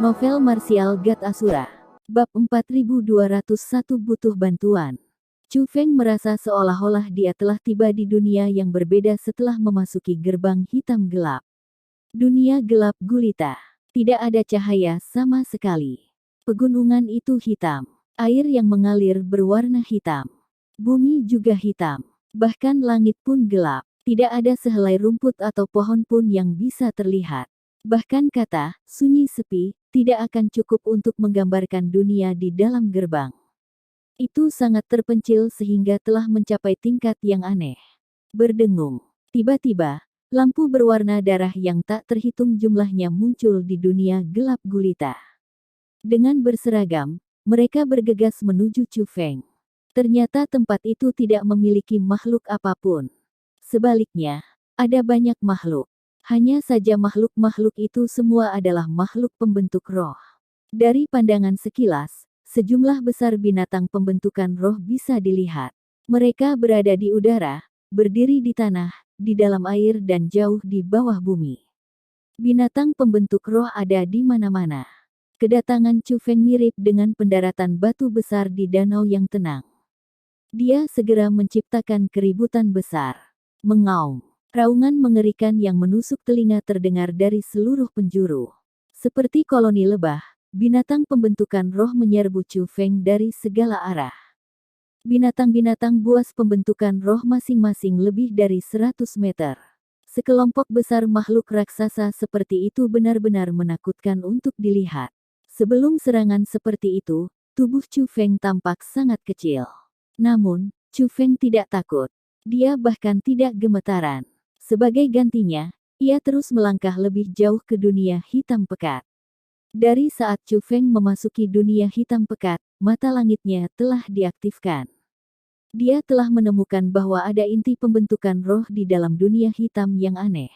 Novel marsial God Asura. Bab 4201 butuh bantuan. Chu Feng merasa seolah-olah dia telah tiba di dunia yang berbeda setelah memasuki gerbang hitam gelap. Dunia gelap gulita. Tidak ada cahaya sama sekali. Pegunungan itu hitam. Air yang mengalir berwarna hitam. Bumi juga hitam. Bahkan langit pun gelap. Tidak ada sehelai rumput atau pohon pun yang bisa terlihat. Bahkan kata, sunyi sepi, tidak akan cukup untuk menggambarkan dunia di dalam gerbang. Itu sangat terpencil sehingga telah mencapai tingkat yang aneh. Berdengung. Tiba-tiba, lampu berwarna darah yang tak terhitung jumlahnya muncul di dunia gelap gulita. Dengan berseragam, mereka bergegas menuju Chu Feng. Ternyata tempat itu tidak memiliki makhluk apapun. Sebaliknya, ada banyak makhluk. Hanya saja makhluk-makhluk itu semua adalah makhluk pembentuk roh. Dari pandangan sekilas, sejumlah besar binatang pembentukan roh bisa dilihat. Mereka berada di udara, berdiri di tanah, di dalam air dan jauh di bawah bumi. Binatang pembentuk roh ada di mana-mana. Kedatangan Chu Feng mirip dengan pendaratan batu besar di danau yang tenang. Dia segera menciptakan keributan besar. Mengaum. Raungan mengerikan yang menusuk telinga terdengar dari seluruh penjuru. Seperti koloni lebah, binatang pembentukan roh menyerbu Chu Feng dari segala arah. Binatang-binatang buas pembentukan roh masing-masing lebih dari 100 meter. Sekelompok besar makhluk raksasa seperti itu benar-benar menakutkan untuk dilihat. Sebelum serangan seperti itu, tubuh Chu Feng tampak sangat kecil. Namun, Chu Feng tidak takut. Dia bahkan tidak gemetaran. Sebagai gantinya, ia terus melangkah lebih jauh ke dunia hitam pekat. Dari saat Chu Feng memasuki dunia hitam pekat, mata langitnya telah diaktifkan. Dia telah menemukan bahwa ada inti pembentukan roh di dalam dunia hitam yang aneh.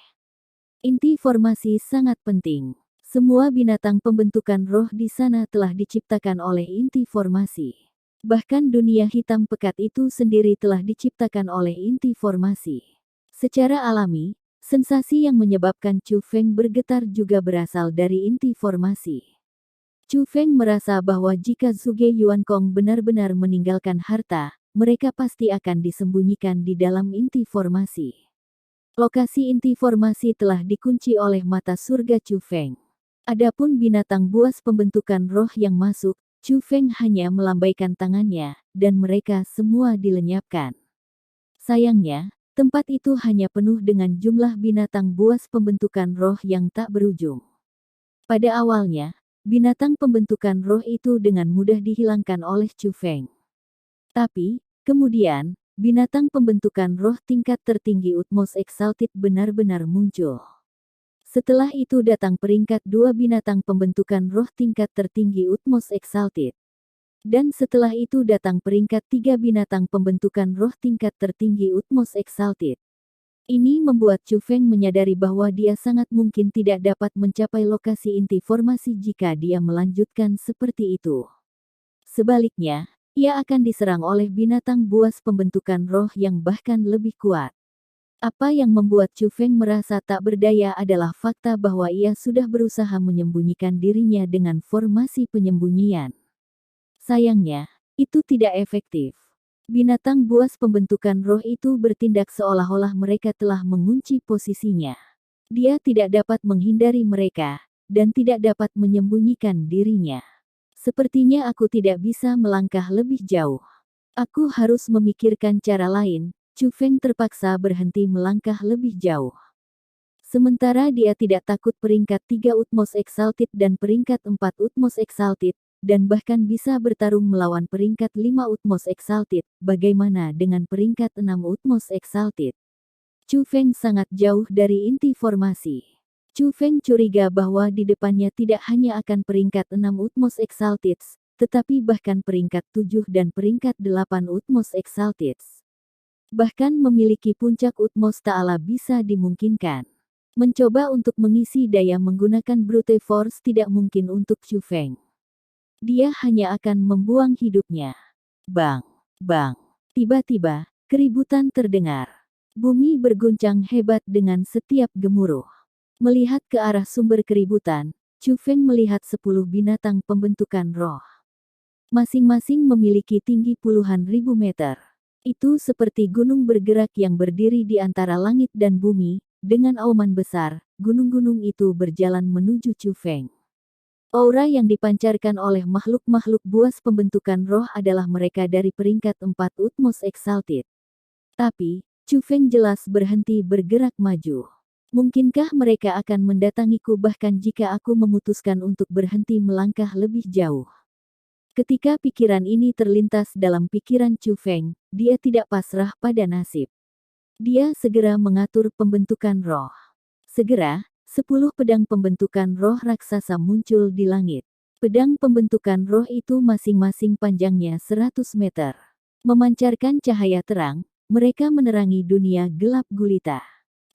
Inti formasi sangat penting. Semua binatang pembentukan roh di sana telah diciptakan oleh inti formasi. Bahkan dunia hitam pekat itu sendiri telah diciptakan oleh inti formasi. Secara alami, sensasi yang menyebabkan Chu Feng bergetar juga berasal dari inti formasi. Chu Feng merasa bahwa jika Zhuge Yuankong benar-benar meninggalkan harta, mereka pasti akan disembunyikan di dalam inti formasi. Lokasi inti formasi telah dikunci oleh mata surga Chu Feng. Adapun binatang buas pembentukan roh yang masuk, Chu Feng hanya melambaikan tangannya, dan mereka semua dilenyapkan. Sayangnya, tempat itu hanya penuh dengan jumlah binatang buas pembentukan roh yang tak berujung. Pada awalnya, binatang pembentukan roh itu dengan mudah dihilangkan oleh Chu Feng. Tapi, kemudian, binatang pembentukan roh tingkat tertinggi Utmost Exalted benar-benar muncul. Setelah itu datang peringkat 2 binatang pembentukan roh tingkat tertinggi Utmost Exalted. Dan setelah itu datang peringkat 3 binatang pembentukan roh tingkat tertinggi Utmost Exalted. Ini membuat Chu Feng menyadari bahwa dia sangat mungkin tidak dapat mencapai lokasi inti formasi jika dia melanjutkan seperti itu. Sebaliknya, ia akan diserang oleh binatang buas pembentukan roh yang bahkan lebih kuat. Apa yang membuat Chu Feng merasa tak berdaya adalah fakta bahwa ia sudah berusaha menyembunyikan dirinya dengan formasi penyembunyian. Sayangnya, itu tidak efektif. Binatang buas pembentukan roh itu bertindak seolah-olah mereka telah mengunci posisinya. Dia tidak dapat menghindari mereka, dan tidak dapat menyembunyikan dirinya. Sepertinya aku tidak bisa melangkah lebih jauh. Aku harus memikirkan cara lain. Chu Feng terpaksa berhenti melangkah lebih jauh. Sementara dia tidak takut peringkat 3 Utmost Exalted dan peringkat 4 Utmost Exalted, dan bahkan bisa bertarung melawan peringkat 5 Utmost Exalted, bagaimana dengan peringkat 6 Utmost Exalted? Chu Feng sangat jauh dari inti formasi. Chu Feng curiga bahwa di depannya tidak hanya akan peringkat 6 Utmost Exalted, tetapi bahkan peringkat 7 dan peringkat 8 Utmost Exalted. Bahkan memiliki puncak Utmost Ta'ala bisa dimungkinkan. Mencoba untuk mengisi daya menggunakan brute force tidak mungkin untuk Chu Feng. Dia hanya akan membuang hidupnya. Bang, bang. Tiba-tiba, keributan terdengar. Bumi berguncang hebat dengan setiap gemuruh. Melihat ke arah sumber keributan, Chu Feng melihat 10 binatang pembentukan roh. Masing-masing memiliki tinggi puluhan ribu meter. Itu seperti gunung bergerak yang berdiri di antara langit dan bumi, dengan auman besar, gunung-gunung itu berjalan menuju Chu Feng. Aura yang dipancarkan oleh makhluk-makhluk buas pembentukan roh adalah mereka dari peringkat 4 Utmost Exalted. Tapi, Chu Feng jelas berhenti bergerak maju. Mungkinkah mereka akan mendatangiku bahkan jika aku memutuskan untuk berhenti melangkah lebih jauh? Ketika pikiran ini terlintas dalam pikiran Chu Feng, dia tidak pasrah pada nasib. Dia segera mengatur pembentukan roh. Segera, 10 pedang pembentukan roh raksasa muncul di langit. Pedang pembentukan roh itu masing-masing panjangnya 100 meter. Memancarkan cahaya terang, mereka menerangi dunia gelap gulita.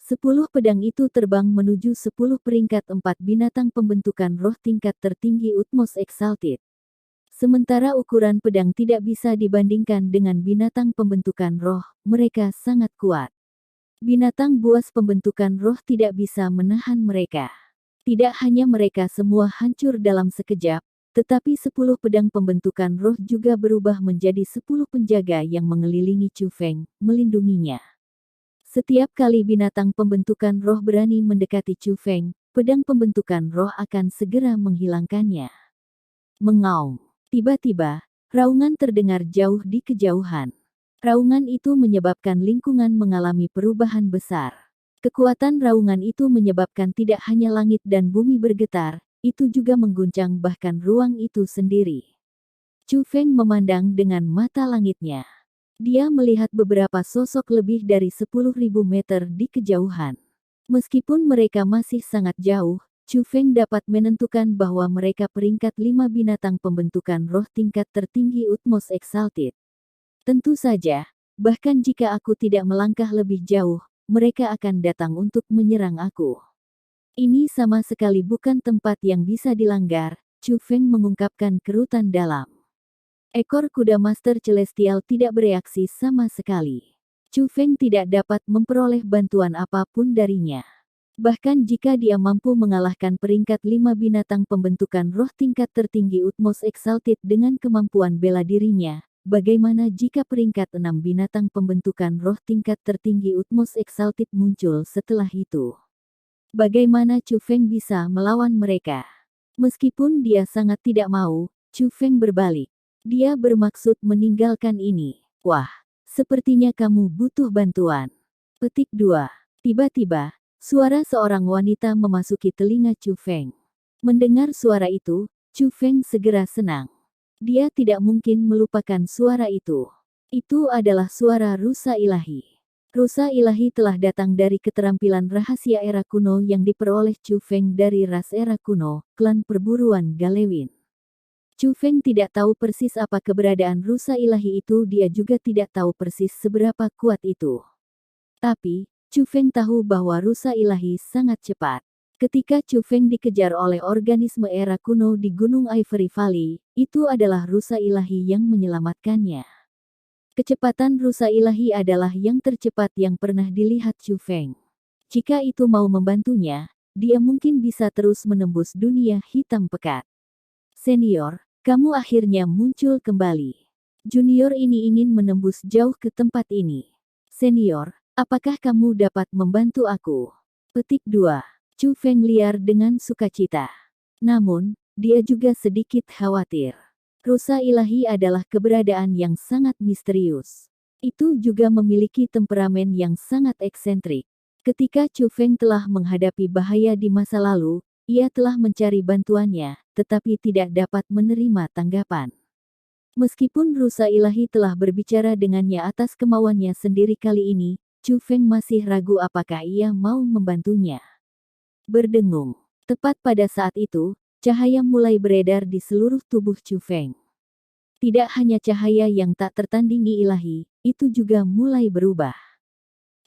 10 pedang itu terbang menuju 10 peringkat 4 binatang pembentukan roh tingkat tertinggi Utmost Exalted. Sementara ukuran pedang tidak bisa dibandingkan dengan binatang pembentukan roh, mereka sangat kuat. Binatang buas pembentukan roh tidak bisa menahan mereka. Tidak hanya mereka semua hancur dalam sekejap, tetapi 10 pedang pembentukan roh juga berubah menjadi 10 penjaga yang mengelilingi Chu Feng, melindunginya. Setiap kali binatang pembentukan roh berani mendekati Chu Feng, pedang pembentukan roh akan segera menghilangkannya. Mengaum. Tiba-tiba, raungan terdengar jauh di kejauhan. Raungan itu menyebabkan lingkungan mengalami perubahan besar. Kekuatan raungan itu menyebabkan tidak hanya langit dan bumi bergetar, itu juga mengguncang bahkan ruang itu sendiri. Chu Feng memandang dengan mata langitnya. Dia melihat beberapa sosok lebih dari 10.000 meter di kejauhan. Meskipun mereka masih sangat jauh, Chu Feng dapat menentukan bahwa mereka peringkat 5 binatang pembentukan roh tingkat tertinggi Utmost Exalted. Tentu saja, bahkan jika aku tidak melangkah lebih jauh, mereka akan datang untuk menyerang aku. Ini sama sekali bukan tempat yang bisa dilanggar, Chu Feng mengungkapkan kerutan dalam. Ekor kuda Master Celestial tidak bereaksi sama sekali. Chu Feng tidak dapat memperoleh bantuan apapun darinya. Bahkan jika dia mampu mengalahkan peringkat 5 binatang pembentukan roh tingkat tertinggi Utmost Exalted dengan kemampuan bela dirinya, bagaimana jika peringkat 6 binatang pembentukan roh tingkat tertinggi Utmost Exalted muncul setelah itu? Bagaimana Chu Feng bisa melawan mereka? Meskipun dia sangat tidak mau, Chu Feng berbalik. Dia bermaksud meninggalkan ini. Wah, sepertinya kamu butuh bantuan. Petik 2. Tiba-tiba, suara seorang wanita memasuki telinga Chu Feng. Mendengar suara itu, Chu Feng segera senang. Dia tidak mungkin melupakan suara itu. Itu adalah suara rusa ilahi. Rusa ilahi telah datang dari keterampilan rahasia era kuno yang diperoleh Chu Feng dari ras era kuno, klan perburuan Galewin. Chu Feng tidak tahu persis apa keberadaan rusa ilahi itu, dia juga tidak tahu persis seberapa kuat itu. Tapi, Chu Feng tahu bahwa rusa ilahi sangat cepat. Ketika Chu Feng dikejar oleh organisme era kuno di Gunung Ivory Valley, itu adalah rusa ilahi yang menyelamatkannya. Kecepatan rusa ilahi adalah yang tercepat yang pernah dilihat Chu Feng. Jika itu mau membantunya, dia mungkin bisa terus menembus dunia hitam pekat. Senior, kamu akhirnya muncul kembali. Junior ini ingin menembus jauh ke tempat ini. Senior, apakah kamu dapat membantu aku? Petik 2. Chu Feng liar dengan sukacita. Namun, dia juga sedikit khawatir. Rusa ilahi adalah keberadaan yang sangat misterius. Itu juga memiliki temperamen yang sangat eksentrik. Ketika Chu Feng telah menghadapi bahaya di masa lalu, ia telah mencari bantuannya, tetapi tidak dapat menerima tanggapan. Meskipun rusa ilahi telah berbicara dengannya atas kemauannya sendiri kali ini, Chu Feng masih ragu apakah ia mau membantunya. Berdengung. Tepat pada saat itu, cahaya mulai beredar di seluruh tubuh Chu Feng. Tidak hanya cahaya yang tak tertandingi ilahi, itu juga mulai berubah.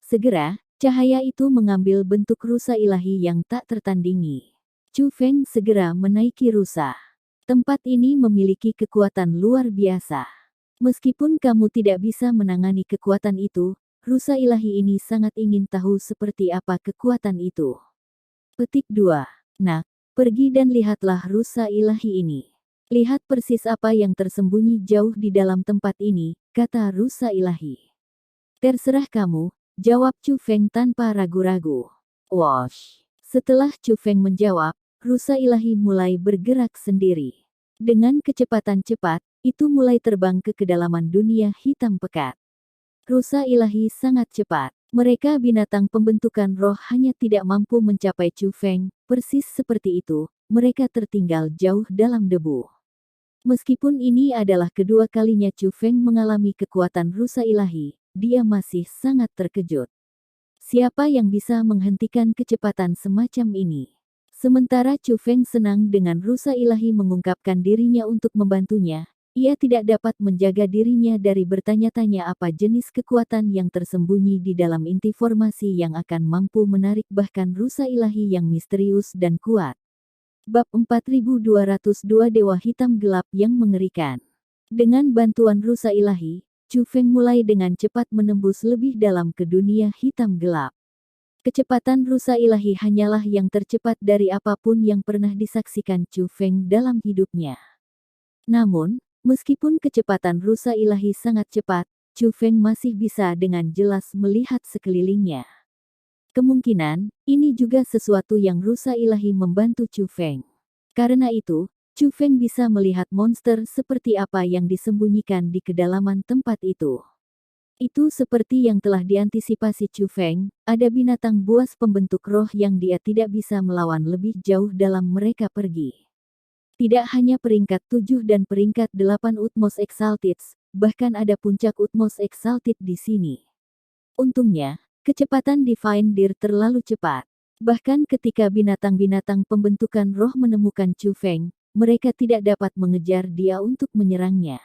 Segera, cahaya itu mengambil bentuk rusa ilahi yang tak tertandingi. Chu Feng segera menaiki rusa. Tempat ini memiliki kekuatan luar biasa. Meskipun kamu tidak bisa menangani kekuatan itu, rusa ilahi ini sangat ingin tahu seperti apa kekuatan itu. Petik 2. Nak, Pergi dan lihatlah rusa ilahi ini. Lihat persis apa yang tersembunyi jauh di dalam tempat ini, kata rusa ilahi. Terserah kamu, jawab Chu Feng tanpa ragu-ragu. Wosh. Setelah Chu Feng menjawab, rusa ilahi mulai bergerak sendiri. Dengan kecepatan cepat, itu mulai terbang ke kedalaman dunia hitam pekat. Rusa ilahi sangat cepat. Mereka binatang pembentukan roh hanya tidak mampu mencapai Chu Feng, persis seperti itu, mereka tertinggal jauh dalam debu. Meskipun ini adalah kedua kalinya Chu Feng mengalami kekuatan rusa ilahi, dia masih sangat terkejut. Siapa yang bisa menghentikan kecepatan semacam ini? Sementara Chu Feng senang dengan rusa ilahi mengungkapkan dirinya untuk membantunya, ia tidak dapat menjaga dirinya dari bertanya-tanya apa jenis kekuatan yang tersembunyi di dalam inti formasi yang akan mampu menarik bahkan rusa ilahi yang misterius dan kuat. Bab 4202 Dewa Hitam Gelap yang Mengerikan. Dengan bantuan rusa ilahi, Chu Feng mulai dengan cepat menembus lebih dalam ke dunia hitam gelap. Kecepatan rusa ilahi hanyalah yang tercepat dari apapun yang pernah disaksikan Chu Feng dalam hidupnya. Namun, meskipun kecepatan rusa ilahi sangat cepat, Chu Feng masih bisa dengan jelas melihat sekelilingnya. Kemungkinan, ini juga sesuatu yang rusa ilahi membantu Chu Feng. Karena itu, Chu Feng bisa melihat monster seperti apa yang disembunyikan di kedalaman tempat itu. Itu seperti yang telah diantisipasi Chu Feng, ada binatang buas pembentuk roh yang dia tidak bisa melawan lebih jauh dalam mereka pergi. Tidak hanya peringkat 7 dan peringkat 8 Utmost Exalted, bahkan ada puncak Utmost Exalted di sini. Untungnya, kecepatan Divine Deer terlalu cepat. Bahkan ketika binatang-binatang pembentukan roh menemukan Chu Feng, mereka tidak dapat mengejar dia untuk menyerangnya.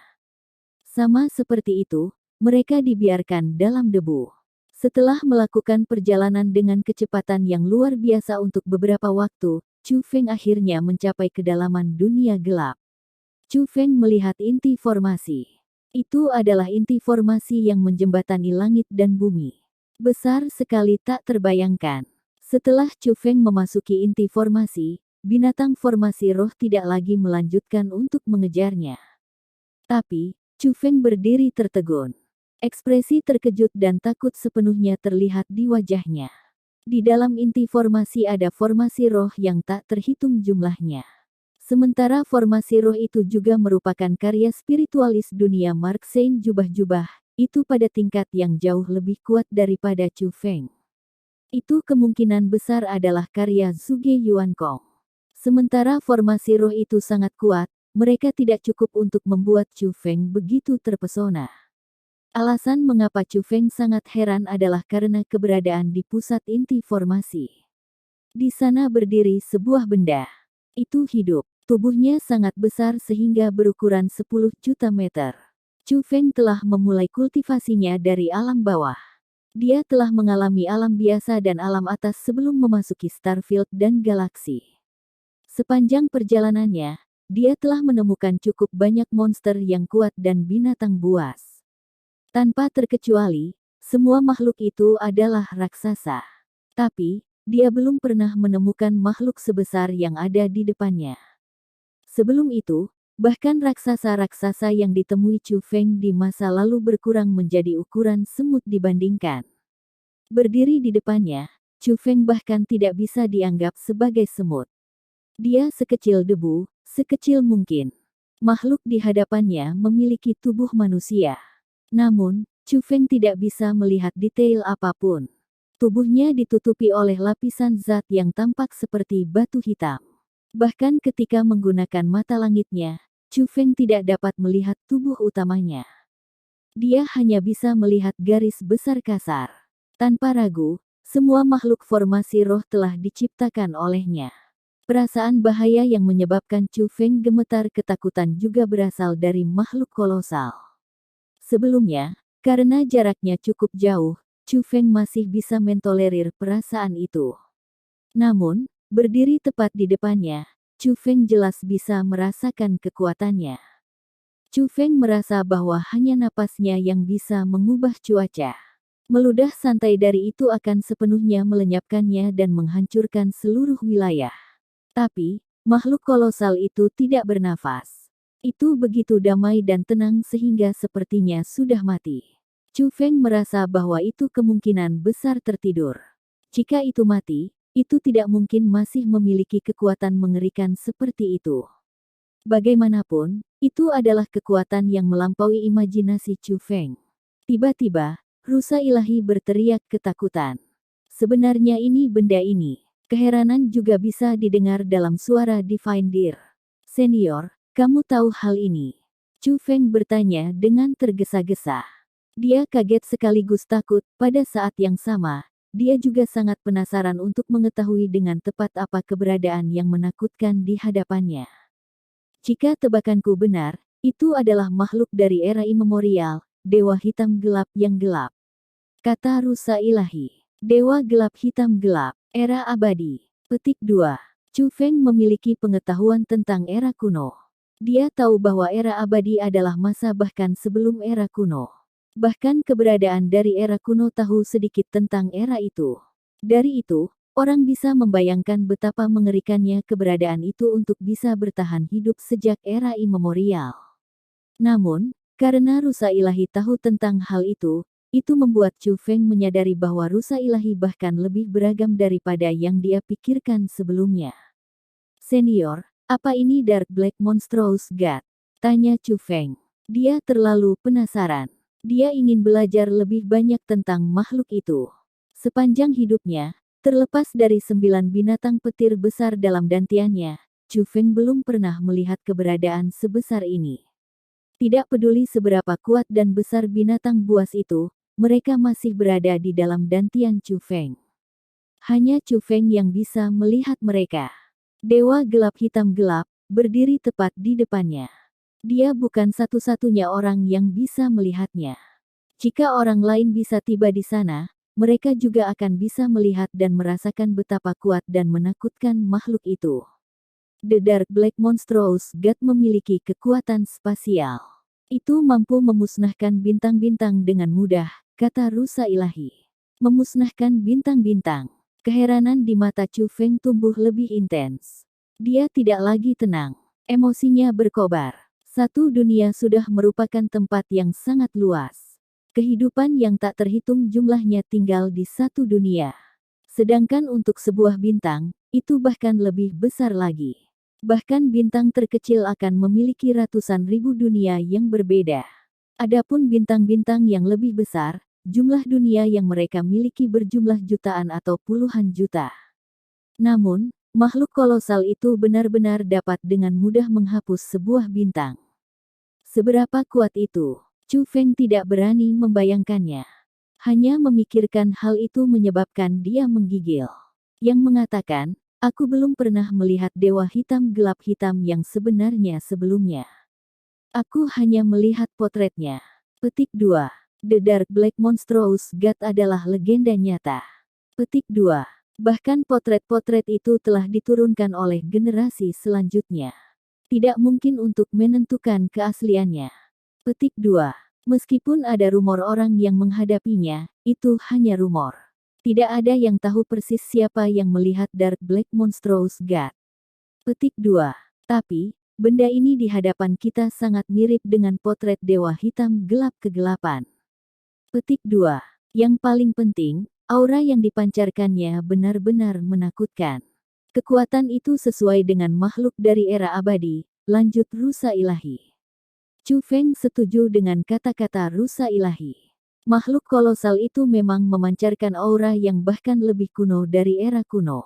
Sama seperti itu, mereka dibiarkan dalam debu. Setelah melakukan perjalanan dengan kecepatan yang luar biasa untuk beberapa waktu, Chu Feng akhirnya mencapai kedalaman dunia gelap. Chu Feng melihat inti formasi. Itu adalah inti formasi yang menjembatani langit dan bumi. Besar sekali tak terbayangkan. Setelah Chu Feng memasuki inti formasi, binatang formasi roh tidak lagi melanjutkan untuk mengejarnya. Tapi, Chu Feng berdiri tertegun. Ekspresi terkejut dan takut sepenuhnya terlihat di wajahnya. Di dalam inti formasi ada formasi roh yang tak terhitung jumlahnya. Sementara formasi roh itu juga merupakan karya spiritualis dunia Mark Saint Jubah-Jubah, itu pada tingkat yang jauh lebih kuat daripada Chu Feng. Itu kemungkinan besar adalah karya Zhuge Yuankong. Sementara formasi roh itu sangat kuat, mereka tidak cukup untuk membuat Chu Feng begitu terpesona. Alasan mengapa Chu Feng sangat heran adalah karena keberadaan di pusat inti formasi. Di sana berdiri sebuah benda. Itu hidup. Tubuhnya sangat besar sehingga berukuran 10 juta meter. Chu Feng telah memulai kultivasinya dari alam bawah. Dia telah mengalami alam biasa dan alam atas sebelum memasuki Starfield dan galaksi. Sepanjang perjalanannya, dia telah menemukan cukup banyak monster yang kuat dan binatang buas. Tanpa terkecuali, semua makhluk itu adalah raksasa. Tapi, dia belum pernah menemukan makhluk sebesar yang ada di depannya. Sebelum itu, bahkan raksasa-raksasa yang ditemui Chu Feng di masa lalu berkurang menjadi ukuran semut dibandingkan. Berdiri di depannya, Chu Feng bahkan tidak bisa dianggap sebagai semut. Dia sekecil debu, sekecil mungkin. Makhluk di hadapannya memiliki tubuh manusia. Namun, Chu Feng tidak bisa melihat detail apapun. Tubuhnya ditutupi oleh lapisan zat yang tampak seperti batu hitam. Bahkan ketika menggunakan mata langitnya, Chu Feng tidak dapat melihat tubuh utamanya. Dia hanya bisa melihat garis besar kasar. Tanpa ragu, semua makhluk formasi roh telah diciptakan olehnya. Perasaan bahaya yang menyebabkan Chu Feng gemetar ketakutan juga berasal dari makhluk kolosal. Sebelumnya, karena jaraknya cukup jauh, Chu Feng masih bisa mentolerir perasaan itu. Namun, berdiri tepat di depannya, Chu Feng jelas bisa merasakan kekuatannya. Chu Feng merasa bahwa hanya napasnya yang bisa mengubah cuaca. Meludah santai dari itu akan sepenuhnya melenyapkannya dan menghancurkan seluruh wilayah. Tapi, makhluk kolosal itu tidak bernafas. Itu begitu damai dan tenang sehingga sepertinya sudah mati. Chu Feng merasa bahwa itu kemungkinan besar tertidur. Jika itu mati, itu tidak mungkin masih memiliki kekuatan mengerikan seperti itu. Bagaimanapun, itu adalah kekuatan yang melampaui imajinasi Chu Feng. Tiba-tiba, rusa ilahi berteriak ketakutan. Sebenarnya ini benda ini. Keheranan juga bisa didengar dalam suara Divine Deer. Senior, kamu tahu hal ini? Chu Feng bertanya dengan tergesa-gesa. Dia kaget sekaligus takut, pada saat yang sama, dia juga sangat penasaran untuk mengetahui dengan tepat apa keberadaan yang menakutkan di hadapannya. Jika tebakanku benar, itu adalah makhluk dari era imemorial, dewa hitam gelap yang gelap. Kata rusa ilahi. Dewa gelap hitam gelap, era abadi. Petik 2. Chu Feng memiliki pengetahuan tentang era kuno. Dia tahu bahwa era abadi adalah masa bahkan sebelum era kuno. Bahkan keberadaan dari era kuno tahu sedikit tentang era itu. Dari itu, orang bisa membayangkan betapa mengerikannya keberadaan itu untuk bisa bertahan hidup sejak era imemorial. Namun, karena rusa ilahi tahu tentang hal itu membuat Chu Feng menyadari bahwa rusa ilahi bahkan lebih beragam daripada yang dia pikirkan sebelumnya. Senior, apa ini Dark Black Monstrous God? Tanya Chu Feng. Dia terlalu penasaran. Dia ingin belajar lebih banyak tentang makhluk itu. Sepanjang hidupnya, terlepas dari 9 binatang petir besar dalam dantiannya, Chu Feng belum pernah melihat keberadaan sebesar ini. Tidak peduli seberapa kuat dan besar binatang buas itu, mereka masih berada di dalam dantian Chu Feng. Hanya Chu Feng yang bisa melihat mereka. Dewa gelap hitam gelap, berdiri tepat di depannya. Dia bukan satu-satunya orang yang bisa melihatnya. Jika orang lain bisa tiba di sana, mereka juga akan bisa melihat dan merasakan betapa kuat dan menakutkan makhluk itu. The Dark Black Monstrous God memiliki kekuatan spasial. Itu mampu memusnahkan bintang-bintang dengan mudah, kata rusa ilahi. Memusnahkan bintang-bintang. Keheranan di mata Chu Feng tumbuh lebih intens. Dia tidak lagi tenang. Emosinya berkobar. Satu dunia sudah merupakan tempat yang sangat luas. Kehidupan yang tak terhitung jumlahnya tinggal di satu dunia. Sedangkan untuk sebuah bintang, itu bahkan lebih besar lagi. Bahkan bintang terkecil akan memiliki ratusan ribu dunia yang berbeda. Adapun bintang-bintang yang lebih besar, jumlah dunia yang mereka miliki berjumlah jutaan atau puluhan juta. Namun, makhluk kolosal itu benar-benar dapat dengan mudah menghapus sebuah bintang. Seberapa kuat itu? Chu Feng tidak berani membayangkannya. Hanya memikirkan hal itu menyebabkan dia menggigil. Yang mengatakan, aku belum pernah melihat dewa hitam gelap hitam yang sebenarnya sebelumnya. Aku hanya melihat potretnya. Petik 2. The Dark Black Monstrous God adalah legenda nyata. Petik 2. Bahkan potret-potret itu telah diturunkan oleh generasi selanjutnya. Tidak mungkin untuk menentukan keasliannya. Petik 2. Meskipun ada rumor orang yang menghadapinya, itu hanya rumor. Tidak ada yang tahu persis siapa yang melihat Dark Black Monstrous God. Petik 2. Tapi, benda ini di hadapan kita sangat mirip dengan potret dewa hitam gelap kegelapan. Petik 2. Yang paling penting, aura yang dipancarkannya benar-benar menakutkan. Kekuatan itu sesuai dengan makhluk dari era abadi, lanjut rusa ilahi. Chu Feng setuju dengan kata-kata rusa ilahi. Makhluk kolosal itu memang memancarkan aura yang bahkan lebih kuno dari era kuno.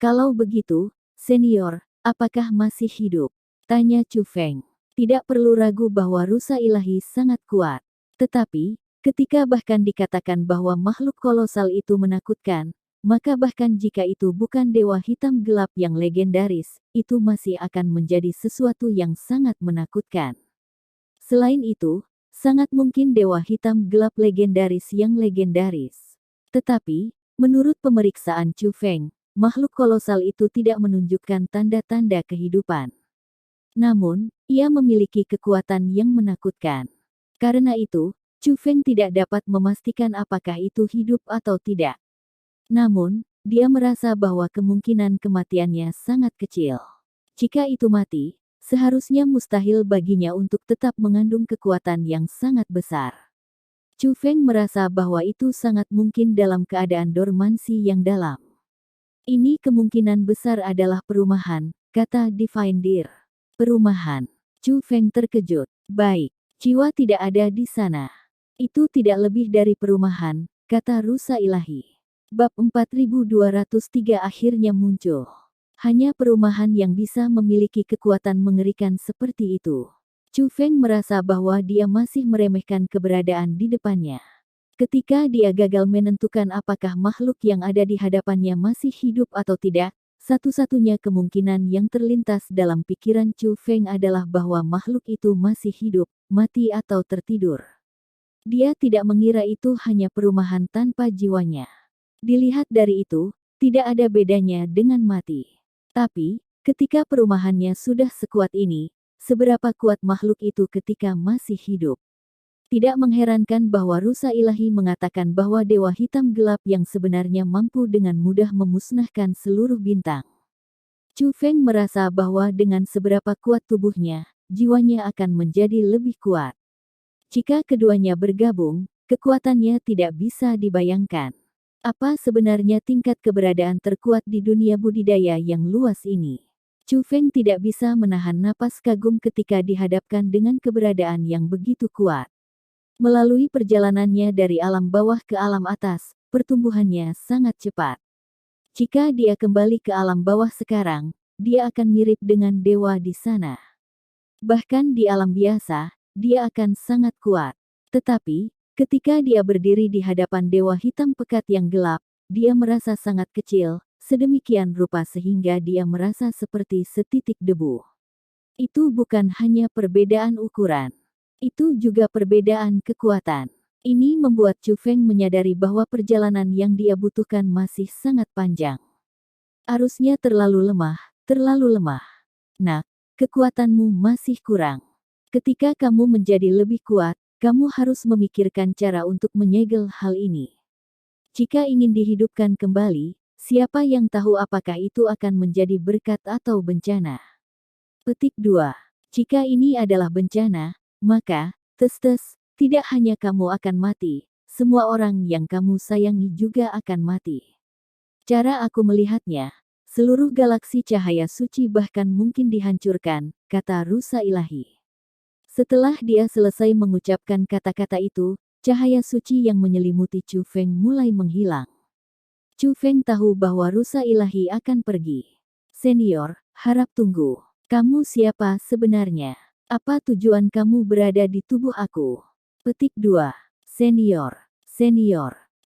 Kalau begitu, senior, apakah masih hidup? Tanya Chu Feng. Tidak perlu ragu bahwa rusa ilahi sangat kuat. Tetapi, ketika bahkan dikatakan bahwa makhluk kolosal itu menakutkan, maka bahkan jika itu bukan dewa hitam gelap yang legendaris, itu masih akan menjadi sesuatu yang sangat menakutkan. Selain itu, sangat mungkin dewa hitam gelap legendaris yang legendaris. Tetapi, menurut pemeriksaan Chu Feng, makhluk kolosal itu tidak menunjukkan tanda-tanda kehidupan. Namun, ia memiliki kekuatan yang menakutkan. Karena itu, Chu Feng tidak dapat memastikan apakah itu hidup atau tidak. Namun, dia merasa bahwa kemungkinan kematiannya sangat kecil. Jika itu mati, seharusnya mustahil baginya untuk tetap mengandung kekuatan yang sangat besar. Chu Feng merasa bahwa itu sangat mungkin dalam keadaan dormansi yang dalam. Ini kemungkinan besar adalah perumahan, kata Divine Deer. Perumahan. Chu Feng terkejut. Baik, jiwa tidak ada di sana. Itu tidak lebih dari perumahan, kata rusa ilahi. Bab 4203 akhirnya muncul. Hanya perumahan yang bisa memiliki kekuatan mengerikan seperti itu. Chu Feng merasa bahwa dia masih meremehkan keberadaan di depannya. Ketika dia gagal menentukan apakah makhluk yang ada di hadapannya masih hidup atau tidak, satu-satunya kemungkinan yang terlintas dalam pikiran Chu Feng adalah bahwa makhluk itu masih hidup, mati atau tertidur. Dia tidak mengira itu hanya perumahan tanpa jiwanya. Dilihat dari itu, tidak ada bedanya dengan mati. Tapi, ketika perumahannya sudah sekuat ini, seberapa kuat makhluk itu ketika masih hidup? Tidak mengherankan bahwa rusa ilahi mengatakan bahwa dewa hitam gelap yang sebenarnya mampu dengan mudah memusnahkan seluruh bintang. Chu Feng merasa bahwa dengan seberapa kuat tubuhnya, jiwanya akan menjadi lebih kuat. Jika keduanya bergabung, kekuatannya tidak bisa dibayangkan. Apa sebenarnya tingkat keberadaan terkuat di dunia budidaya yang luas ini? Chu Feng tidak bisa menahan napas kagum ketika dihadapkan dengan keberadaan yang begitu kuat. Melalui perjalanannya dari alam bawah ke alam atas, pertumbuhannya sangat cepat. Jika dia kembali ke alam bawah sekarang, dia akan mirip dengan dewa di sana. Bahkan di alam biasa, dia akan sangat kuat. Tetapi, ketika dia berdiri di hadapan dewa hitam pekat yang gelap, dia merasa sangat kecil, sedemikian rupa sehingga dia merasa seperti setitik debu. Itu bukan hanya perbedaan ukuran. Itu juga perbedaan kekuatan. Ini membuat Chu Feng menyadari bahwa perjalanan yang dia butuhkan masih sangat panjang. Arusnya terlalu lemah, terlalu lemah. Nak, kekuatanmu masih kurang. Ketika kamu menjadi lebih kuat, kamu harus memikirkan cara untuk menyegel hal ini. Jika ingin dihidupkan kembali, siapa yang tahu apakah itu akan menjadi berkat atau bencana. Petik 2. Jika ini adalah bencana, maka, tidak hanya kamu akan mati, semua orang yang kamu sayangi juga akan mati. Cara aku melihatnya, seluruh galaksi cahaya suci bahkan mungkin dihancurkan, kata rusa ilahi. Setelah dia selesai mengucapkan kata-kata itu, cahaya suci yang menyelimuti Chu Feng mulai menghilang. Chu Feng tahu bahwa rusa ilahi akan pergi. Senior, harap tunggu. Kamu siapa sebenarnya? Apa tujuan kamu berada di tubuh aku? Petik 2. Senior.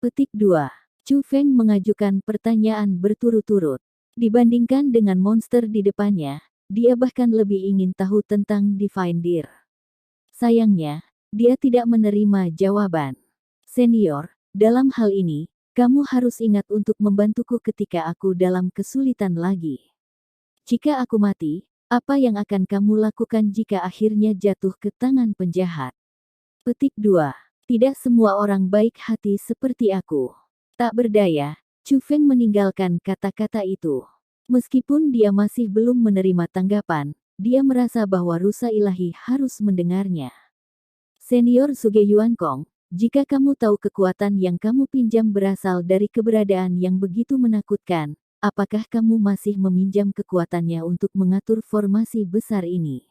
Petik 2. Chu Feng mengajukan pertanyaan berturut-turut. Dibandingkan dengan monster di depannya, dia bahkan lebih ingin tahu tentang Divine Deer. Sayangnya, dia tidak menerima jawaban. Senior, dalam hal ini, kamu harus ingat untuk membantuku ketika aku dalam kesulitan lagi. Jika aku mati, apa yang akan kamu lakukan jika akhirnya jatuh ke tangan penjahat? Petik 2. Tidak semua orang baik hati seperti aku. Tak berdaya, Chu Feng meninggalkan kata-kata itu. Meskipun dia masih belum menerima tanggapan, dia merasa bahwa rusa ilahi harus mendengarnya. Senior Suge Yuankong, jika kamu tahu kekuatan yang kamu pinjam berasal dari keberadaan yang begitu menakutkan, apakah kamu masih meminjam kekuatannya untuk mengatur formasi besar ini?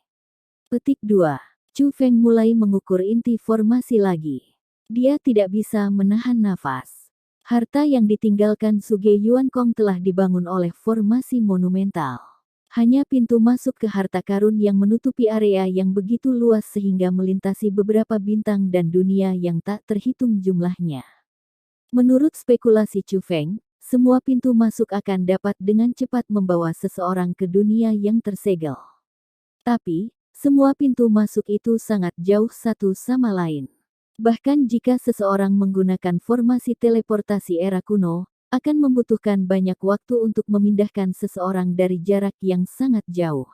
Petik 2. Chu Feng mulai mengukur inti formasi lagi. Dia tidak bisa menahan nafas. Harta yang ditinggalkan Suge Yuankong telah dibangun oleh formasi monumental. Hanya pintu masuk ke harta karun yang menutupi area yang begitu luas sehingga melintasi beberapa bintang dan dunia yang tak terhitung jumlahnya. Menurut spekulasi Chu Feng, semua pintu masuk akan dapat dengan cepat membawa seseorang ke dunia yang tersegel. Tapi, semua pintu masuk itu sangat jauh satu sama lain. Bahkan jika seseorang menggunakan formasi teleportasi era kuno, akan membutuhkan banyak waktu untuk memindahkan seseorang dari jarak yang sangat jauh.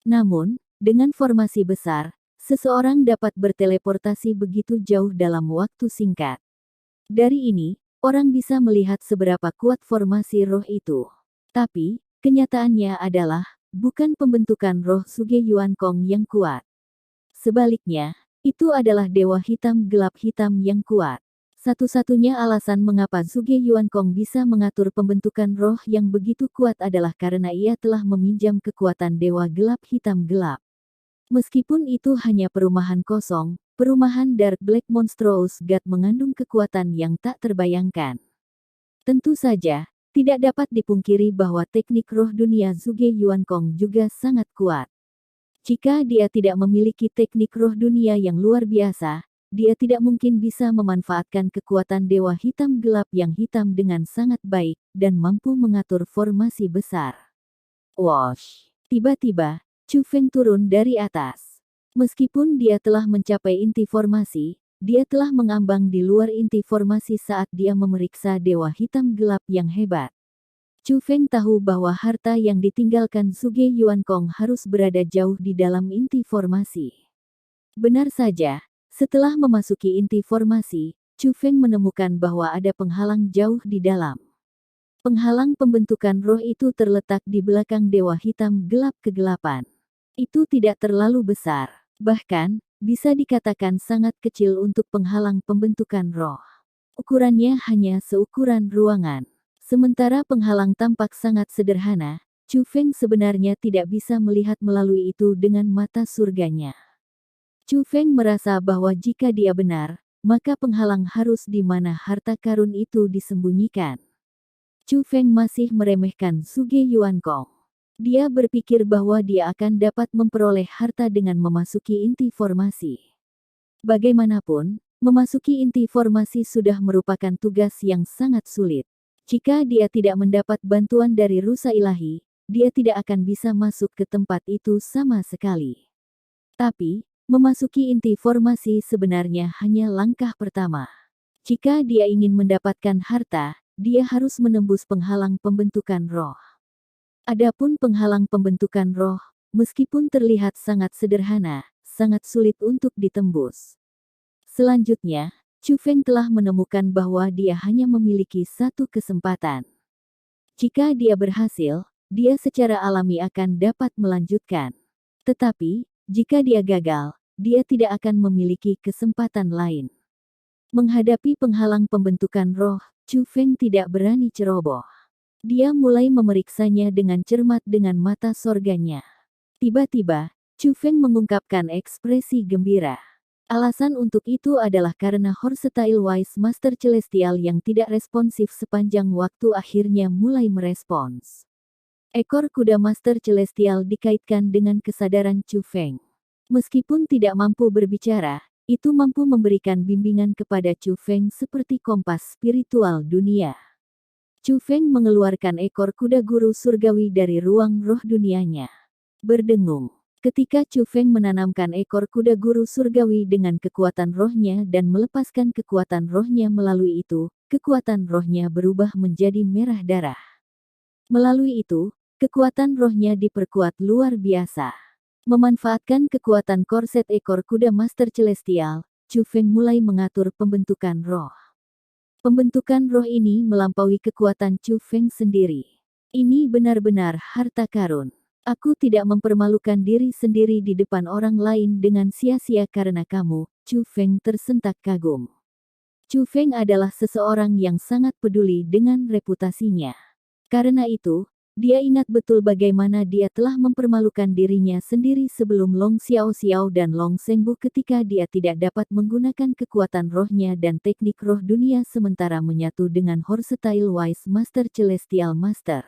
Namun, dengan formasi besar, seseorang dapat berteleportasi begitu jauh dalam waktu singkat. Dari ini, orang bisa melihat seberapa kuat formasi roh itu. Tapi, kenyataannya adalah, bukan pembentukan roh Suge Yuankong yang kuat. Sebaliknya, itu adalah dewa hitam gelap hitam yang kuat. Satu-satunya alasan mengapa Suge Yuankong bisa mengatur pembentukan roh yang begitu kuat adalah karena ia telah meminjam kekuatan dewa gelap hitam gelap. Meskipun itu hanya perumahan kosong, perumahan Dark Black Monstrous God mengandung kekuatan yang tak terbayangkan. Tentu saja, tidak dapat dipungkiri bahwa teknik roh dunia Suge Yuankong juga sangat kuat. Jika dia tidak memiliki teknik roh dunia yang luar biasa, dia tidak mungkin bisa memanfaatkan kekuatan dewa hitam gelap yang hitam dengan sangat baik, dan mampu mengatur formasi besar. Wosh! Tiba-tiba, Chu Feng turun dari atas. Meskipun dia telah mencapai inti formasi, dia telah mengambang di luar inti formasi saat dia memeriksa dewa hitam gelap yang hebat. Chu Feng tahu bahwa harta yang ditinggalkan Suge Yuankong harus berada jauh di dalam inti formasi. Benar saja, setelah memasuki inti formasi, Chu Feng menemukan bahwa ada penghalang jauh di dalam. Penghalang pembentukan roh itu terletak di belakang dewa hitam gelap kegelapan. Itu tidak terlalu besar, bahkan, bisa dikatakan sangat kecil untuk penghalang pembentukan roh. Ukurannya hanya seukuran ruangan. Sementara penghalang tampak sangat sederhana, Chu Feng sebenarnya tidak bisa melihat melalui itu dengan mata surganya. Chu Feng merasa bahwa jika dia benar, maka penghalang harus di mana harta karun itu disembunyikan. Chu Feng masih meremehkan Suge Yuankong. Dia berpikir bahwa dia akan dapat memperoleh harta dengan memasuki inti formasi. Bagaimanapun, memasuki inti formasi sudah merupakan tugas yang sangat sulit. Jika dia tidak mendapat bantuan dari rusa ilahi, dia tidak akan bisa masuk ke tempat itu sama sekali. Tapi, memasuki inti formasi sebenarnya hanya langkah pertama. Jika dia ingin mendapatkan harta, dia harus menembus penghalang pembentukan roh. Adapun penghalang pembentukan roh, meskipun terlihat sangat sederhana, sangat sulit untuk ditembus. Selanjutnya, Chu Feng telah menemukan bahwa dia hanya memiliki satu kesempatan. Jika dia berhasil, dia secara alami akan dapat melanjutkan. Tetapi, jika dia gagal, dia tidak akan memiliki kesempatan lain. Menghadapi penghalang pembentukan roh, Chu Feng tidak berani ceroboh. Dia mulai memeriksanya dengan cermat dengan mata sorganya. Tiba-tiba, Chu Feng mengungkapkan ekspresi gembira. Alasan untuk itu adalah karena Horsetail Wise Master Celestial yang tidak responsif sepanjang waktu akhirnya mulai merespons. Ekor kuda Master Celestial dikaitkan dengan kesadaran Chu Feng. Meskipun tidak mampu berbicara, itu mampu memberikan bimbingan kepada Chu Feng seperti kompas spiritual dunia. Chu Feng mengeluarkan ekor kuda guru surgawi dari ruang roh dunianya. Berdengung. Ketika Chu Feng menanamkan ekor kuda guru surgawi dengan kekuatan rohnya dan melepaskan kekuatan rohnya melalui itu, kekuatan rohnya berubah menjadi merah darah. Melalui itu, kekuatan rohnya diperkuat luar biasa. Memanfaatkan kekuatan korset ekor kuda Master Celestial, Chu Feng mulai mengatur pembentukan roh. Pembentukan roh ini melampaui kekuatan Chu Feng sendiri. Ini benar-benar harta karun. Aku tidak mempermalukan diri sendiri di depan orang lain dengan sia-sia karena kamu, Chu Feng tersentak kagum. Chu Feng adalah seseorang yang sangat peduli dengan reputasinya. Karena itu, dia ingat betul bagaimana dia telah mempermalukan dirinya sendiri sebelum Long Xiaoxiao dan Long Shengbu ketika dia tidak dapat menggunakan kekuatan rohnya dan teknik roh dunia sementara menyatu dengan Horsetail Wise Master Celestial Master.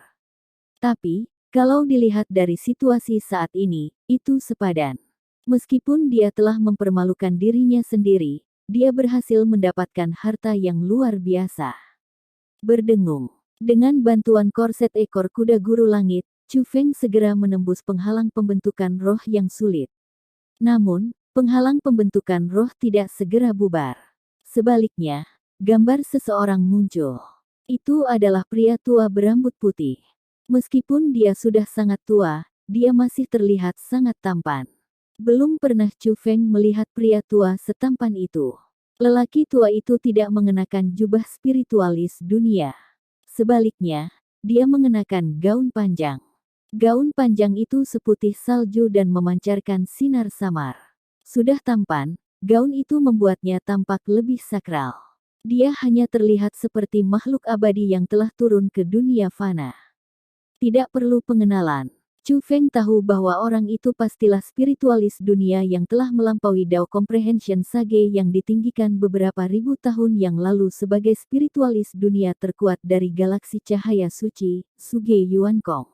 Tapi, kalau dilihat dari situasi saat ini, itu sepadan. Meskipun dia telah mempermalukan dirinya sendiri, dia berhasil mendapatkan harta yang luar biasa. Berdengung. Dengan bantuan korset ekor kuda guru langit, Chu Feng segera menembus penghalang pembentukan roh yang sulit. Namun, penghalang pembentukan roh tidak segera bubar. Sebaliknya, gambar seseorang muncul. Itu adalah pria tua berambut putih. Meskipun dia sudah sangat tua, dia masih terlihat sangat tampan. Belum pernah Chu Feng melihat pria tua setampan itu. Lelaki tua itu tidak mengenakan jubah spiritualis dunia. Sebaliknya, dia mengenakan gaun panjang. Gaun panjang itu seputih salju dan memancarkan sinar samar. Sudah tampan, gaun itu membuatnya tampak lebih sakral. Dia hanya terlihat seperti makhluk abadi yang telah turun ke dunia fana. Tidak perlu pengenalan. Chu Feng tahu bahwa orang itu pastilah spiritualis dunia yang telah melampaui Dao Comprehension Sage yang ditinggikan beberapa ribu tahun yang lalu sebagai spiritualis dunia terkuat dari galaksi cahaya suci, Suge Yuankong.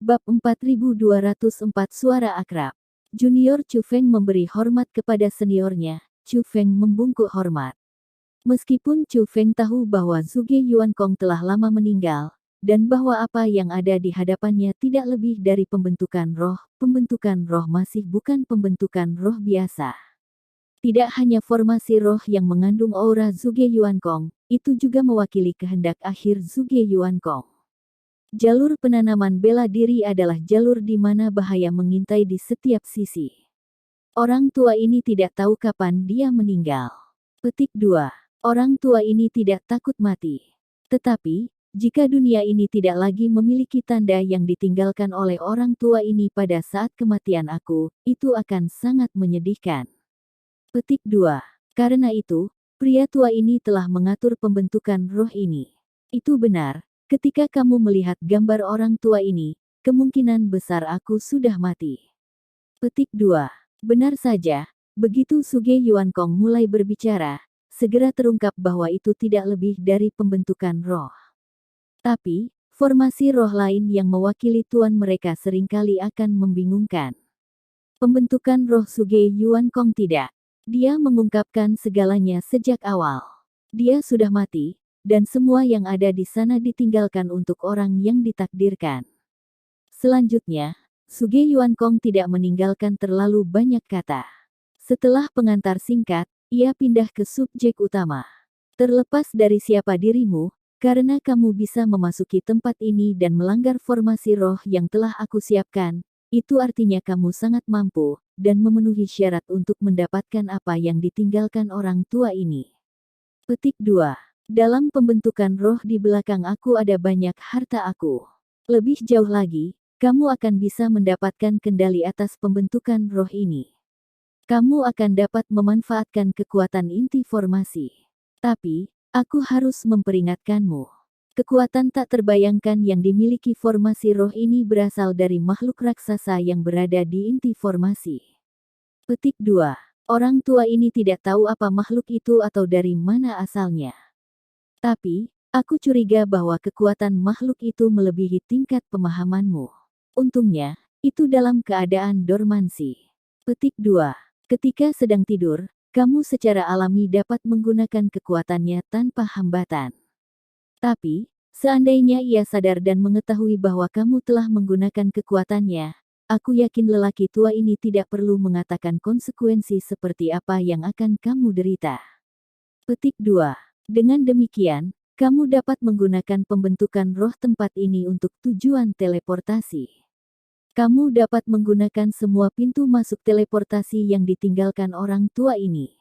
Bab 4204 Suara Akrab. Junior Chu Feng memberi hormat kepada seniornya. Chu Feng membungkuk hormat. Meskipun Chu Feng tahu bahwa Suge Yuankong telah lama meninggal, dan bahwa apa yang ada di hadapannya tidak lebih dari pembentukan roh masih bukan pembentukan roh biasa. Tidak hanya formasi roh yang mengandung aura Suge Yuankong, itu juga mewakili kehendak akhir Suge Yuankong. Jalur penanaman bela diri adalah jalur di mana bahaya mengintai di setiap sisi. Orang tua ini tidak tahu kapan dia meninggal. Petik 2. Orang tua ini tidak takut mati. Tetapi, jika dunia ini tidak lagi memiliki tanda yang ditinggalkan oleh orang tua ini pada saat kematian aku, itu akan sangat menyedihkan. Petik 2. Karena itu, pria tua ini telah mengatur pembentukan roh ini. Itu benar, ketika kamu melihat gambar orang tua ini, kemungkinan besar aku sudah mati. Petik 2. Benar saja, begitu Suge Yuankong mulai berbicara, segera terungkap bahwa itu tidak lebih dari pembentukan roh. Tapi, formasi roh lain yang mewakili tuan mereka seringkali akan membingungkan. Pembentukan roh Suge Yuankong tidak. Dia mengungkapkan segalanya sejak awal. Dia sudah mati, dan semua yang ada di sana ditinggalkan untuk orang yang ditakdirkan. Selanjutnya, Suge Yuankong tidak meninggalkan terlalu banyak kata. Setelah pengantar singkat, ia pindah ke subjek utama. Terlepas dari siapa dirimu, karena kamu bisa memasuki tempat ini dan melanggar formasi roh yang telah aku siapkan, itu artinya kamu sangat mampu, dan memenuhi syarat untuk mendapatkan apa yang ditinggalkan orang tua ini. Petik 2. Dalam pembentukan roh di belakang aku ada banyak harta aku. Lebih jauh lagi, kamu akan bisa mendapatkan kendali atas pembentukan roh ini. Kamu akan dapat memanfaatkan kekuatan inti formasi. Tapi, aku harus memperingatkanmu. Kekuatan tak terbayangkan yang dimiliki formasi roh ini berasal dari makhluk raksasa yang berada di inti formasi. Petik 2. Orang tua ini tidak tahu apa makhluk itu atau dari mana asalnya. Tapi, aku curiga bahwa kekuatan makhluk itu melebihi tingkat pemahamanmu. Untungnya, itu dalam keadaan dormansi. Petik 2. Ketika sedang tidur, kamu secara alami dapat menggunakan kekuatannya tanpa hambatan. Tapi, seandainya ia sadar dan mengetahui bahwa kamu telah menggunakan kekuatannya, aku yakin lelaki tua ini tidak perlu mengatakan konsekuensi seperti apa yang akan kamu derita. Petik 2. Dengan demikian, kamu dapat menggunakan pembentukan roh tempat ini untuk tujuan teleportasi. Kamu dapat menggunakan semua pintu masuk teleportasi yang ditinggalkan orang tua ini.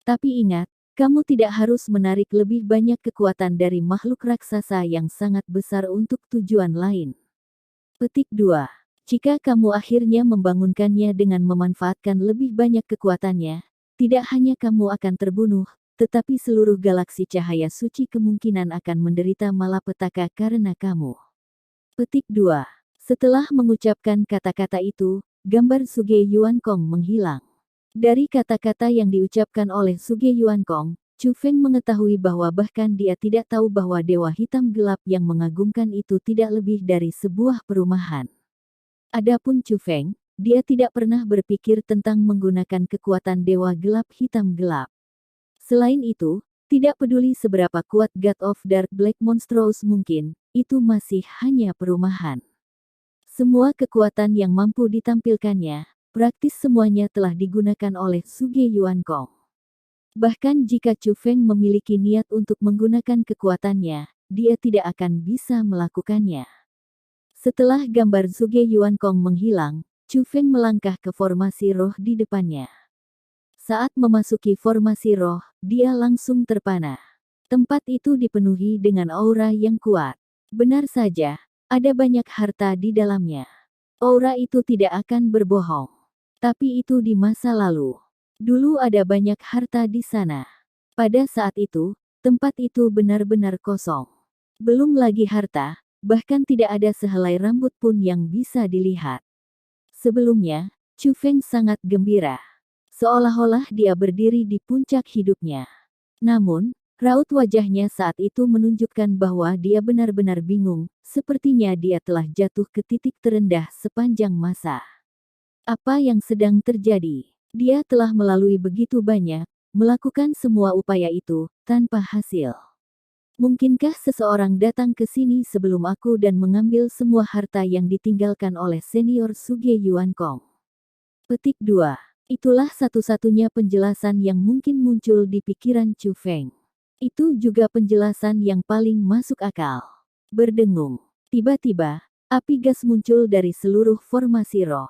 Tapi ingat, kamu tidak harus menarik lebih banyak kekuatan dari makhluk raksasa yang sangat besar untuk tujuan lain. Petik 2. Jika kamu akhirnya membangunkannya dengan memanfaatkan lebih banyak kekuatannya, tidak hanya kamu akan terbunuh, tetapi seluruh galaksi cahaya suci kemungkinan akan menderita malapetaka karena kamu. Petik 2. Setelah mengucapkan kata-kata itu, gambar Suge Yuankong menghilang. Dari kata-kata yang diucapkan oleh Suge Yuankong, Chu Feng mengetahui bahwa bahkan dia tidak tahu bahwa Dewa Hitam Gelap yang mengagumkan itu tidak lebih dari sebuah perumahan. Adapun Chu Feng, dia tidak pernah berpikir tentang menggunakan kekuatan Dewa Gelap Hitam Gelap. Selain itu, tidak peduli seberapa kuat God of Dark Black Monstrous mungkin, itu masih hanya perumahan. Semua kekuatan yang mampu ditampilkannya, praktis semuanya telah digunakan oleh Suge Yuankong. Bahkan jika Chu Feng memiliki niat untuk menggunakan kekuatannya, dia tidak akan bisa melakukannya. Setelah gambar Suge Yuankong menghilang, Chu Feng melangkah ke formasi roh di depannya. Saat memasuki formasi roh, dia langsung terpana. Tempat itu dipenuhi dengan aura yang kuat. Benar saja, ada banyak harta di dalamnya. Aura itu tidak akan berbohong. Tapi itu di masa lalu. Dulu ada banyak harta di sana. Pada saat itu, tempat itu benar-benar kosong. Belum lagi harta, bahkan tidak ada sehelai rambut pun yang bisa dilihat. Sebelumnya, Chu Feng sangat gembira. Seolah-olah dia berdiri di puncak hidupnya. Namun, raut wajahnya saat itu menunjukkan bahwa dia benar-benar bingung, sepertinya dia telah jatuh ke titik terendah sepanjang masa. Apa yang sedang terjadi? Dia telah melalui begitu banyak, melakukan semua upaya itu, tanpa hasil. Mungkinkah seseorang datang ke sini sebelum aku dan mengambil semua harta yang ditinggalkan oleh senior Suge Yuankong? Petik 2. Itulah satu-satunya penjelasan yang mungkin muncul di pikiran Chu Feng. Itu juga penjelasan yang paling masuk akal. Berdengung. Tiba-tiba, api gas muncul dari seluruh formasi roh.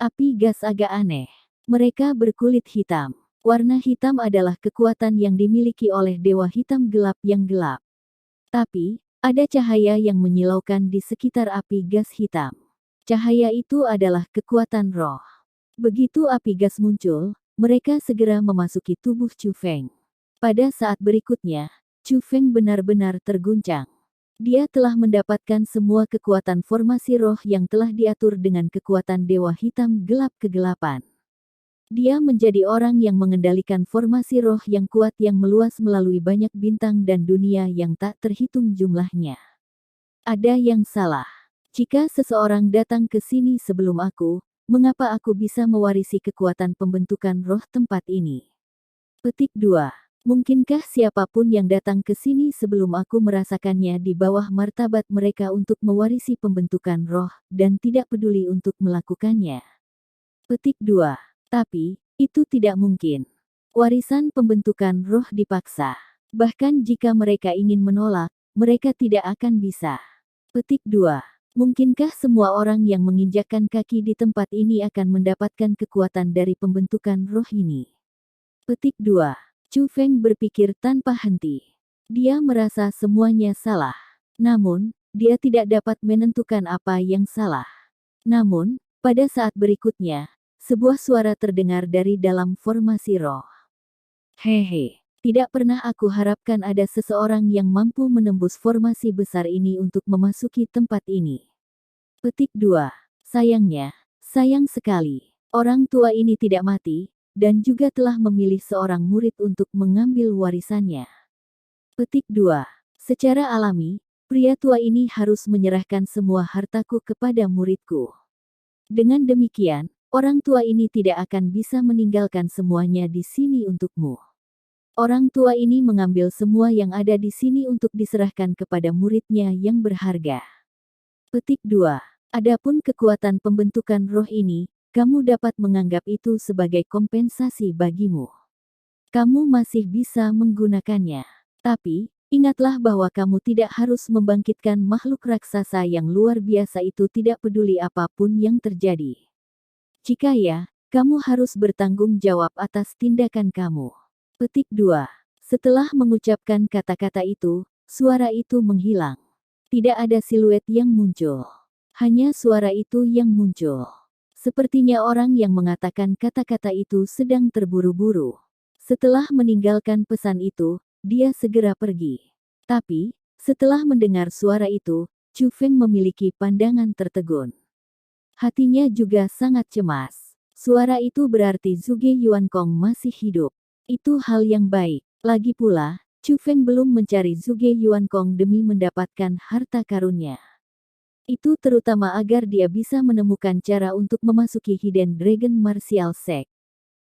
Api gas agak aneh. Mereka berkulit hitam. Warna hitam adalah kekuatan yang dimiliki oleh dewa hitam gelap yang gelap. Tapi, ada cahaya yang menyilaukan di sekitar api gas hitam. Cahaya itu adalah kekuatan roh. Begitu api gas muncul, mereka segera memasuki tubuh Chu Feng. Pada saat berikutnya, Chu Feng benar-benar terguncang. Dia telah mendapatkan semua kekuatan formasi roh yang telah diatur dengan kekuatan dewa hitam gelap kegelapan. Dia menjadi orang yang mengendalikan formasi roh yang kuat yang meluas melalui banyak bintang dan dunia yang tak terhitung jumlahnya. Ada yang salah. Jika seseorang datang ke sini sebelum aku, mengapa aku bisa mewarisi kekuatan pembentukan roh tempat ini? Petik 2. Mungkinkah siapapun yang datang ke sini sebelum aku merasakannya di bawah martabat mereka untuk mewarisi pembentukan roh, dan tidak peduli untuk melakukannya? Petik 2. Tapi, itu tidak mungkin. Warisan pembentukan roh dipaksa. Bahkan jika mereka ingin menolak, mereka tidak akan bisa. Petik 2. Mungkinkah semua orang yang menginjakkan kaki di tempat ini akan mendapatkan kekuatan dari pembentukan roh ini? Petik 2. Chu Feng berpikir tanpa henti. Dia merasa semuanya salah. Namun, dia tidak dapat menentukan apa yang salah. Namun, pada saat berikutnya, sebuah suara terdengar dari dalam formasi roh. Hehe. Tidak pernah aku harapkan ada seseorang yang mampu menembus formasi besar ini untuk memasuki tempat ini. Petik 2. Sayangnya, sayang sekali. Orang tua ini tidak mati, dan juga telah memilih seorang murid untuk mengambil warisannya. Petik 2. Secara alami, pria tua ini harus menyerahkan semua hartaku kepada muridku. Dengan demikian, orang tua ini tidak akan bisa meninggalkan semuanya di sini untukmu. Orang tua ini mengambil semua yang ada di sini untuk diserahkan kepada muridnya yang berharga. Petik 2. Adapun kekuatan pembentukan roh ini, kamu dapat menganggap itu sebagai kompensasi bagimu. Kamu masih bisa menggunakannya. Tapi, ingatlah bahwa kamu tidak harus membangkitkan makhluk raksasa yang luar biasa itu tidak peduli apapun yang terjadi. Jika ya, kamu harus bertanggung jawab atas tindakan kamu. Petik 2. Setelah mengucapkan kata-kata itu, suara itu menghilang. Tidak ada siluet yang muncul. Hanya suara itu yang muncul. Sepertinya orang yang mengatakan kata-kata itu sedang terburu-buru. Setelah meninggalkan pesan itu, dia segera pergi. Tapi, setelah mendengar suara itu, Chu Feng memiliki pandangan tertegun. Hatinya juga sangat cemas. Suara itu berarti Suge Yuankong masih hidup. Itu hal yang baik. Lagi pula, Chu Feng belum mencari Suge Yuankong demi mendapatkan harta karunnya. Itu terutama agar dia bisa menemukan cara untuk memasuki Hidden Dragon Martial Sect.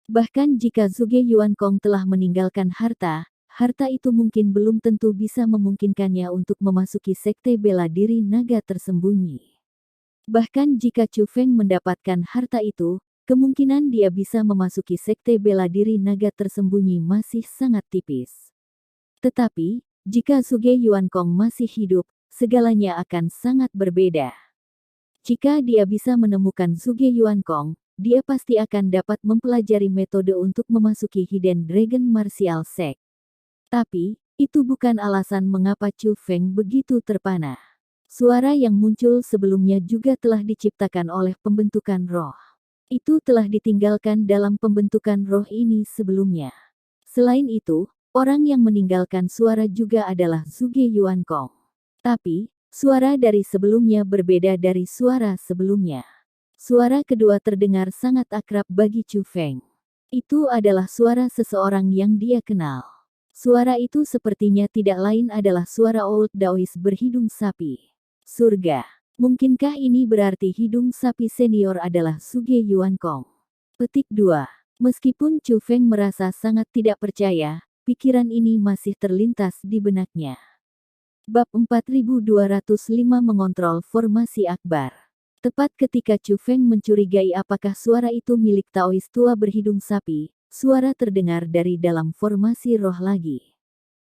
Bahkan jika Suge Yuankong telah meninggalkan harta, harta itu mungkin belum tentu bisa memungkinkannya untuk memasuki sekte bela diri naga tersembunyi. Bahkan jika Chu Feng mendapatkan harta itu, kemungkinan dia bisa memasuki sekte bela diri naga tersembunyi masih sangat tipis. Tetapi, jika Suge Yuankong masih hidup, segalanya akan sangat berbeda. Jika dia bisa menemukan Suge Yuankong, dia pasti akan dapat mempelajari metode untuk memasuki Hidden Dragon Martial Sect. Tapi, itu bukan alasan mengapa Chu Feng begitu terpana. Suara yang muncul sebelumnya juga telah diciptakan oleh pembentukan roh. Itu telah ditinggalkan dalam pembentukan roh ini sebelumnya. Selain itu, orang yang meninggalkan suara juga adalah Zhuge Yuankong. Tapi, suara dari sebelumnya berbeda dari suara sebelumnya. Suara kedua terdengar sangat akrab bagi Chu Feng. Itu adalah suara seseorang yang dia kenal. Suara itu sepertinya tidak lain adalah suara Old Daoist berhidung sapi. Surga. Mungkinkah ini berarti hidung sapi senior adalah Zhuge Yuankong? Petik 2. Meskipun Chu Feng merasa sangat tidak percaya, pikiran ini masih terlintas di benaknya. Bab 4205 mengontrol formasi akbar. Tepat ketika Chu Feng mencurigai apakah suara itu milik Taoist tua berhidung sapi, suara terdengar dari dalam formasi roh lagi.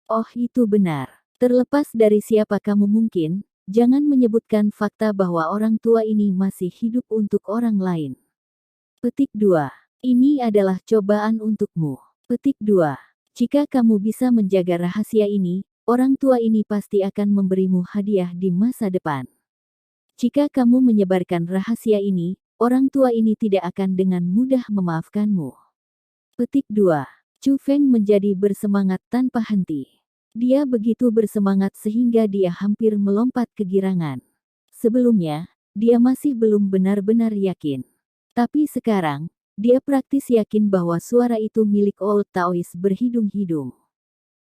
Oh, itu benar. Terlepas dari siapa kamu mungkin, jangan menyebutkan fakta bahwa orang tua ini masih hidup untuk orang lain. Petik 2. Ini adalah cobaan untukmu. Petik 2. Jika kamu bisa menjaga rahasia ini, orang tua ini pasti akan memberimu hadiah di masa depan. Jika kamu menyebarkan rahasia ini, orang tua ini tidak akan dengan mudah memaafkanmu. Petik 2. Chu Feng menjadi bersemangat tanpa henti. Dia begitu bersemangat sehingga dia hampir melompat kegirangan. Sebelumnya, dia masih belum benar-benar yakin. Tapi sekarang, dia praktis yakin bahwa suara itu milik Old Taoist berhidung-hidung.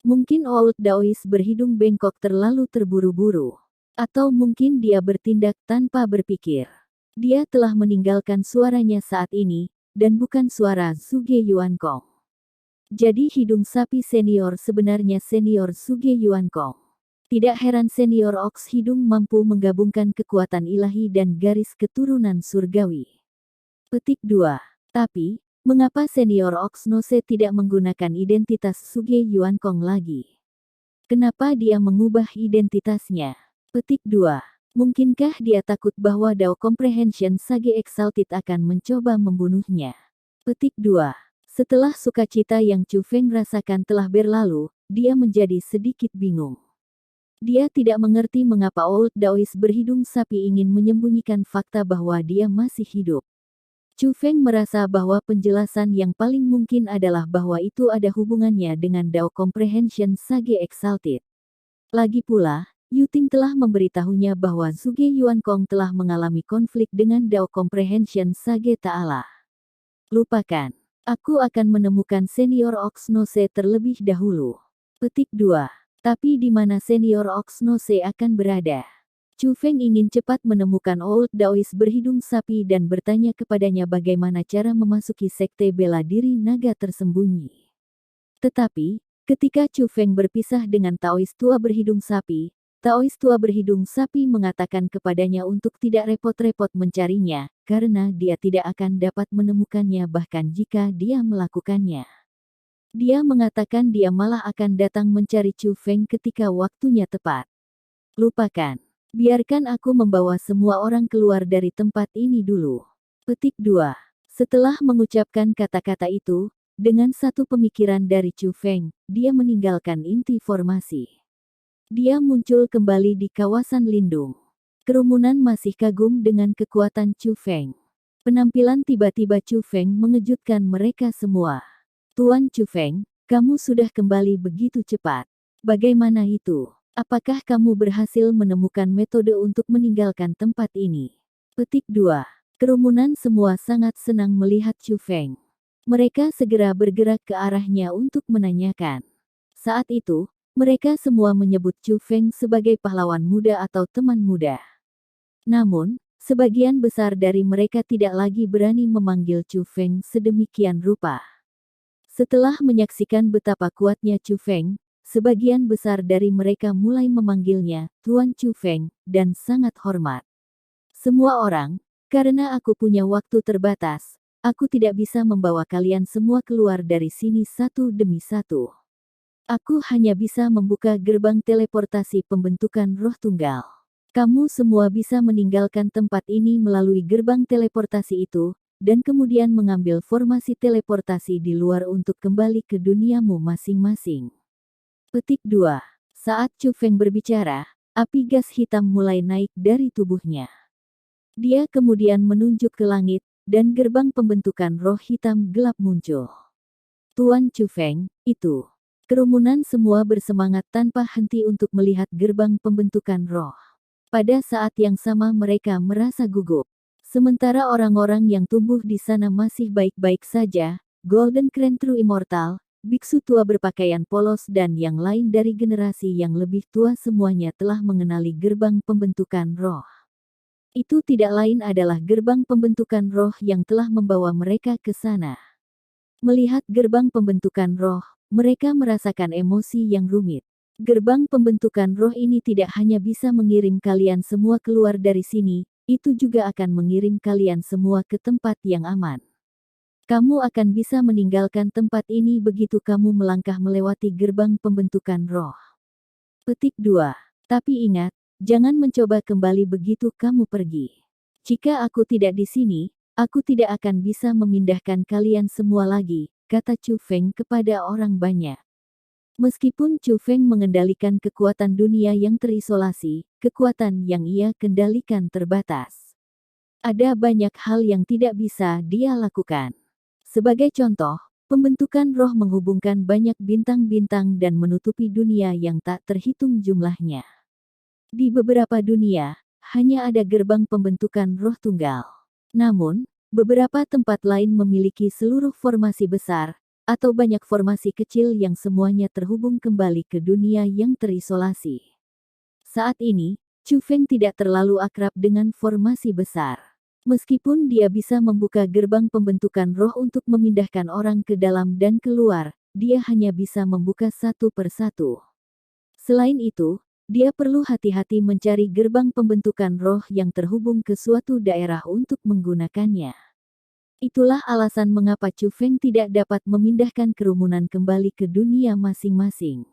Mungkin Old Daoist berhidung bengkok terlalu terburu-buru. Atau mungkin dia bertindak tanpa berpikir. Dia telah meninggalkan suaranya saat ini, dan bukan suara Zhuge Yuankong. Jadi hidung sapi senior sebenarnya senior Zhuge Yuankong. Tidak heran senior Ox hidung mampu menggabungkan kekuatan ilahi dan garis keturunan surgawi. Petik 2. Tapi, mengapa senior Ox Nose tidak menggunakan identitas Zhuge Yuankong lagi? Kenapa dia mengubah identitasnya? Petik 2. Mungkinkah dia takut bahwa Dao Comprehension Sage Exalted akan mencoba membunuhnya? Petik 2. Setelah sukacita yang Chu Feng rasakan telah berlalu, dia menjadi sedikit bingung. Dia tidak mengerti mengapa Old Daoist berhidung sapi ingin menyembunyikan fakta bahwa dia masih hidup. Chu Feng merasa bahwa penjelasan yang paling mungkin adalah bahwa itu ada hubungannya dengan Dao Comprehension Sage Exalted. Lagi pula, Yu Ting telah memberitahunya bahwa Zhuge Yuankong telah mengalami konflik dengan Dao Comprehension Sage Ta'ala. Lupakan. Aku akan menemukan senior Ox Nose terlebih dahulu. Petik 2. Tapi di mana senior Ox Nose akan berada? Chu Feng ingin cepat menemukan Old Daoist berhidung sapi dan bertanya kepadanya bagaimana cara memasuki sekte bela diri naga tersembunyi. Tetapi, ketika Chu Feng berpisah dengan Taoist tua berhidung sapi, Taoist tua berhidung sapi mengatakan kepadanya untuk tidak repot-repot mencarinya, karena dia tidak akan dapat menemukannya bahkan jika dia melakukannya. Dia mengatakan dia malah akan datang mencari Chu Feng ketika waktunya tepat. Lupakan. Biarkan aku membawa semua orang keluar dari tempat ini dulu. Petik 2. Setelah mengucapkan kata-kata itu, dengan satu pemikiran dari Chu Feng, dia meninggalkan inti formasi. Dia muncul kembali di kawasan lindung. Kerumunan masih kagum dengan kekuatan Chu Feng. Penampilan tiba-tiba Chu Feng mengejutkan mereka semua. Tuan Chu Feng, kamu sudah kembali begitu cepat. Bagaimana itu? Apakah kamu berhasil menemukan metode untuk meninggalkan tempat ini? Petik 2. Kerumunan semua sangat senang melihat Chu Feng. Mereka segera bergerak ke arahnya untuk menanyakan. Saat itu, mereka semua menyebut Chu Feng sebagai pahlawan muda atau teman muda. Namun, sebagian besar dari mereka tidak lagi berani memanggil Chu Feng sedemikian rupa. Setelah menyaksikan betapa kuatnya Chu Feng, sebagian besar dari mereka mulai memanggilnya Tuan Chu Feng dan sangat hormat. Semua orang, karena aku punya waktu terbatas, aku tidak bisa membawa kalian semua keluar dari sini satu demi satu. Aku hanya bisa membuka gerbang teleportasi pembentukan roh tunggal. Kamu semua bisa meninggalkan tempat ini melalui gerbang teleportasi itu, dan kemudian mengambil formasi teleportasi di luar untuk kembali ke duniamu masing-masing. Petik 2. Saat Chu Feng berbicara, api gas hitam mulai naik dari tubuhnya. Dia kemudian menunjuk ke langit, dan gerbang pembentukan roh hitam gelap muncul. Tuan Chu Feng, itu. Kerumunan semua bersemangat tanpa henti untuk melihat gerbang pembentukan roh. Pada saat yang sama mereka merasa gugup. Sementara orang-orang yang tumbuh di sana masih baik-baik saja, Golden Crown True Immortal, biksu tua berpakaian polos dan yang lain dari generasi yang lebih tua semuanya telah mengenali gerbang pembentukan roh. Itu tidak lain adalah gerbang pembentukan roh yang telah membawa mereka ke sana. Melihat gerbang pembentukan roh, mereka merasakan emosi yang rumit. Gerbang pembentukan roh ini tidak hanya bisa mengirim kalian semua keluar dari sini, itu juga akan mengirim kalian semua ke tempat yang aman. Kamu akan bisa meninggalkan tempat ini begitu kamu melangkah melewati gerbang pembentukan roh. Petik 2. Tapi ingat, jangan mencoba kembali begitu kamu pergi. Jika aku tidak di sini, aku tidak akan bisa memindahkan kalian semua lagi, kata Chu Feng kepada orang banyak. Meskipun Chu Feng mengendalikan kekuatan dunia yang terisolasi, kekuatan yang ia kendalikan terbatas. Ada banyak hal yang tidak bisa dia lakukan. Sebagai contoh, pembentukan roh menghubungkan banyak bintang-bintang dan menutupi dunia yang tak terhitung jumlahnya. Di beberapa dunia, hanya ada gerbang pembentukan roh tunggal. Namun, beberapa tempat lain memiliki seluruh formasi besar, atau banyak formasi kecil yang semuanya terhubung kembali ke dunia yang terisolasi. Saat ini, Chu Feng tidak terlalu akrab dengan formasi besar. Meskipun dia bisa membuka gerbang pembentukan roh untuk memindahkan orang ke dalam dan keluar, dia hanya bisa membuka satu persatu. Selain itu, dia perlu hati-hati mencari gerbang pembentukan roh yang terhubung ke suatu daerah untuk menggunakannya. Itulah alasan mengapa Chu Feng tidak dapat memindahkan kerumunan kembali ke dunia masing-masing.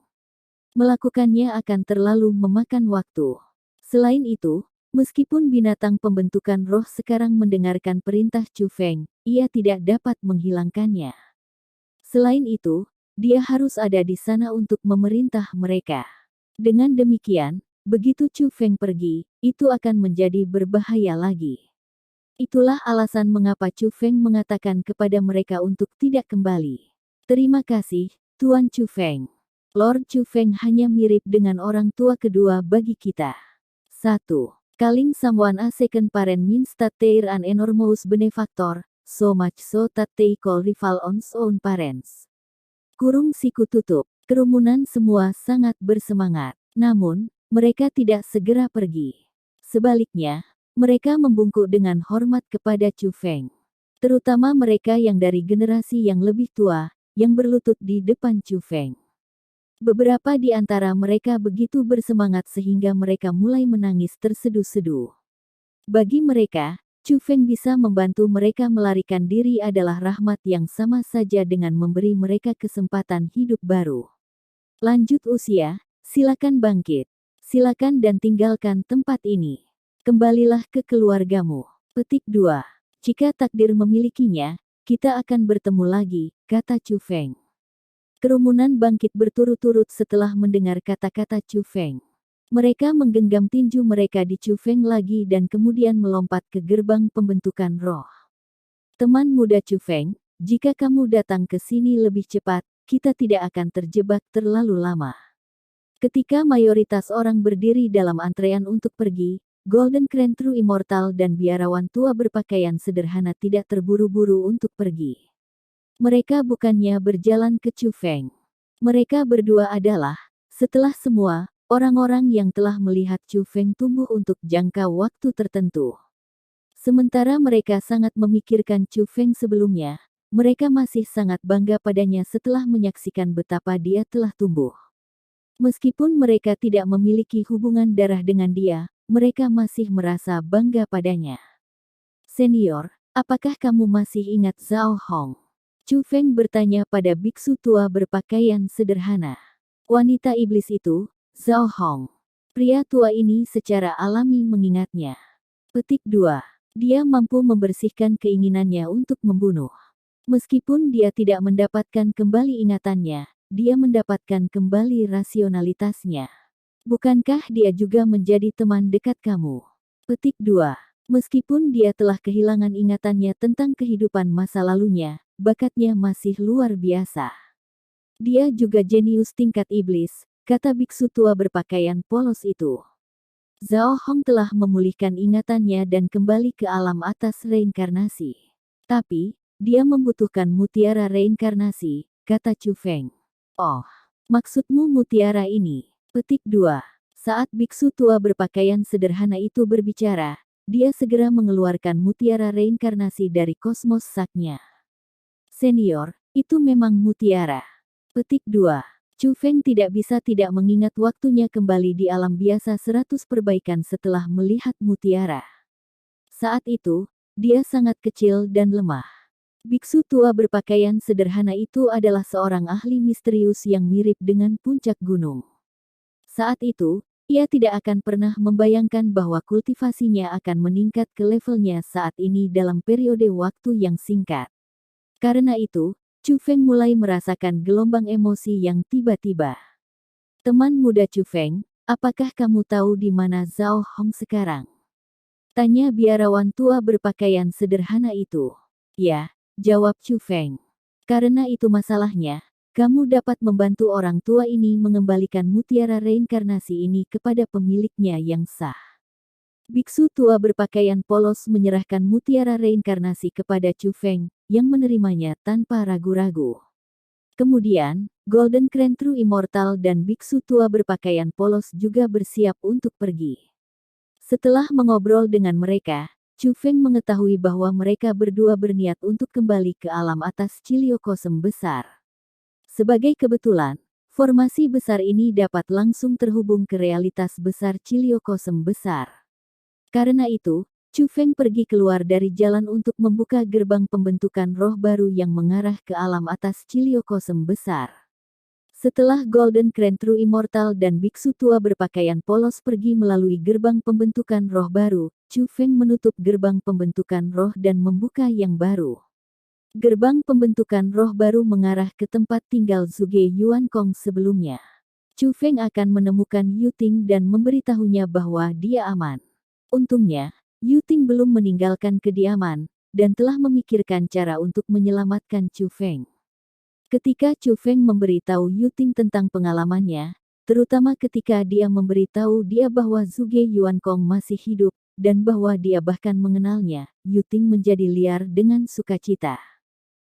Melakukannya akan terlalu memakan waktu. Selain itu, meskipun binatang pembentukan roh sekarang mendengarkan perintah Chu Feng, ia tidak dapat menghilangkannya. Selain itu, dia harus ada di sana untuk memerintah mereka. Dengan demikian, begitu Chu Feng pergi, itu akan menjadi berbahaya lagi. Itulah alasan mengapa Chu Feng mengatakan kepada mereka untuk tidak kembali. Terima kasih, Tuan Chu Feng. Lord Chu Feng hanya mirip dengan orang tua kedua bagi kita. 1. Calling someone a second parent means that they're an enormous benefactor, so much so that they call rival one's own parents. Kurung siku tutup. Kerumunan semua sangat bersemangat. Namun, mereka tidak segera pergi. Sebaliknya, mereka membungkuk dengan hormat kepada Chu Feng. Terutama mereka yang dari generasi yang lebih tua, yang berlutut di depan Chu Feng. Beberapa di antara mereka begitu bersemangat sehingga mereka mulai menangis terseduh-seduh. Bagi mereka, Chu Feng bisa membantu mereka melarikan diri adalah rahmat yang sama saja dengan memberi mereka kesempatan hidup baru. Lanjut usia, silakan bangkit. Silakan dan tinggalkan tempat ini. Kembalilah ke keluargamu. Petik 2. Jika takdir memilikinya, kita akan bertemu lagi, kata Chu Feng. Kerumunan bangkit berturut-turut setelah mendengar kata-kata Chu Feng. Mereka menggenggam tinju mereka di Chu Feng lagi dan kemudian melompat ke gerbang pembentukan roh. Teman muda Chu Feng, jika kamu datang ke sini lebih cepat, kita tidak akan terjebak terlalu lama. Ketika mayoritas orang berdiri dalam antrean untuk pergi, Golden Crown True Immortal dan biarawan tua berpakaian sederhana tidak terburu-buru untuk pergi. Mereka bukannya berjalan ke Chu Feng. Mereka berdua adalah, setelah semua, orang-orang yang telah melihat Chu Feng tumbuh untuk jangka waktu tertentu. Sementara mereka sangat memikirkan Chu Feng sebelumnya, mereka masih sangat bangga padanya setelah menyaksikan betapa dia telah tumbuh. Meskipun mereka tidak memiliki hubungan darah dengan dia, mereka masih merasa bangga padanya. Senior, apakah kamu masih ingat Zhao Hong? Chu Feng bertanya pada biksu tua berpakaian sederhana. Wanita iblis itu, Zhao Hong. Pria tua ini secara alami mengingatnya. Petik 2. Dia mampu membersihkan keinginannya untuk membunuh. Meskipun dia tidak mendapatkan kembali ingatannya, dia mendapatkan kembali rasionalitasnya. Bukankah dia juga menjadi teman dekat kamu? Petik 2. Meskipun dia telah kehilangan ingatannya tentang kehidupan masa lalunya, bakatnya masih luar biasa. Dia juga jenius tingkat iblis, kata biksu tua berpakaian polos itu. Zhao Hong telah memulihkan ingatannya dan kembali ke alam atas reinkarnasi. Tapi, dia membutuhkan mutiara reinkarnasi, kata Chu Feng. Oh, maksudmu mutiara ini? Petik 2. Saat biksu tua berpakaian sederhana itu berbicara, dia segera mengeluarkan mutiara reinkarnasi dari kosmos saknya. Senior, itu memang mutiara. Petik 2. Chu Feng tidak bisa tidak mengingat waktunya kembali di alam biasa 100 perbaikan setelah melihat mutiara. Saat itu, dia sangat kecil dan lemah. Biksu tua berpakaian sederhana itu adalah seorang ahli misterius yang mirip dengan puncak gunung. Saat itu, ia tidak akan pernah membayangkan bahwa kultivasinya akan meningkat ke levelnya saat ini dalam periode waktu yang singkat. Karena itu, Chu Feng mulai merasakan gelombang emosi yang tiba-tiba. Teman muda Chu Feng, apakah kamu tahu di mana Zhao Hong sekarang? Tanya biarawan tua berpakaian sederhana itu. Ya, jawab Chu Feng. Karena itu masalahnya, kamu dapat membantu orang tua ini mengembalikan mutiara reinkarnasi ini kepada pemiliknya yang sah. Biksu tua berpakaian polos menyerahkan mutiara reinkarnasi kepada Chu Feng, yang menerimanya tanpa ragu-ragu. Kemudian, Golden Crown True Immortal dan biksu tua berpakaian polos juga bersiap untuk pergi. Setelah mengobrol dengan mereka, Chu Feng mengetahui bahwa mereka berdua berniat untuk kembali ke alam atas Ciliocosm besar. Sebagai kebetulan, formasi besar ini dapat langsung terhubung ke realitas besar Ciliocosm besar. Karena itu, Chu Feng pergi keluar dari jalan untuk membuka gerbang pembentukan roh baru yang mengarah ke alam atas Ciliocosm besar. Setelah Golden Crown True Immortal dan biksu tua berpakaian polos pergi melalui gerbang pembentukan roh baru, Chu Feng menutup gerbang pembentukan roh dan membuka yang baru. Gerbang pembentukan roh baru mengarah ke tempat tinggal Zhuge Yuankong sebelumnya. Chu Feng akan menemukan Yu Ting dan memberitahunya bahwa dia aman. Untungnya, Yu Ting belum meninggalkan kediaman, dan telah memikirkan cara untuk menyelamatkan Chu Feng. Ketika Chu Feng memberitahu Yu Ting tentang pengalamannya, terutama ketika dia memberitahu dia bahwa Zhuge Yuankong masih hidup, dan bahwa dia bahkan mengenalnya, Yu Ting menjadi liar dengan sukacita.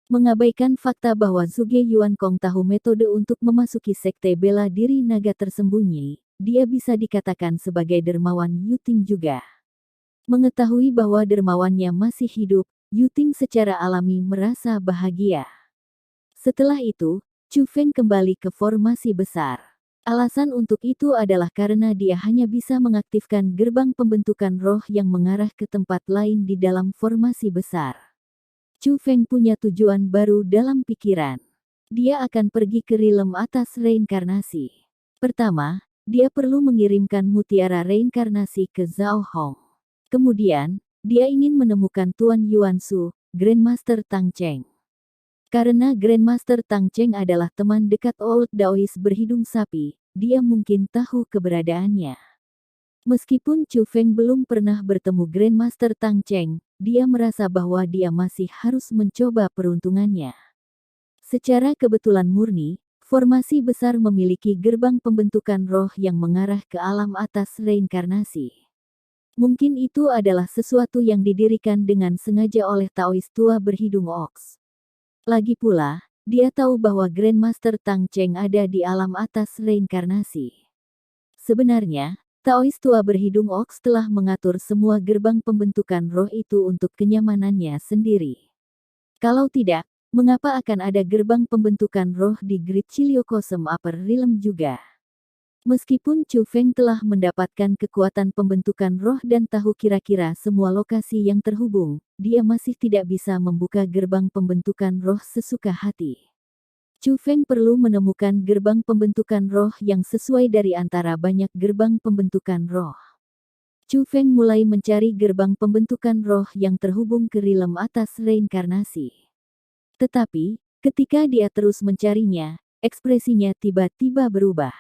Mengabaikan fakta bahwa Zhuge Yuankong tahu metode untuk memasuki sekte bela diri naga tersembunyi, dia bisa dikatakan sebagai dermawan Yu Ting juga. Mengetahui bahwa dermawannya masih hidup, Yu Ting secara alami merasa bahagia. Setelah itu, Chu Feng kembali ke formasi besar. Alasan untuk itu adalah karena dia hanya bisa mengaktifkan gerbang pembentukan roh yang mengarah ke tempat lain di dalam formasi besar. Chu Feng punya tujuan baru dalam pikiran. Dia akan pergi ke realm atas reinkarnasi. Pertama, dia perlu mengirimkan mutiara reinkarnasi ke Zhao Hong. Kemudian, dia ingin menemukan Tuan Yuan Shu, Grandmaster Tang Cheng. Karena Grandmaster Tang Cheng adalah teman dekat Old Daoist berhidung sapi, dia mungkin tahu keberadaannya. Meskipun Chu Feng belum pernah bertemu Grandmaster Tang Cheng, dia merasa bahwa dia masih harus mencoba peruntungannya. Secara kebetulan murni, formasi besar memiliki gerbang pembentukan roh yang mengarah ke alam atas reinkarnasi. Mungkin itu adalah sesuatu yang didirikan dengan sengaja oleh Taoist tua berhidung oks. Lagi pula, dia tahu bahwa Grandmaster Tang Cheng ada di alam atas reinkarnasi. Sebenarnya, Taoist tua berhidung oks telah mengatur semua gerbang pembentukan roh itu untuk kenyamanannya sendiri. Kalau tidak, mengapa akan ada gerbang pembentukan roh di Great Ciliocosm Upper Realm juga? Meskipun Chu Feng telah mendapatkan kekuatan pembentukan roh dan tahu kira-kira semua lokasi yang terhubung, dia masih tidak bisa membuka gerbang pembentukan roh sesuka hati. Chu Feng perlu menemukan gerbang pembentukan roh yang sesuai dari antara banyak gerbang pembentukan roh. Chu Feng mulai mencari gerbang pembentukan roh yang terhubung ke realm atas reinkarnasi. Tetapi, ketika dia terus mencarinya, ekspresinya tiba-tiba berubah.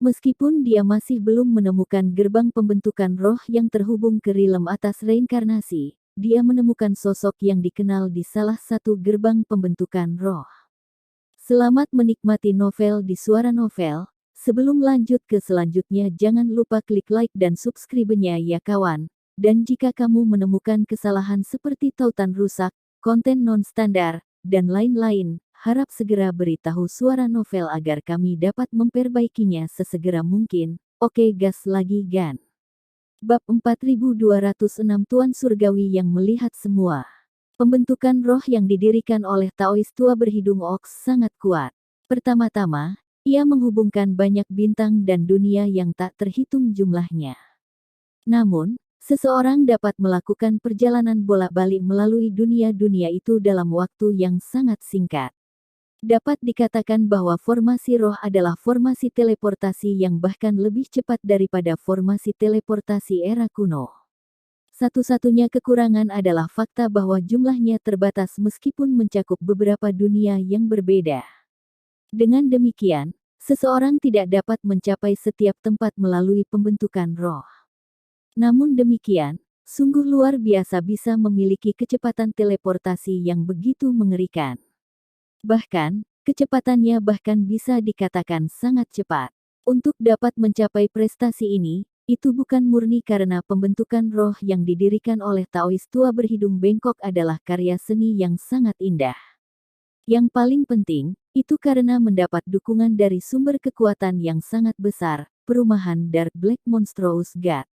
Meskipun dia masih belum menemukan gerbang pembentukan roh yang terhubung ke realm atas reinkarnasi, dia menemukan sosok yang dikenal di salah satu gerbang pembentukan roh. Selamat menikmati novel di Suara Novel. Sebelum lanjut ke selanjutnya, jangan lupa klik like dan subscribe-nya ya kawan. Dan jika kamu menemukan kesalahan seperti tautan rusak, konten non-standar, dan lain-lain, harap segera beritahu Suara Novel agar kami dapat memperbaikinya sesegera mungkin. Oke, gas lagi Gan. Bab 4206 Tuan Surgawi yang melihat semua. Pembentukan roh yang didirikan oleh Taois tua berhidung oks sangat kuat. Pertama-tama, ia menghubungkan banyak bintang dan dunia yang tak terhitung jumlahnya. Namun, seseorang dapat melakukan perjalanan bolak-balik melalui dunia-dunia itu dalam waktu yang sangat singkat. Dapat dikatakan bahwa formasi roh adalah formasi teleportasi yang bahkan lebih cepat daripada formasi teleportasi era kuno. Satu-satunya kekurangan adalah fakta bahwa jumlahnya terbatas meskipun mencakup beberapa dunia yang berbeda. Dengan demikian, seseorang tidak dapat mencapai setiap tempat melalui pembentukan roh. Namun demikian, sungguh luar biasa bisa memiliki kecepatan teleportasi yang begitu mengerikan. Bahkan, kecepatannya bahkan bisa dikatakan sangat cepat. Untuk dapat mencapai prestasi ini, itu bukan murni karena pembentukan roh yang didirikan oleh Taois tua berhidung bengkok adalah karya seni yang sangat indah. Yang paling penting, itu karena mendapat dukungan dari sumber kekuatan yang sangat besar, perumahan Dark Black Monstrous God.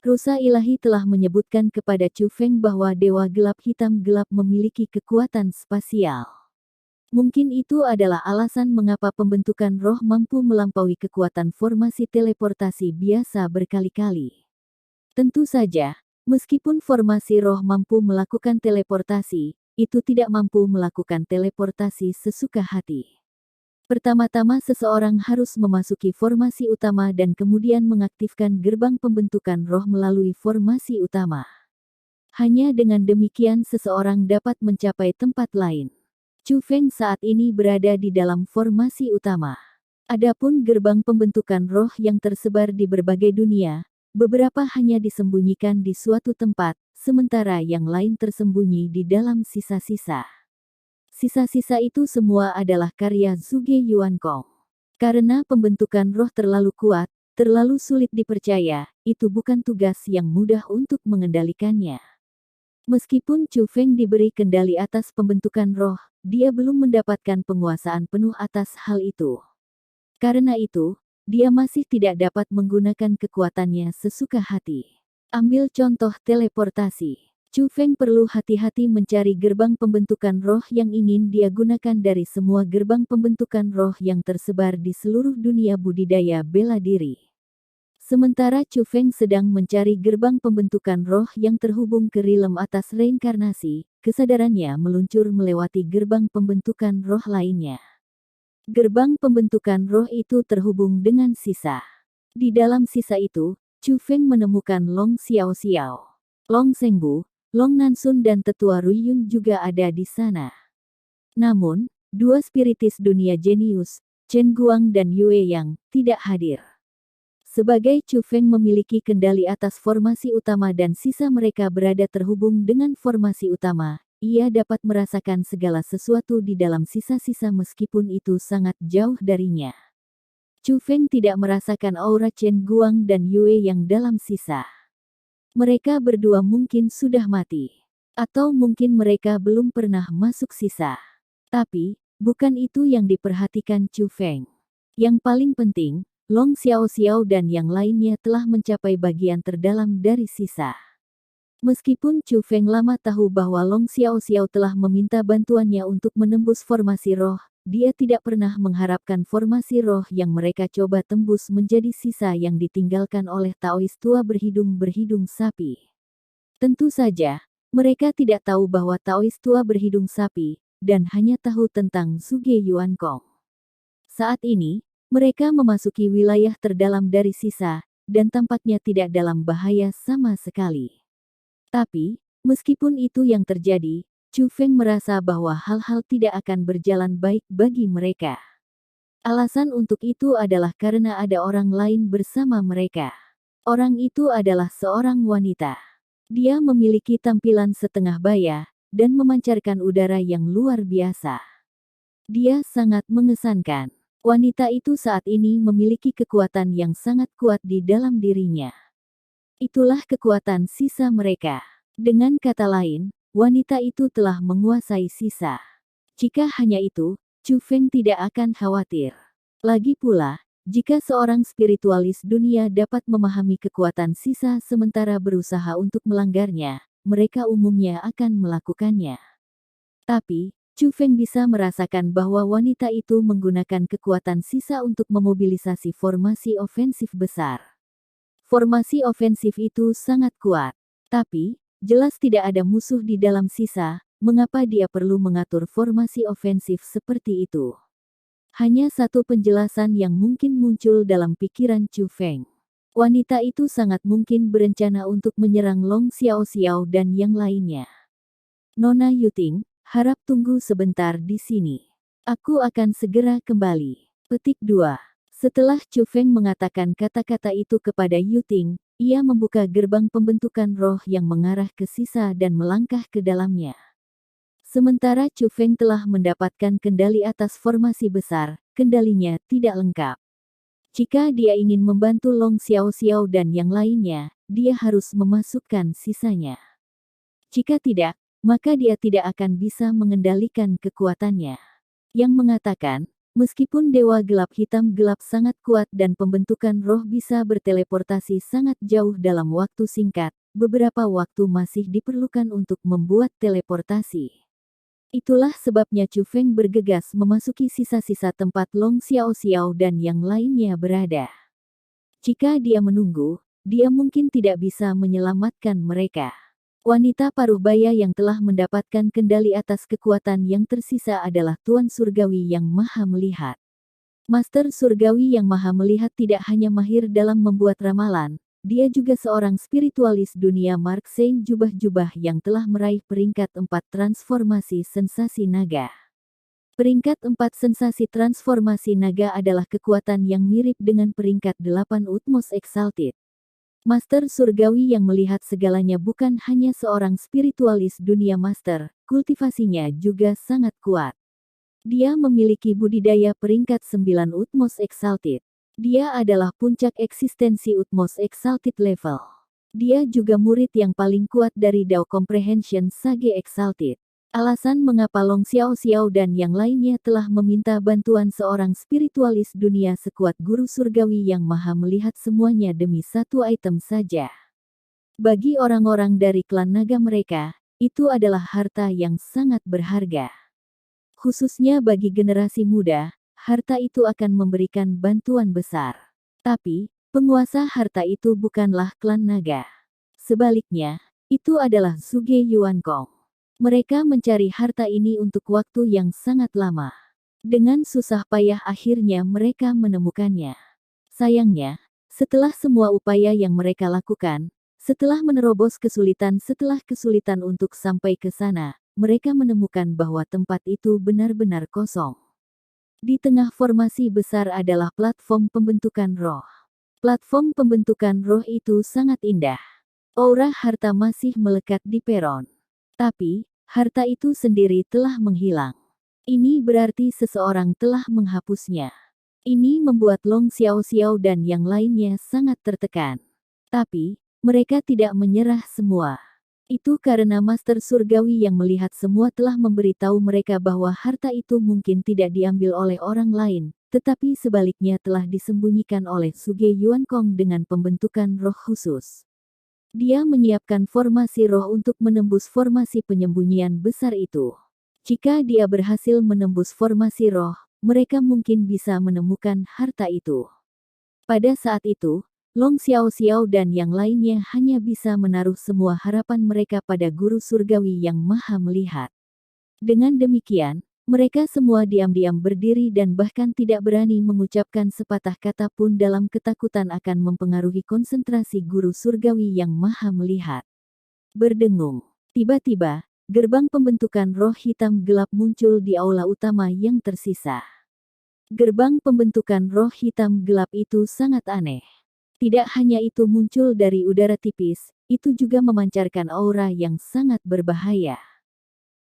Rusa Ilahi telah menyebutkan kepada Chu Feng bahwa Dewa Gelap Hitam Gelap memiliki kekuatan spasial. Mungkin itu adalah alasan mengapa pembentukan roh mampu melampaui kekuatan formasi teleportasi biasa berkali-kali. Tentu saja, meskipun formasi roh mampu melakukan teleportasi, itu tidak mampu melakukan teleportasi sesuka hati. Pertama-tama seseorang harus memasuki formasi utama dan kemudian mengaktifkan gerbang pembentukan roh melalui formasi utama. Hanya dengan demikian seseorang dapat mencapai tempat lain. Chu Feng saat ini berada di dalam formasi utama. Adapun gerbang pembentukan roh yang tersebar di berbagai dunia, beberapa hanya disembunyikan di suatu tempat, sementara yang lain tersembunyi di dalam sisa-sisa. Sisa-sisa itu semua adalah karya Zhuge Yuankong. Karena pembentukan roh terlalu kuat, terlalu sulit dipercaya, itu bukan tugas yang mudah untuk mengendalikannya. Meskipun Chu Feng diberi kendali atas pembentukan roh, dia belum mendapatkan penguasaan penuh atas hal itu. Karena itu, dia masih tidak dapat menggunakan kekuatannya sesuka hati. Ambil contoh teleportasi. Chu Feng perlu hati-hati mencari gerbang pembentukan roh yang ingin dia gunakan dari semua gerbang pembentukan roh yang tersebar di seluruh dunia budidaya bela diri. Sementara Chu Feng sedang mencari gerbang pembentukan roh yang terhubung ke realm atas reinkarnasi, kesadarannya meluncur melewati gerbang pembentukan roh lainnya. Gerbang pembentukan roh itu terhubung dengan sisa. Di dalam sisa itu, Chu Feng menemukan Long Xiao Xiao, Long Zhengbu, Long Nansun dan Tetua Ruiyun juga ada di sana. Namun, dua spiritis dunia jenius, Chen Guang dan Yue Yang, tidak hadir. Sebagai Chu Feng memiliki kendali atas formasi utama dan sisa mereka berada terhubung dengan formasi utama, ia dapat merasakan segala sesuatu di dalam sisa-sisa meskipun itu sangat jauh darinya. Chu Feng tidak merasakan aura Chen Guang dan Yue yang dalam sisa. Mereka berdua mungkin sudah mati. Atau mungkin mereka belum pernah masuk sisa. Tapi, bukan itu yang diperhatikan Chu Feng. Yang paling penting, Long Xiao Xiao dan yang lainnya telah mencapai bagian terdalam dari sisa. Meskipun Chu Feng lama tahu bahwa Long Xiao Xiao telah meminta bantuannya untuk menembus formasi roh, dia tidak pernah mengharapkan formasi roh yang mereka coba tembus menjadi sisa yang ditinggalkan oleh Taois tua berhidung sapi. Tentu saja, mereka tidak tahu bahwa Taois tua berhidung sapi, dan hanya tahu tentang Zhuge Yuankong. Saat ini, mereka memasuki wilayah terdalam dari sisa, dan tampaknya tidak dalam bahaya sama sekali. Tapi, meskipun itu yang terjadi, Chu Feng merasa bahwa hal-hal tidak akan berjalan baik bagi mereka. Alasan untuk itu adalah karena ada orang lain bersama mereka. Orang itu adalah seorang wanita. Dia memiliki tampilan setengah baya, dan memancarkan udara yang luar biasa. Dia sangat mengesankan. Wanita itu saat ini memiliki kekuatan yang sangat kuat di dalam dirinya. Itulah kekuatan sisa mereka. Dengan kata lain, wanita itu telah menguasai sisa. Jika hanya itu, Chu Feng tidak akan khawatir. Lagi pula, jika seorang spiritualis dunia dapat memahami kekuatan sisa sementara berusaha untuk melanggarnya, mereka umumnya akan melakukannya. Tapi, Chu Feng bisa merasakan bahwa wanita itu menggunakan kekuatan sisa untuk memobilisasi formasi ofensif besar. Formasi ofensif itu sangat kuat. Tapi, jelas tidak ada musuh di dalam sisa, mengapa dia perlu mengatur formasi ofensif seperti itu? Hanya satu penjelasan yang mungkin muncul dalam pikiran Chu Feng. Wanita itu sangat mungkin berencana untuk menyerang Long Xiaoxiao dan yang lainnya. Nona Yuting, harap tunggu sebentar di sini. Aku akan segera kembali. Petik 2. Setelah Chu Feng mengatakan kata-kata itu kepada Yuting, ia membuka gerbang pembentukan roh yang mengarah ke sisa dan melangkah ke dalamnya. Sementara Chu Feng telah mendapatkan kendali atas formasi besar, kendalinya tidak lengkap. Jika dia ingin membantu Long Xiaoxiao dan yang lainnya, dia harus memasukkan sisanya. Jika tidak, maka dia tidak akan bisa mengendalikan kekuatannya. Yang mengatakan, meskipun Dewa Gelap Hitam Gelap sangat kuat dan pembentukan roh bisa berteleportasi sangat jauh dalam waktu singkat, beberapa waktu masih diperlukan untuk membuat teleportasi. Itulah sebabnya Chu Feng bergegas memasuki sisa-sisa tempat Long Xiaoxiao dan yang lainnya berada. Jika dia menunggu, dia mungkin tidak bisa menyelamatkan mereka. Wanita paruh baya yang telah mendapatkan kendali atas kekuatan yang tersisa adalah Tuan Surgawi yang Maha Melihat. Master Surgawi yang Maha Melihat tidak hanya mahir dalam membuat ramalan, dia juga seorang spiritualis dunia Mark Sein Jubah-Jubah yang telah meraih peringkat 4 transformasi sensasi naga. Peringkat 4 sensasi transformasi naga adalah kekuatan yang mirip dengan peringkat 8 Utmost Exalted. Master Surgawi yang melihat segalanya bukan hanya seorang spiritualis dunia master, kultivasinya juga sangat kuat. Dia memiliki budidaya peringkat 9 Utmost Exalted. Dia adalah puncak eksistensi Utmost Exalted level. Dia juga murid yang paling kuat dari Dao Comprehension Sage Exalted. Alasan mengapa Long Xiaoxiao dan yang lainnya telah meminta bantuan seorang spiritualis dunia sekuat guru surgawi yang Maha Melihat semuanya demi satu item saja. Bagi orang-orang dari klan naga mereka, itu adalah harta yang sangat berharga. Khususnya bagi generasi muda, harta itu akan memberikan bantuan besar. Tapi, penguasa harta itu bukanlah klan naga. Sebaliknya, itu adalah Zhuge Yuankong. Mereka mencari harta ini untuk waktu yang sangat lama. Dengan susah payah akhirnya mereka menemukannya. Sayangnya, setelah semua upaya yang mereka lakukan, setelah menerobos kesulitan setelah kesulitan untuk sampai ke sana, mereka menemukan bahwa tempat itu benar-benar kosong. Di tengah formasi besar adalah platform pembentukan roh. Platform pembentukan roh itu sangat indah. Aura harta masih melekat di peron. Tapi, harta itu sendiri telah menghilang. Ini berarti seseorang telah menghapusnya. Ini membuat Long Xiaoxiao dan yang lainnya sangat tertekan. Tapi, mereka tidak menyerah semua. Itu karena Master Surgawi yang melihat semua telah memberitahu mereka bahwa harta itu mungkin tidak diambil oleh orang lain, tetapi sebaliknya telah disembunyikan oleh Zhuge Yuankong dengan pembentukan roh khusus. Dia menyiapkan formasi roh untuk menembus formasi penyembunyian besar itu. Jika dia berhasil menembus formasi roh, mereka mungkin bisa menemukan harta itu. Pada saat itu, Long Xiaoxiao dan yang lainnya hanya bisa menaruh semua harapan mereka pada guru surgawi yang Maha Melihat. Dengan demikian, Mereka semua diam-diam berdiri dan bahkan tidak berani mengucapkan sepatah kata pun dalam ketakutan akan mempengaruhi konsentrasi guru surgawi yang maha melihat. Berdengung. Tiba-tiba, gerbang pembentukan roh hitam gelap muncul di aula utama yang tersisa. Gerbang pembentukan roh hitam gelap itu sangat aneh. Tidak hanya itu muncul dari udara tipis, itu juga memancarkan aura yang sangat berbahaya.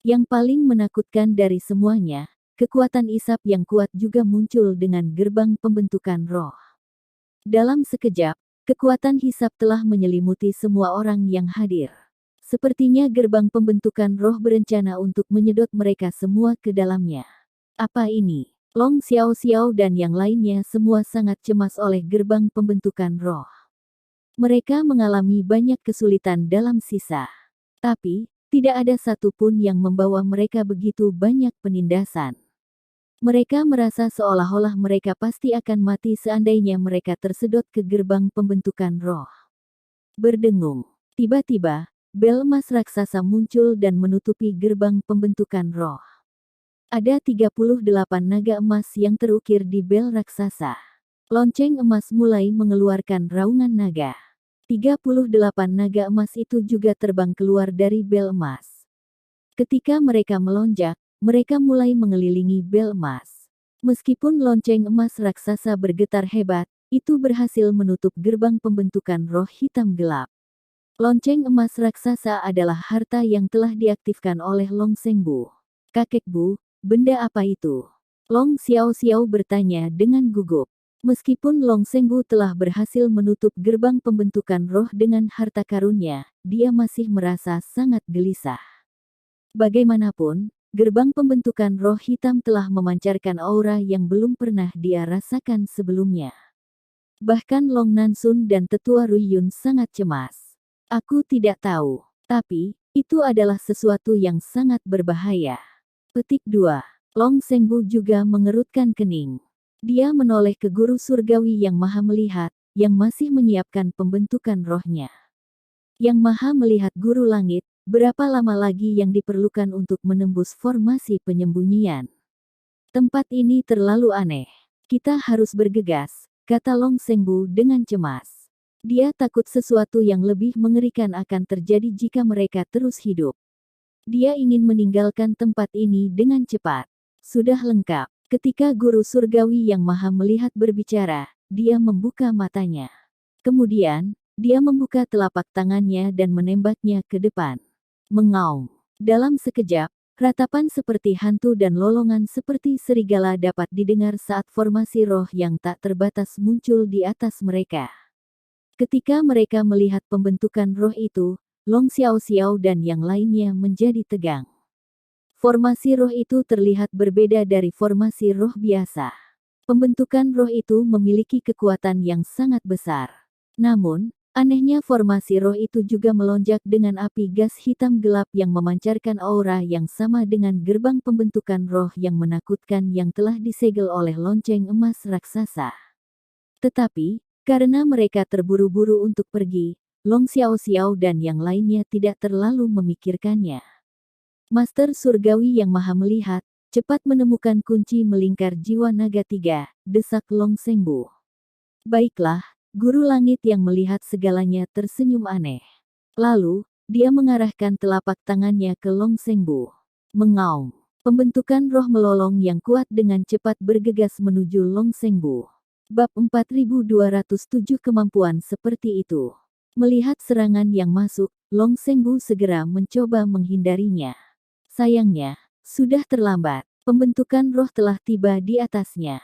Yang paling menakutkan dari semuanya, kekuatan isap yang kuat juga muncul dengan gerbang pembentukan roh. Dalam sekejap, kekuatan hisap telah menyelimuti semua orang yang hadir. Sepertinya gerbang pembentukan roh berencana untuk menyedot mereka semua ke dalamnya. Apa ini? Long Xiao Xiao dan yang lainnya semua sangat cemas oleh gerbang pembentukan roh. Mereka mengalami banyak kesulitan dalam sisa. Tapi, tidak ada satupun yang membawa mereka begitu banyak penindasan. Mereka merasa seolah-olah mereka pasti akan mati seandainya mereka tersedot ke gerbang pembentukan roh. Berdengung. Tiba-tiba, bel emas raksasa muncul dan menutupi gerbang pembentukan roh. Ada 38 naga emas yang terukir di bel raksasa. Lonceng emas mulai mengeluarkan raungan naga. 38 naga emas itu juga terbang keluar dari bel emas. Ketika mereka melonjak, mereka mulai mengelilingi bel emas. Meskipun lonceng emas raksasa bergetar hebat, itu berhasil menutup gerbang pembentukan roh hitam gelap. Lonceng emas raksasa adalah harta yang telah diaktifkan oleh Long Sengbu. Kakek Bu, benda apa itu? Long Xiao Xiao bertanya dengan gugup. Meskipun Long Sengbu telah berhasil menutup gerbang pembentukan roh dengan harta karunnya, dia masih merasa sangat gelisah. Bagaimanapun, gerbang pembentukan roh hitam telah memancarkan aura yang belum pernah dia rasakan sebelumnya. Bahkan Long Nansun dan Tetua Ruiyun sangat cemas. Aku tidak tahu, tapi itu adalah sesuatu yang sangat berbahaya. Petik 2. Long Sengbu juga mengerutkan kening. Dia menoleh ke guru surgawi yang maha melihat, yang masih menyiapkan pembentukan rohnya. Yang maha melihat guru langit, berapa lama lagi yang diperlukan untuk menembus formasi penyembunyian? Tempat ini terlalu aneh. Kita harus bergegas, kata Long Sengbu dengan cemas. Dia takut sesuatu yang lebih mengerikan akan terjadi jika mereka terus hidup. Dia ingin meninggalkan tempat ini dengan cepat. Sudah lengkap. Ketika guru surgawi yang maha melihat berbicara, dia membuka matanya. Kemudian, dia membuka telapak tangannya dan menembaknya ke depan. Mengaum. Dalam sekejap, ratapan seperti hantu dan lolongan seperti serigala dapat didengar saat formasi roh yang tak terbatas muncul di atas mereka. Ketika mereka melihat pembentukan roh itu, Long Xiao Xiao dan yang lainnya menjadi tegang. Formasi roh itu terlihat berbeda dari formasi roh biasa. Pembentukan roh itu memiliki kekuatan yang sangat besar. Namun, anehnya formasi roh itu juga melonjak dengan api gas hitam gelap yang memancarkan aura yang sama dengan gerbang pembentukan roh yang menakutkan yang telah disegel oleh lonceng emas raksasa. Tetapi, karena mereka terburu-buru untuk pergi, Long Xiao Xiao dan yang lainnya tidak terlalu memikirkannya. Master Surgawi yang maha melihat, cepat menemukan kunci melingkar jiwa naga 3, desak Long Sengbu. Baiklah, guru langit yang melihat segalanya tersenyum aneh. Lalu, dia mengarahkan telapak tangannya ke Long Sengbu. Mengaum. Pembentukan roh melolong yang kuat dengan cepat bergegas menuju Long Sengbu. Bab 4207 kemampuan seperti itu. Melihat serangan yang masuk, Long Sengbu segera mencoba menghindarinya. Sayangnya, sudah terlambat. Pembentukan roh telah tiba di atasnya.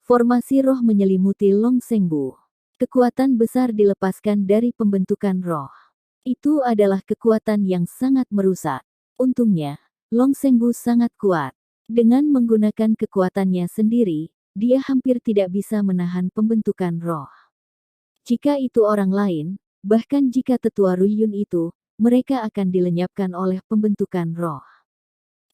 Formasi roh menyelimuti Long Sengbu. Kekuatan besar dilepaskan dari pembentukan roh. Itu adalah kekuatan yang sangat merusak. Untungnya, Long Sengbu sangat kuat. Dengan menggunakan kekuatannya sendiri, dia hampir tidak bisa menahan pembentukan roh. Jika itu orang lain, bahkan jika Tetua Ruiyun itu, mereka akan dilenyapkan oleh pembentukan roh.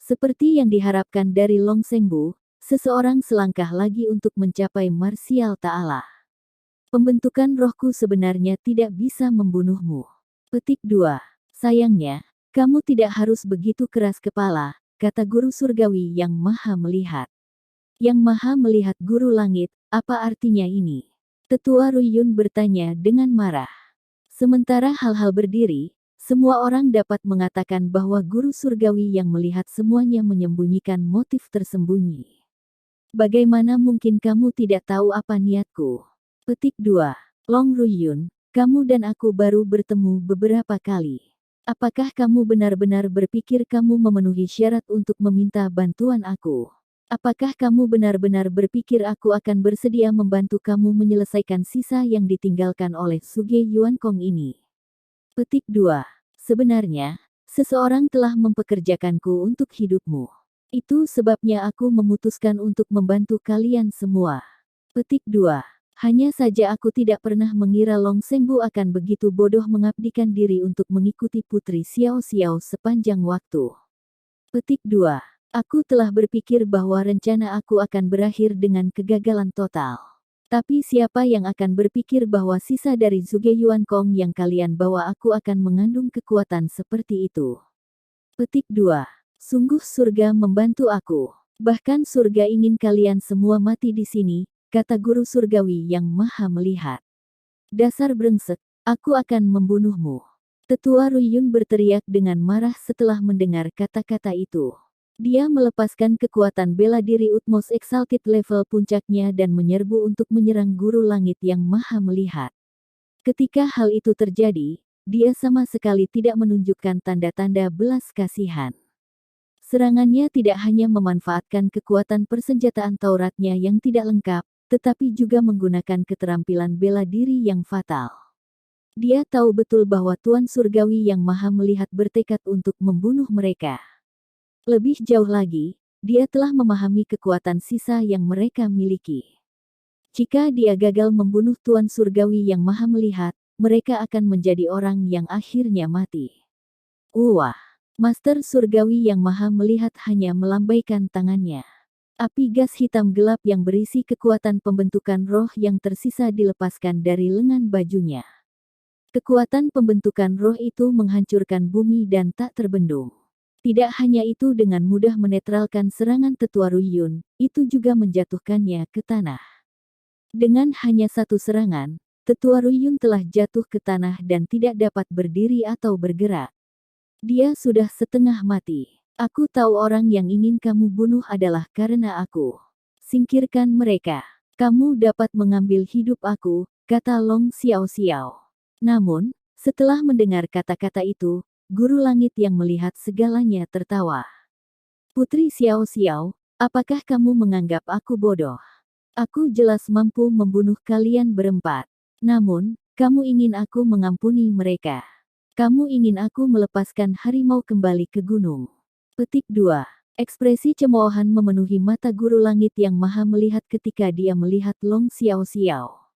Seperti yang diharapkan dari Long Sengbu, seseorang selangkah lagi untuk mencapai marsial ta'ala. Pembentukan rohku sebenarnya tidak bisa membunuhmu. Petik 2. Sayangnya, kamu tidak harus begitu keras kepala, kata guru surgawi yang maha melihat. Yang maha melihat guru langit, apa artinya ini? Tetua Ruyun bertanya dengan marah. Sementara hal-hal berdiri, semua orang dapat mengatakan bahwa guru surgawi yang melihat semuanya menyembunyikan motif tersembunyi. Bagaimana mungkin kamu tidak tahu apa niatku? Petik 2. Long Ruyun, kamu dan aku baru bertemu beberapa kali. Apakah kamu benar-benar berpikir kamu memenuhi syarat untuk meminta bantuan aku? Apakah kamu benar-benar berpikir aku akan bersedia membantu kamu menyelesaikan sisa yang ditinggalkan oleh Suge Yuankong ini? Petik 2. Sebenarnya, seseorang telah mempekerjakanku untuk hidupmu. Itu sebabnya aku memutuskan untuk membantu kalian semua. Petik 2. Hanya saja aku tidak pernah mengira Long Sengbu akan begitu bodoh mengabdikan diri untuk mengikuti Putri Xiao Xiao sepanjang waktu. Petik 2. Aku telah berpikir bahwa rencana aku akan berakhir dengan kegagalan total. Tapi siapa yang akan berpikir bahwa sisa dari Suge Yuankong yang kalian bawa aku akan mengandung kekuatan seperti itu? Petik 2. Sungguh surga membantu aku. Bahkan surga ingin kalian semua mati di sini, kata guru surgawi yang maha melihat. Dasar brengsek, aku akan membunuhmu. Tetua Ruyun berteriak dengan marah setelah mendengar kata-kata itu. Dia melepaskan kekuatan bela diri Utmost Exalted level puncaknya dan menyerbu untuk menyerang guru langit yang maha melihat. Ketika hal itu terjadi, dia sama sekali tidak menunjukkan tanda-tanda belas kasihan. Serangannya tidak hanya memanfaatkan kekuatan persenjataan Tauratnya yang tidak lengkap, tetapi juga menggunakan keterampilan bela diri yang fatal. Dia tahu betul bahwa Tuan Surgawi yang maha melihat bertekad untuk membunuh mereka. Lebih jauh lagi, dia telah memahami kekuatan sisa yang mereka miliki. Jika dia gagal membunuh Tuan Surgawi yang maha melihat, mereka akan menjadi orang yang akhirnya mati. Wah, Master Surgawi yang maha melihat hanya melambaikan tangannya. Api gas hitam gelap yang berisi kekuatan pembentukan roh yang tersisa dilepaskan dari lengan bajunya. Kekuatan pembentukan roh itu menghancurkan bumi dan tak terbendung. Tidak hanya itu, dengan mudah menetralkan serangan Tetua Ruyun, itu juga menjatuhkannya ke tanah. Dengan hanya satu serangan, Tetua Ruyun telah jatuh ke tanah dan tidak dapat berdiri atau bergerak. Dia sudah setengah mati. Aku tahu orang yang ingin kamu bunuh adalah karena aku. Singkirkan mereka. Kamu dapat mengambil hidup aku, kata Long Xiao Xiao. Namun, setelah mendengar kata-kata itu, Guru Langit yang melihat segalanya tertawa. Putri Xiao Xiao, apakah kamu menganggap aku bodoh? Aku jelas mampu membunuh kalian berempat. Namun, kamu ingin aku mengampuni mereka. Kamu ingin aku melepaskan harimau kembali ke gunung. Petik 2. Ekspresi cemoohan memenuhi mata Guru Langit yang maha melihat ketika dia melihat Long Xiao Xiao.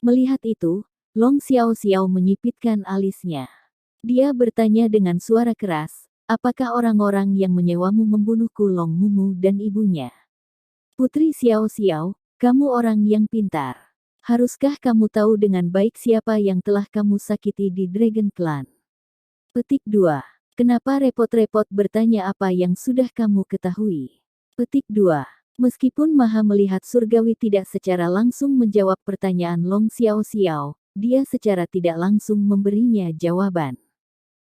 Melihat itu, Long Xiao Xiao menyipitkan alisnya. Dia bertanya dengan suara keras, apakah orang-orang yang menyewamu membunuhku Long Mumu dan ibunya? Putri Xiao Xiao, kamu orang yang pintar. Haruskah kamu tahu dengan baik siapa yang telah kamu sakiti di Dragon Clan? Petik 2. Kenapa repot-repot bertanya apa yang sudah kamu ketahui? Petik 2. Meskipun maha melihat surgawi tidak secara langsung menjawab pertanyaan Long Xiao Xiao, dia secara tidak langsung memberinya jawaban.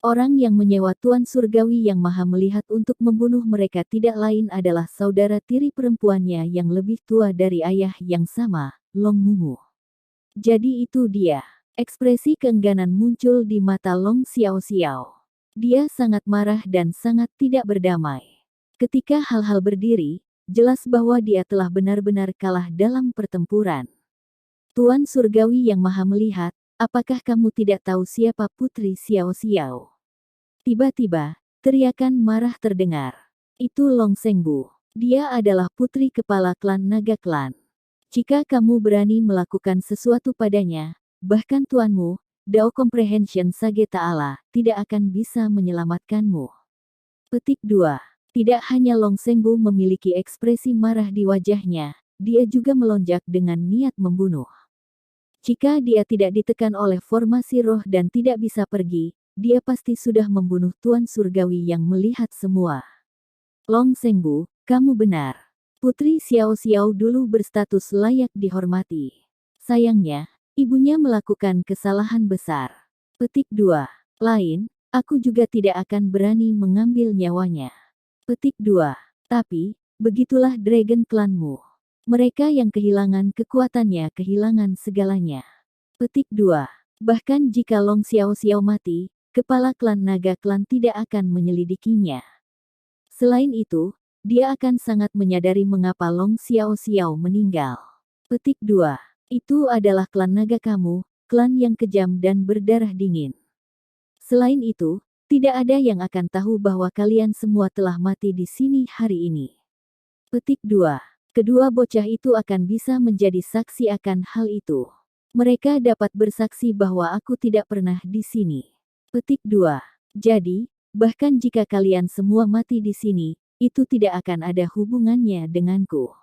Orang yang menyewa Tuan Surgawi yang maha melihat untuk membunuh mereka tidak lain adalah saudara tiri perempuannya yang lebih tua dari ayah yang sama, Long Mumu. Jadi itu dia. Ekspresi keengganan muncul di mata Long Xiao Xiao. Dia sangat marah dan sangat tidak berdamai. Ketika hal-hal berdiri, jelas bahwa dia telah benar-benar kalah dalam pertempuran. Tuan Surgawi yang maha melihat, apakah kamu tidak tahu siapa Putri Xiao Xiao? Tiba-tiba, teriakan marah terdengar. Itu Long Sengbu. Dia adalah putri kepala klan Naga Klan. Jika kamu berani melakukan sesuatu padanya, bahkan tuanmu, Dao Comprehension Sage Ta'ala, tidak akan bisa menyelamatkanmu. Petik 2. Tidak hanya Long Sengbu memiliki ekspresi marah di wajahnya, dia juga melonjak dengan niat membunuh. Jika dia tidak ditekan oleh formasi roh dan tidak bisa pergi, dia pasti sudah membunuh Tuan Surgawi yang melihat semua. Long Sengbu, kamu benar. Putri Xiao Xiao dulu berstatus layak dihormati. Sayangnya, ibunya melakukan kesalahan besar. Petik 2. Lain, aku juga tidak akan berani mengambil nyawanya. Petik 2. Tapi, begitulah Dragon Clanmu. Mereka yang kehilangan kekuatannya kehilangan segalanya. Petik 2. Bahkan jika Long Xiao Xiao mati, kepala klan naga klan tidak akan menyelidikinya. Selain itu, dia akan sangat menyadari mengapa Long Xiao Xiao meninggal. Petik 2. Itu adalah klan naga kamu, klan yang kejam dan berdarah dingin. Selain itu, tidak ada yang akan tahu bahwa kalian semua telah mati di sini hari ini. Petik 2. Kedua bocah itu akan bisa menjadi saksi akan hal itu. Mereka dapat bersaksi bahwa aku tidak pernah di sini. Petik 2. Jadi, bahkan jika kalian semua mati di sini, itu tidak akan ada hubungannya denganku.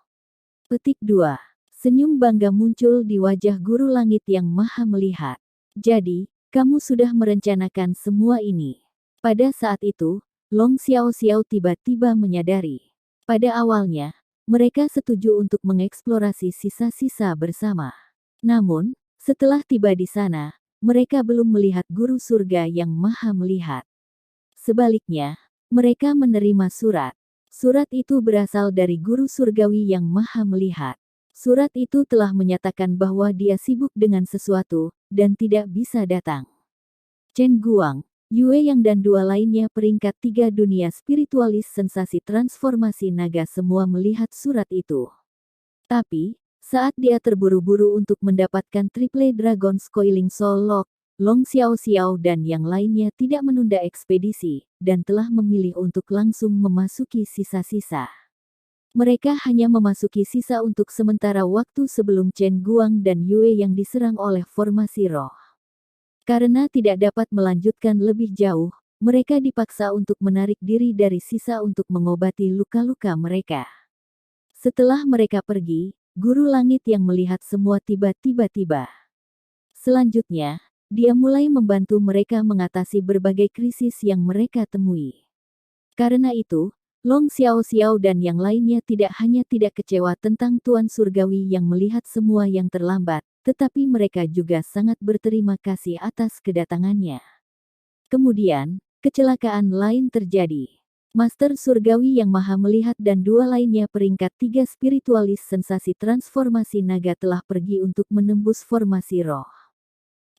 Petik 2. Senyum bangga muncul di wajah Guru Langit yang Maha Melihat. Jadi, kamu sudah merencanakan semua ini. Pada saat itu, Long Xiao Xiao tiba-tiba menyadari. Pada awalnya, mereka setuju untuk mengeksplorasi sisa-sisa bersama. Namun, setelah tiba di sana, mereka belum melihat Guru Surga yang Maha Melihat. Sebaliknya, mereka menerima surat. Surat itu berasal dari Guru Surgawi yang Maha Melihat. Surat itu telah menyatakan bahwa dia sibuk dengan sesuatu, dan tidak bisa datang. Chen Guang, Yue Yang dan dua lainnya peringkat 3 dunia spiritualis sensasi transformasi naga semua melihat surat itu. Tapi, saat dia terburu-buru untuk mendapatkan Triple Dragon's Coiling Soul Lock, Long Xiao Xiao dan yang lainnya tidak menunda ekspedisi, dan telah memilih untuk langsung memasuki sisa-sisa. Mereka hanya memasuki sisa untuk sementara waktu sebelum Chen Guang dan Yue yang diserang oleh formasi roh. Karena tidak dapat melanjutkan lebih jauh, mereka dipaksa untuk menarik diri dari sisa untuk mengobati luka-luka mereka. Setelah mereka pergi, Guru Langit yang melihat semua tiba-tiba tiba. Selanjutnya, dia mulai membantu mereka mengatasi berbagai krisis yang mereka temui. Karena itu, Long Xiao Xiao dan yang lainnya tidak hanya tidak kecewa tentang Tuan Surgawi yang melihat semua yang terlambat, tetapi mereka juga sangat berterima kasih atas kedatangannya. Kemudian, kecelakaan lain terjadi. Master Surgawi yang Maha Melihat dan dua lainnya peringkat 3 spiritualis sensasi transformasi naga telah pergi untuk menembus formasi roh.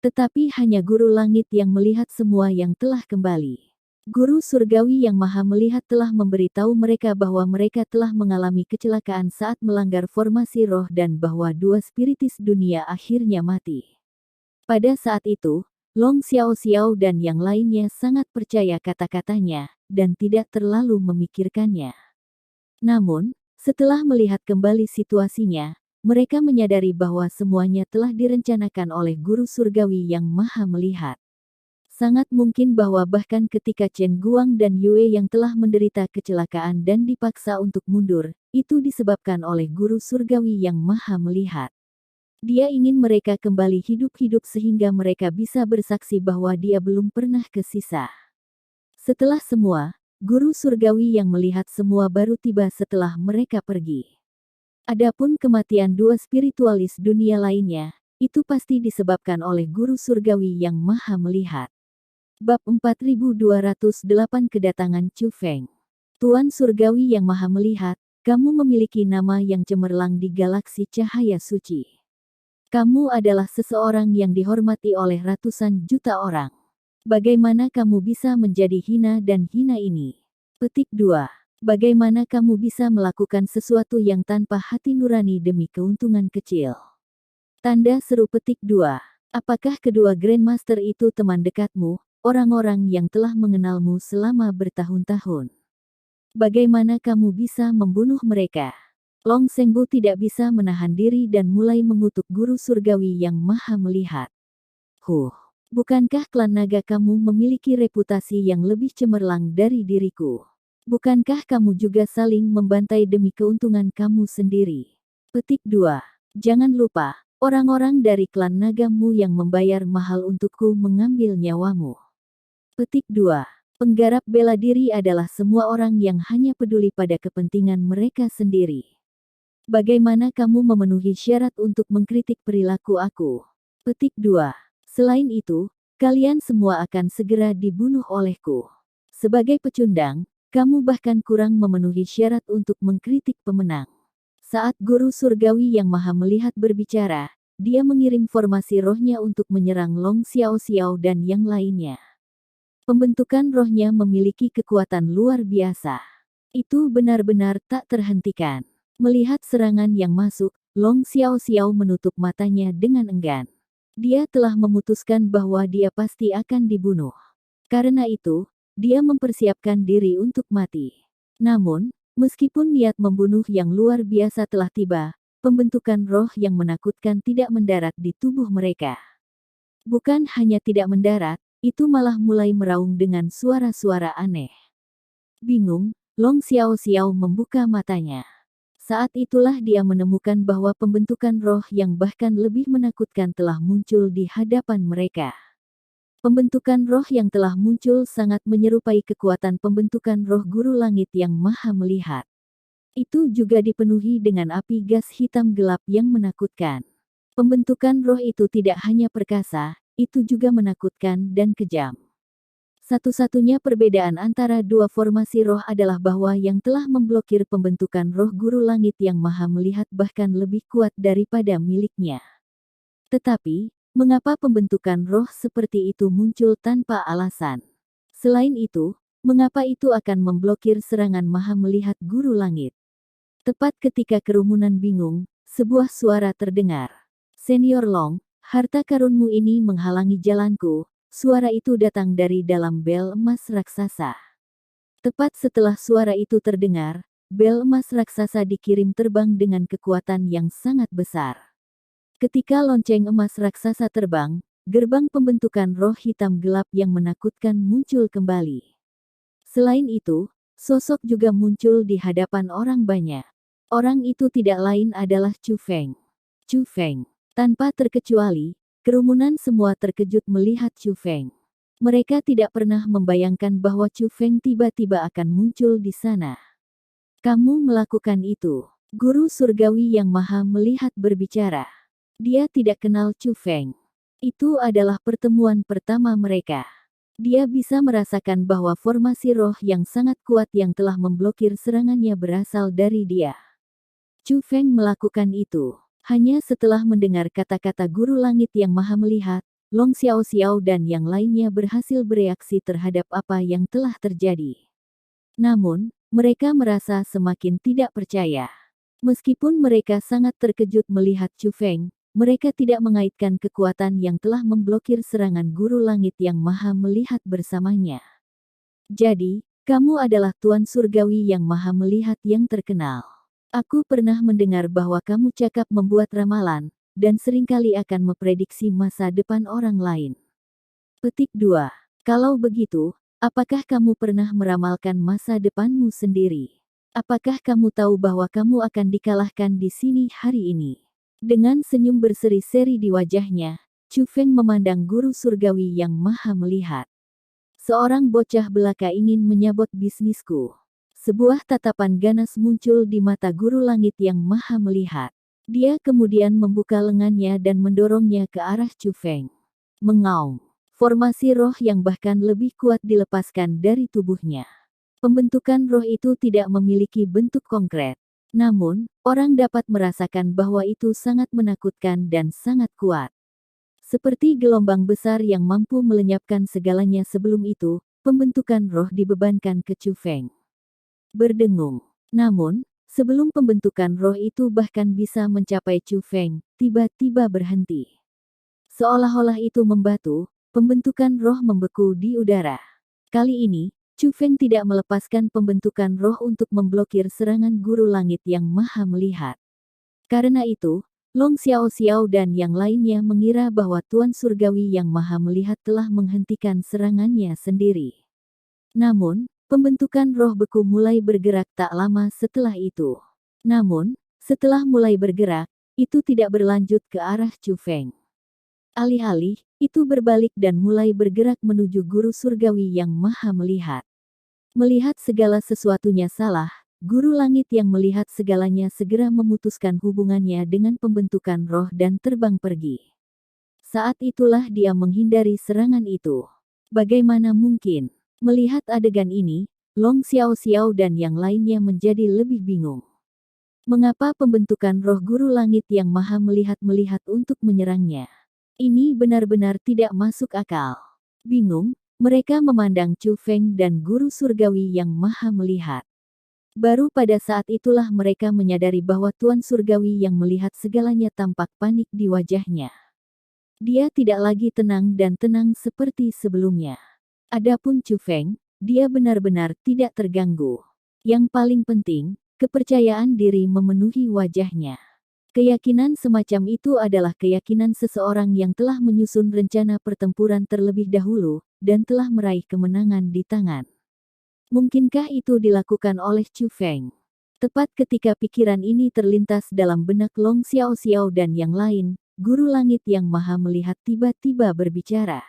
Tetapi hanya Guru Langit yang melihat semua yang telah kembali. Guru Surgawi yang Maha Melihat telah memberitahu mereka bahwa mereka telah mengalami kecelakaan saat melanggar formasi roh dan bahwa dua spiritis dunia akhirnya mati. Pada saat itu, Long Xiao Xiao dan yang lainnya sangat percaya kata-katanya, dan tidak terlalu memikirkannya. Namun, setelah melihat kembali situasinya, mereka menyadari bahwa semuanya telah direncanakan oleh Guru Surgawi yang Maha Melihat. Sangat mungkin bahwa bahkan ketika Chen Guang dan Yue yang telah menderita kecelakaan dan dipaksa untuk mundur, itu disebabkan oleh Guru Surgawi yang Maha Melihat. Dia ingin mereka kembali hidup-hidup sehingga mereka bisa bersaksi bahwa dia belum pernah ke sisa. Setelah semua, Guru Surgawi yang melihat semua baru tiba setelah mereka pergi. Adapun kematian dua spiritualis dunia lainnya, itu pasti disebabkan oleh Guru Surgawi yang Maha Melihat. Bab 4208 Kedatangan Chu Feng. Tuan Surgawi yang Maha Melihat, kamu memiliki nama yang cemerlang di galaksi cahaya suci. Kamu adalah seseorang yang dihormati oleh ratusan juta orang. Bagaimana kamu bisa menjadi hina dan hina ini? Petik 2. Bagaimana kamu bisa melakukan sesuatu yang tanpa hati nurani demi keuntungan kecil? Tanda seru petik 2. Apakah kedua Grandmaster itu teman dekatmu, orang-orang yang telah mengenalmu selama bertahun-tahun? Bagaimana kamu bisa membunuh mereka? Long Sengbu tidak bisa menahan diri dan mulai mengutuk Guru Surgawi yang Maha Melihat. Bukankah klan naga kamu memiliki reputasi yang lebih cemerlang dari diriku? Bukankah kamu juga saling membantai demi keuntungan kamu sendiri? Petik 2. Jangan lupa, orang-orang dari klan nagamu yang membayar mahal untukku mengambil nyawamu. Petik 2. Penggarap bela diri adalah semua orang yang hanya peduli pada kepentingan mereka sendiri. Bagaimana kamu memenuhi syarat untuk mengkritik perilaku aku? Petik 2. Selain itu, kalian semua akan segera dibunuh olehku. Sebagai pecundang, kamu bahkan kurang memenuhi syarat untuk mengkritik pemenang. Saat guru surgawi yang maha melihat berbicara, dia mengirim formasi rohnya untuk menyerang Long Xiao Xiao dan yang lainnya. Pembentukan rohnya memiliki kekuatan luar biasa. Itu benar-benar tak terhentikan. Melihat serangan yang masuk, Long Xiao Xiao menutup matanya dengan enggan. Dia telah memutuskan bahwa dia pasti akan dibunuh. Karena itu, dia mempersiapkan diri untuk mati. Namun, meskipun niat membunuh yang luar biasa telah tiba, pembentukan roh yang menakutkan tidak mendarat di tubuh mereka. Bukan hanya tidak mendarat, itu malah mulai meraung dengan suara-suara aneh. Bingung, Long Xiao Xiao membuka matanya. Saat itulah dia menemukan bahwa pembentukan roh yang bahkan lebih menakutkan telah muncul di hadapan mereka. Pembentukan roh yang telah muncul sangat menyerupai kekuatan pembentukan roh guru langit yang maha melihat. Itu juga dipenuhi dengan api gas hitam gelap yang menakutkan. Pembentukan roh itu tidak hanya perkasa, itu juga menakutkan dan kejam. Satu-satunya perbedaan antara dua formasi roh adalah bahwa yang telah memblokir pembentukan roh guru langit yang maha melihat bahkan lebih kuat daripada miliknya. Tetapi, mengapa pembentukan roh seperti itu muncul tanpa alasan? Selain itu, mengapa itu akan memblokir serangan maha melihat guru langit? Tepat ketika kerumunan bingung, sebuah suara terdengar. Senior Long, harta karunmu ini menghalangi jalanku. Suara itu datang dari dalam bel emas raksasa. Tepat setelah suara itu terdengar, bel emas raksasa dikirim terbang dengan kekuatan yang sangat besar. Ketika lonceng emas raksasa terbang, gerbang pembentukan roh hitam gelap yang menakutkan muncul kembali. Selain itu, sosok juga muncul di hadapan orang banyak. Orang itu tidak lain adalah Chu Feng. Chu Feng. Tanpa terkecuali, kerumunan semua terkejut melihat Chu Feng. Mereka tidak pernah membayangkan bahwa Chu Feng tiba-tiba akan muncul di sana. Kamu melakukan itu. Guru surgawi yang maha melihat berbicara. Dia tidak kenal Chu Feng. Itu adalah pertemuan pertama mereka. Dia bisa merasakan bahwa formasi roh yang sangat kuat yang telah memblokir serangannya berasal dari dia. Chu Feng melakukan itu. Hanya setelah mendengar kata-kata guru langit yang maha melihat, Long Xiao Xiao dan yang lainnya berhasil bereaksi terhadap apa yang telah terjadi. Namun, mereka merasa semakin tidak percaya. Meskipun mereka sangat terkejut melihat Chu Feng, mereka tidak mengaitkan kekuatan yang telah memblokir serangan guru langit yang maha melihat bersamanya. Jadi, kamu adalah Tuan Surgawi yang maha melihat yang terkenal. Aku pernah mendengar bahwa kamu cakap membuat ramalan, dan seringkali akan memprediksi masa depan orang lain. Petik 2. Kalau begitu, apakah kamu pernah meramalkan masa depanmu sendiri? Apakah kamu tahu bahwa kamu akan dikalahkan di sini hari ini? Dengan senyum berseri-seri di wajahnya, Chu Feng memandang guru surgawi yang maha melihat. Seorang bocah belaka ingin menyabot bisnisku. Sebuah tatapan ganas muncul di mata guru langit yang maha melihat. Dia kemudian membuka lengannya dan mendorongnya ke arah Chu Feng. Mengaum. Formasi roh yang bahkan lebih kuat dilepaskan dari tubuhnya. Pembentukan roh itu tidak memiliki bentuk konkret. Namun, orang dapat merasakan bahwa itu sangat menakutkan dan sangat kuat. Seperti gelombang besar yang mampu melenyapkan segalanya sebelum itu, pembentukan roh dibebankan ke Chu Feng. Berdengung. Namun, sebelum pembentukan roh itu bahkan bisa mencapai Chu Feng, tiba-tiba berhenti. Seolah-olah itu membatu, pembentukan roh membeku di udara. Kali ini, Chu Feng tidak melepaskan pembentukan roh untuk memblokir serangan guru langit yang maha melihat. Karena itu, Long Xiao Xiao dan yang lainnya mengira bahwa Tuan Surgawi yang maha melihat telah menghentikan serangannya sendiri. Namun, pembentukan roh beku mulai bergerak tak lama setelah itu. Namun, setelah mulai bergerak, itu tidak berlanjut ke arah Chu Feng. Alih-alih, itu berbalik dan mulai bergerak menuju guru surgawi yang maha melihat. Melihat segala sesuatunya salah, guru langit yang melihat segalanya segera memutuskan hubungannya dengan pembentukan roh dan terbang pergi. Saat itulah dia menghindari serangan itu. Bagaimana mungkin? Melihat adegan ini, Long Xiaoxiao dan yang lainnya menjadi lebih bingung. Mengapa pembentukan roh guru langit yang maha melihat untuk menyerangnya? Ini benar-benar tidak masuk akal. Bingung, mereka memandang Chu Feng dan guru surgawi yang maha melihat. Baru pada saat itulah mereka menyadari bahwa Tuan Surgawi yang melihat segalanya tampak panik di wajahnya. Dia tidak lagi tenang dan tenang seperti sebelumnya. Adapun Chu Feng, dia benar-benar tidak terganggu. Yang paling penting, kepercayaan diri memenuhi wajahnya. Keyakinan semacam itu adalah keyakinan seseorang yang telah menyusun rencana pertempuran terlebih dahulu, dan telah meraih kemenangan di tangan. Mungkinkah itu dilakukan oleh Chu Feng? Tepat ketika pikiran ini terlintas dalam benak Long Xiaoxiao dan yang lain, guru langit yang maha melihat tiba-tiba berbicara.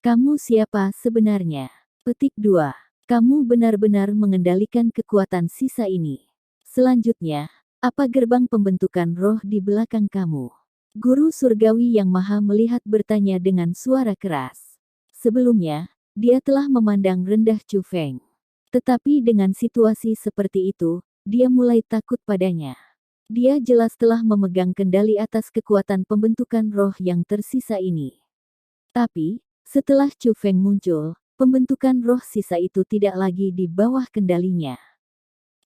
Kamu siapa sebenarnya? Petik 2. Kamu benar-benar mengendalikan kekuatan sisa ini. Selanjutnya, apa gerbang pembentukan roh di belakang kamu? Guru surgawi yang maha melihat bertanya dengan suara keras. Sebelumnya, dia telah memandang rendah Chu Feng. Tetapi dengan situasi seperti itu, dia mulai takut padanya. Dia jelas telah memegang kendali atas kekuatan pembentukan roh yang tersisa ini. Tapi, setelah Chu Feng muncul, pembentukan roh sisa itu tidak lagi di bawah kendalinya.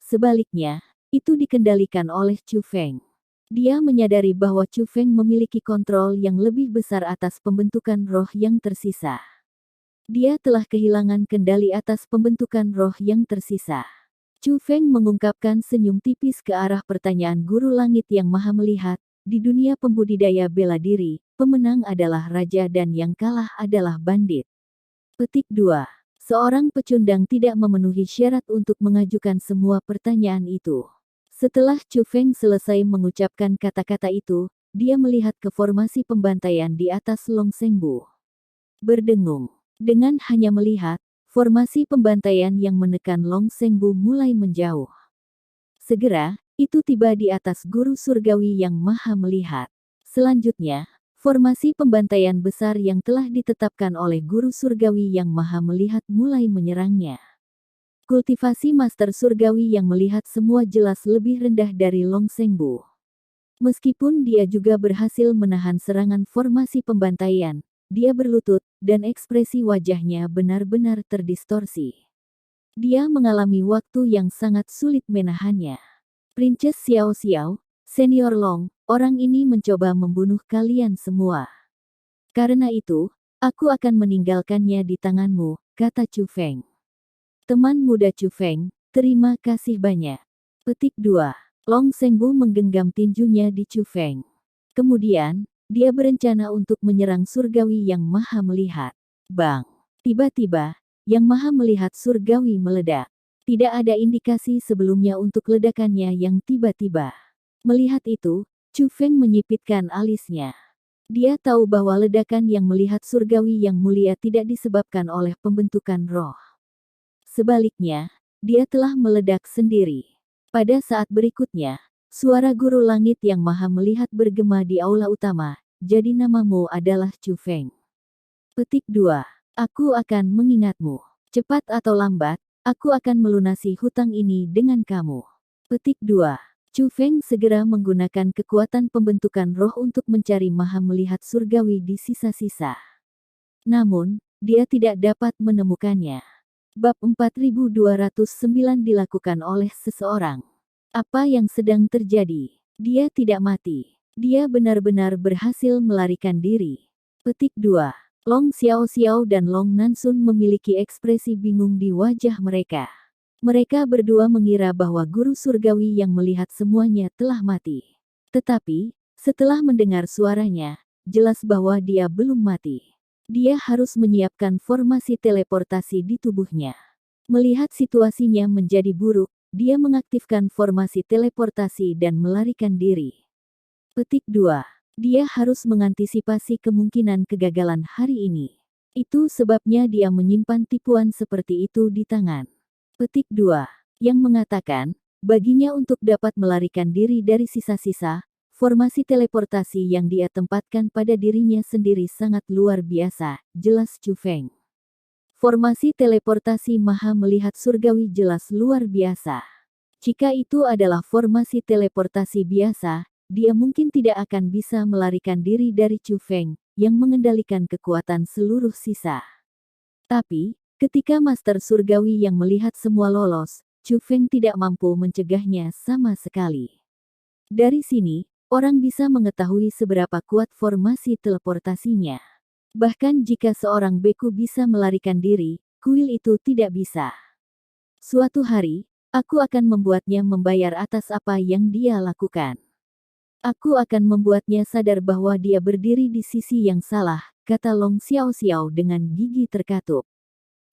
Sebaliknya, itu dikendalikan oleh Chu Feng. Dia menyadari bahwa Chu Feng memiliki kontrol yang lebih besar atas pembentukan roh yang tersisa. Dia telah kehilangan kendali atas pembentukan roh yang tersisa. Chu Feng mengungkapkan senyum tipis ke arah pertanyaan guru langit yang maha melihat. Di dunia pembudidaya bela diri, pemenang adalah raja dan yang kalah adalah bandit. Petik 2. Seorang pecundang tidak memenuhi syarat untuk mengajukan semua pertanyaan itu. Setelah Chu Feng selesai mengucapkan kata-kata itu, dia melihat ke formasi pembantaian di atas Long Shengbu. Berdengung. Dengan hanya melihat, formasi pembantaian yang menekan Long Shengbu mulai menjauh. Segera, itu tiba di atas guru surgawi yang maha melihat. Selanjutnya, formasi pembantaian besar yang telah ditetapkan oleh guru surgawi yang maha melihat mulai menyerangnya. Kultivasi Master Surgawi yang melihat semua jelas lebih rendah dari Long Shengbu. Meskipun dia juga berhasil menahan serangan formasi pembantaian, dia berlutut, dan ekspresi wajahnya benar-benar terdistorsi. Dia mengalami waktu yang sangat sulit menahannya. Princess Xiao Xiao, Senior Long, orang ini mencoba membunuh kalian semua. Karena itu, aku akan meninggalkannya di tanganmu, kata Chu Feng. Teman muda Chu Feng, terima kasih banyak. Petik 2. Long Shengbu menggenggam tinjunya di Chu Feng. Kemudian, dia berencana untuk menyerang surgawi yang maha melihat. Bang! Tiba-tiba, yang maha melihat surgawi meledak. Tidak ada indikasi sebelumnya untuk ledakannya yang tiba-tiba. Melihat itu, Chu Feng menyipitkan alisnya. Dia tahu bahwa ledakan yang melihat surgawi yang mulia tidak disebabkan oleh pembentukan roh. Sebaliknya, dia telah meledak sendiri. Pada saat berikutnya, suara guru langit yang maha melihat bergema di aula utama, jadi namamu adalah Chu Feng. Petik 2. Aku akan mengingatmu. Cepat atau lambat, aku akan melunasi hutang ini dengan kamu. Petik 2. Chu Feng segera menggunakan kekuatan pembentukan roh untuk mencari maha melihat surgawi di sisa-sisa. Namun, dia tidak dapat menemukannya. Bab 4209 dilakukan oleh seseorang. Apa yang sedang terjadi? Dia tidak mati. Dia benar-benar berhasil melarikan diri. Petik 2. Long Xiaoxiao dan Long Nansun memiliki ekspresi bingung di wajah mereka. Mereka berdua mengira bahwa guru surgawi yang melihat semuanya telah mati. Tetapi, setelah mendengar suaranya, jelas bahwa dia belum mati. Dia harus menyiapkan formasi teleportasi di tubuhnya. Melihat situasinya menjadi buruk, dia mengaktifkan formasi teleportasi dan melarikan diri. Petik 2. Dia harus mengantisipasi kemungkinan kegagalan hari ini. Itu sebabnya dia menyimpan tipuan seperti itu di tangan. Petik 2. Yang mengatakan, baginya untuk dapat melarikan diri dari sisa-sisa, formasi teleportasi yang dia tempatkan pada dirinya sendiri sangat luar biasa, jelas Chu Feng. Formasi teleportasi maha melihat surgawi jelas luar biasa. Jika itu adalah formasi teleportasi biasa, dia mungkin tidak akan bisa melarikan diri dari Chu Feng, yang mengendalikan kekuatan seluruh sisa. Tapi, ketika Master Surgawi yang melihat semua lolos, Chu Feng tidak mampu mencegahnya sama sekali. Dari sini, orang bisa mengetahui seberapa kuat formasi teleportasinya. Bahkan jika seorang beku bisa melarikan diri, kuil itu tidak bisa. Suatu hari, aku akan membuatnya membayar atas apa yang dia lakukan. Aku akan membuatnya sadar bahwa dia berdiri di sisi yang salah, kata Long Xiaoxiao dengan gigi terkatup.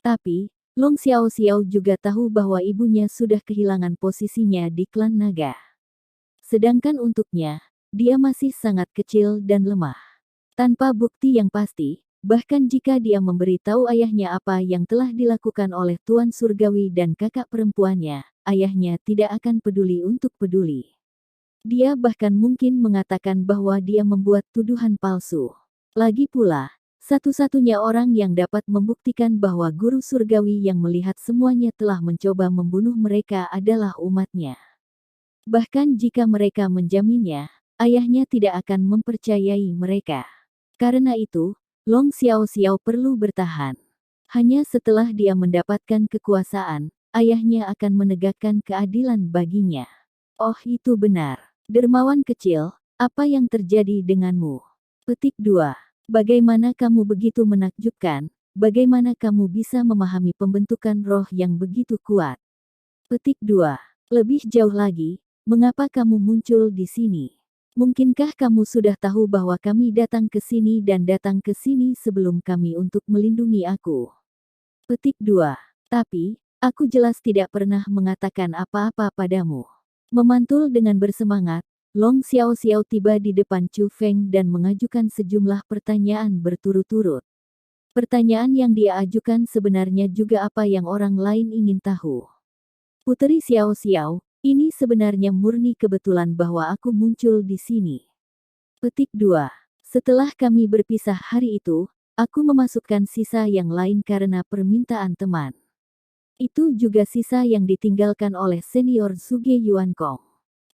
Tapi, Long Xiaoxiao juga tahu bahwa ibunya sudah kehilangan posisinya di klan naga. Sedangkan untuknya, dia masih sangat kecil dan lemah. Tanpa bukti yang pasti, bahkan jika dia memberitahu ayahnya apa yang telah dilakukan oleh Tuan Surgawi dan kakak perempuannya, ayahnya tidak akan peduli untuk peduli. Dia bahkan mungkin mengatakan bahwa dia membuat tuduhan palsu. Lagi pula, satu-satunya orang yang dapat membuktikan bahwa guru surgawi yang melihat semuanya telah mencoba membunuh mereka adalah umatnya. Bahkan jika mereka menjaminnya, ayahnya tidak akan mempercayai mereka. Karena itu, Long Xiaoxiao perlu bertahan. Hanya setelah dia mendapatkan kekuasaan, ayahnya akan menegakkan keadilan baginya. Oh, itu benar. Dermawan kecil, apa yang terjadi denganmu? Petik 2. Bagaimana kamu begitu menakjubkan? Bagaimana kamu bisa memahami pembentukan roh yang begitu kuat? Petik 2. Lebih jauh lagi, mengapa kamu muncul di sini? Mungkinkah kamu sudah tahu bahwa kami datang ke sini dan datang ke sini sebelum kami untuk melindungi aku? Petik 2. Tapi, aku jelas tidak pernah mengatakan apa-apa padamu. Memantul dengan bersemangat, Long Xiaoxiao tiba di depan Chu Feng dan mengajukan sejumlah pertanyaan berturut-turut. Pertanyaan yang dia ajukan sebenarnya juga apa yang orang lain ingin tahu. Puteri Xiaoxiao, ini sebenarnya murni kebetulan bahwa aku muncul di sini. Petik 2. Setelah kami berpisah hari itu, aku memasukkan sisa yang lain karena permintaan teman. Itu juga sisa yang ditinggalkan oleh senior Suge Yuankong.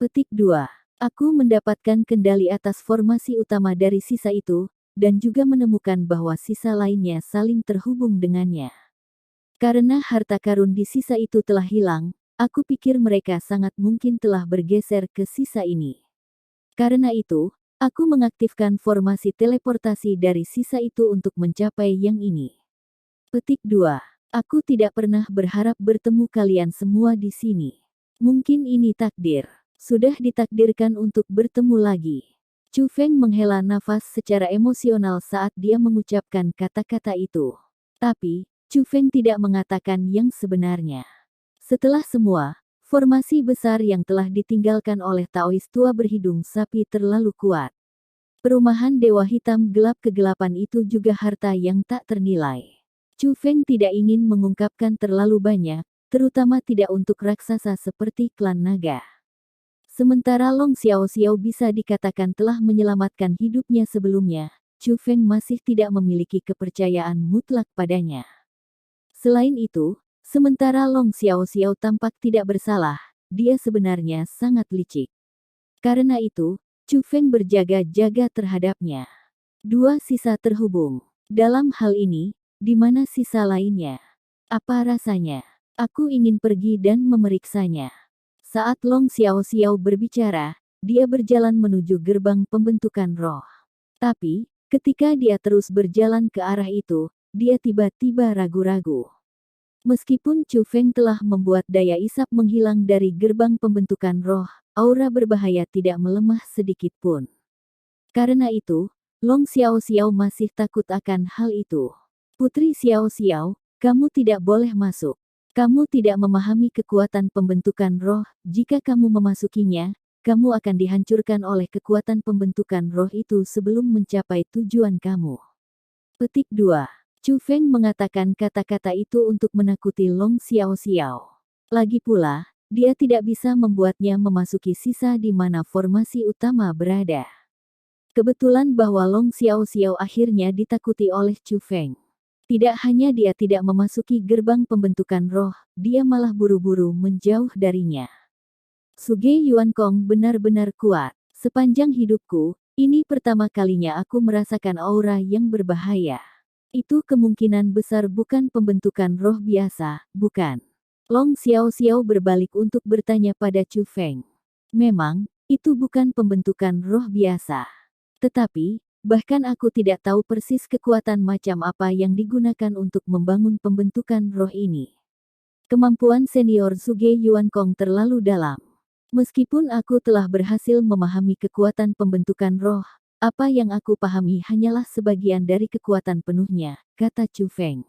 Petik 2. Aku mendapatkan kendali atas formasi utama dari sisa itu, dan juga menemukan bahwa sisa lainnya saling terhubung dengannya. Karena harta karun di sisa itu telah hilang, aku pikir mereka sangat mungkin telah bergeser ke sisa ini. Karena itu, aku mengaktifkan formasi teleportasi dari sisa itu untuk mencapai yang ini. Petik 2. Aku tidak pernah berharap bertemu kalian semua di sini. Mungkin ini takdir. Sudah ditakdirkan untuk bertemu lagi. Chu Feng menghela nafas secara emosional saat dia mengucapkan kata-kata itu. Tapi, Chu Feng tidak mengatakan yang sebenarnya. Setelah semua, formasi besar yang telah ditinggalkan oleh Taois tua berhidung sapi terlalu kuat. Perumahan Dewa Hitam gelap kegelapan itu juga harta yang tak ternilai. Chu Feng tidak ingin mengungkapkan terlalu banyak, terutama tidak untuk raksasa seperti klan naga. Sementara Long Xiaoxiao bisa dikatakan telah menyelamatkan hidupnya sebelumnya, Chu Feng masih tidak memiliki kepercayaan mutlak padanya. Selain itu, sementara Long Xiaoxiao tampak tidak bersalah, dia sebenarnya sangat licik. Karena itu, Chu Feng berjaga-jaga terhadapnya. Dua sisa terhubung. Dalam hal ini, di mana sisa lainnya? Apa rasanya? Aku ingin pergi dan memeriksanya. Saat Long Xiaoxiao berbicara, dia berjalan menuju gerbang pembentukan roh. Tapi, ketika dia terus berjalan ke arah itu, dia tiba-tiba ragu-ragu. Meskipun Chu Feng telah membuat daya isap menghilang dari gerbang pembentukan roh, aura berbahaya tidak melemah sedikit pun. Karena itu, Long Xiaoxiao masih takut akan hal itu. Putri Xiaoxiao, kamu tidak boleh masuk. Kamu tidak memahami kekuatan pembentukan roh, jika kamu memasukinya, kamu akan dihancurkan oleh kekuatan pembentukan roh itu sebelum mencapai tujuan kamu. Petik 2. Chu Feng mengatakan kata-kata itu untuk menakuti Long Xiaoxiao. Lagi pula, dia tidak bisa membuatnya memasuki sisa di mana formasi utama berada. Kebetulan bahwa Long Xiaoxiao akhirnya ditakuti oleh Chu Feng. Tidak hanya dia tidak memasuki gerbang pembentukan roh, dia malah buru-buru menjauh darinya. Suge Yuankong benar-benar kuat. Sepanjang hidupku, ini pertama kalinya aku merasakan aura yang berbahaya. Itu kemungkinan besar bukan pembentukan roh biasa, bukan? Long Xiaoxiao berbalik untuk bertanya pada Chu Feng. Memang, itu bukan pembentukan roh biasa. Tetapi, bahkan aku tidak tahu persis kekuatan macam apa yang digunakan untuk membangun pembentukan roh ini. Kemampuan senior Suge Yuankong terlalu dalam. Meskipun aku telah berhasil memahami kekuatan pembentukan roh, apa yang aku pahami hanyalah sebagian dari kekuatan penuhnya, kata Chu Feng.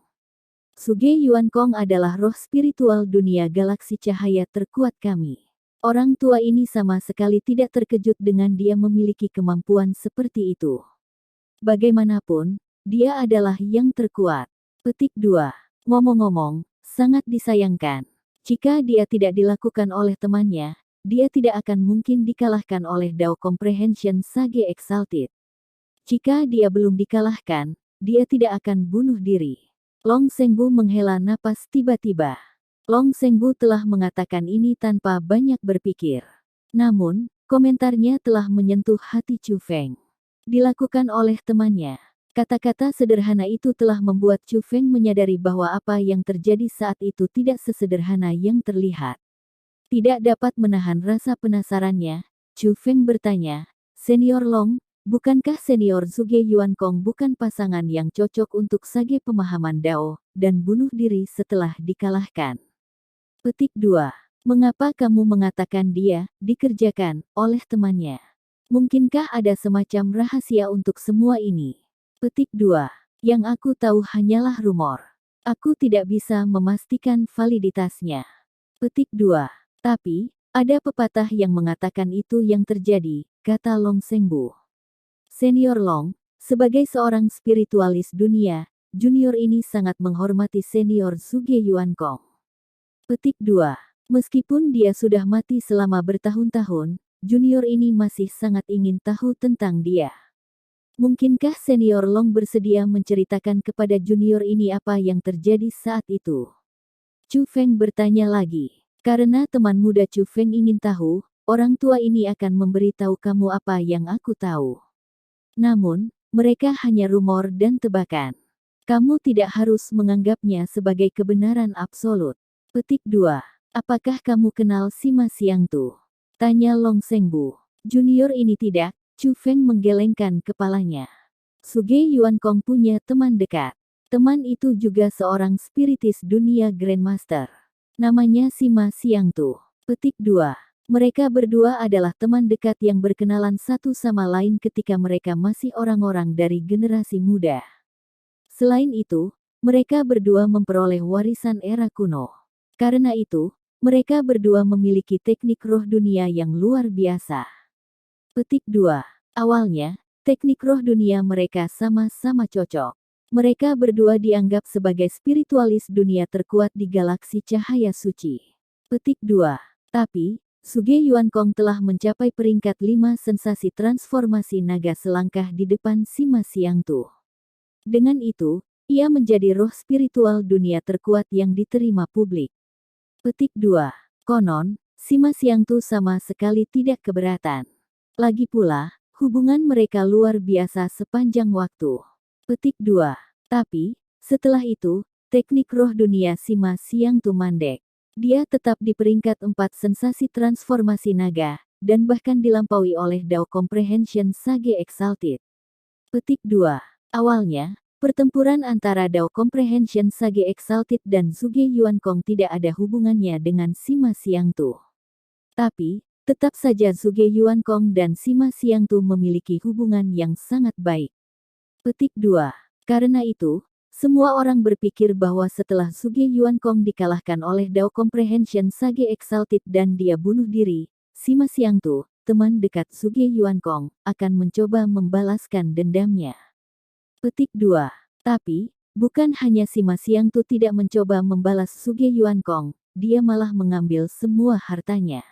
Suge Yuankong adalah roh spiritual dunia galaksi cahaya terkuat kami. Orang tua ini sama sekali tidak terkejut dengan dia memiliki kemampuan seperti itu. Bagaimanapun, dia adalah yang terkuat. Petik 2. Ngomong-ngomong, sangat disayangkan. Jika dia tidak dilakukan oleh temannya, dia tidak akan mungkin dikalahkan oleh Dao Comprehension Sage Exalted. Jika dia belum dikalahkan, dia tidak akan bunuh diri. Long Zhengbu menghela napas tiba-tiba. Long Zhengbu telah mengatakan ini tanpa banyak berpikir. Namun, komentarnya telah menyentuh hati Chu Feng. Dilakukan oleh temannya. Kata-kata sederhana itu telah membuat Chu Feng menyadari bahwa apa yang terjadi saat itu tidak sesederhana yang terlihat. Tidak dapat menahan rasa penasarannya, Chu Feng bertanya, Senior Long, bukankah Senior Suge Yuankong bukan pasangan yang cocok untuk Sage pemahaman Dao, dan bunuh diri setelah dikalahkan? Petik 2. Mengapa kamu mengatakan dia dikerjakan oleh temannya? Mungkinkah ada semacam rahasia untuk semua ini? Petik 2. Yang aku tahu hanyalah rumor. Aku tidak bisa memastikan validitasnya. Petik 2. Tapi, ada pepatah yang mengatakan itu yang terjadi, kata Long Zhengbu. Senior Long, sebagai seorang spiritualis dunia, junior ini sangat menghormati Senior Suge Yuankong. Petik 2. Meskipun dia sudah mati selama bertahun-tahun, junior ini masih sangat ingin tahu tentang dia. Mungkinkah Senior Long bersedia menceritakan kepada junior ini apa yang terjadi saat itu? Chu Feng bertanya lagi. Karena teman muda Chu Feng ingin tahu, orang tua ini akan memberitahu kamu apa yang aku tahu. Namun, mereka hanya rumor dan tebakan. Kamu tidak harus menganggapnya sebagai kebenaran absolut. Petik 2. Apakah kamu kenal Sima Xiangtu? Tanya Long Zhengbu. Junior ini tidak, Chu Feng menggelengkan kepalanya. Suge Yuankong punya teman dekat. Teman itu juga seorang spiritis dunia Grandmaster. Namanya Sima Xiangtu. Petik 2. Mereka berdua adalah teman dekat yang berkenalan satu sama lain ketika mereka masih orang-orang dari generasi muda. Selain itu, mereka berdua memperoleh warisan era kuno. Karena itu, mereka berdua memiliki teknik roh dunia yang luar biasa. Petik 2. Awalnya, teknik roh dunia mereka sama-sama cocok. Mereka berdua dianggap sebagai spiritualis dunia terkuat di galaksi cahaya suci. Petik 2. Tapi, Suge Yuankong telah mencapai peringkat 5 sensasi transformasi naga selangkah di depan Sima Xiangtu. Dengan itu, ia menjadi roh spiritual dunia terkuat yang diterima publik. Petik 2. Konon, Sima Xiangtu sama sekali tidak keberatan. Lagi pula, hubungan mereka luar biasa sepanjang waktu. Petik 2. Tapi, setelah itu, teknik roh dunia Sima Xiangtu mandek. Dia tetap di peringkat 4 sensasi transformasi naga, dan bahkan dilampaui oleh Dao Comprehension Sage Exalted. Petik 2. Awalnya, pertempuran antara Dao Comprehension Sage Exalted dan Suge Yuankong tidak ada hubungannya dengan Sima Xiangtu. Tapi, tetap saja Suge Yuankong dan Sima Xiangtu memiliki hubungan yang sangat baik. Petik 2. Karena itu, semua orang berpikir bahwa setelah Suge Yuankong dikalahkan oleh Dao Comprehension Sage Exalted dan dia bunuh diri, Sima Xiangtu teman dekat Suge Yuankong, akan mencoba membalaskan dendamnya. Petik 2. Tapi, bukan hanya Sima Xiangtu tidak mencoba membalas Suge Yuankong, dia malah mengambil semua hartanya.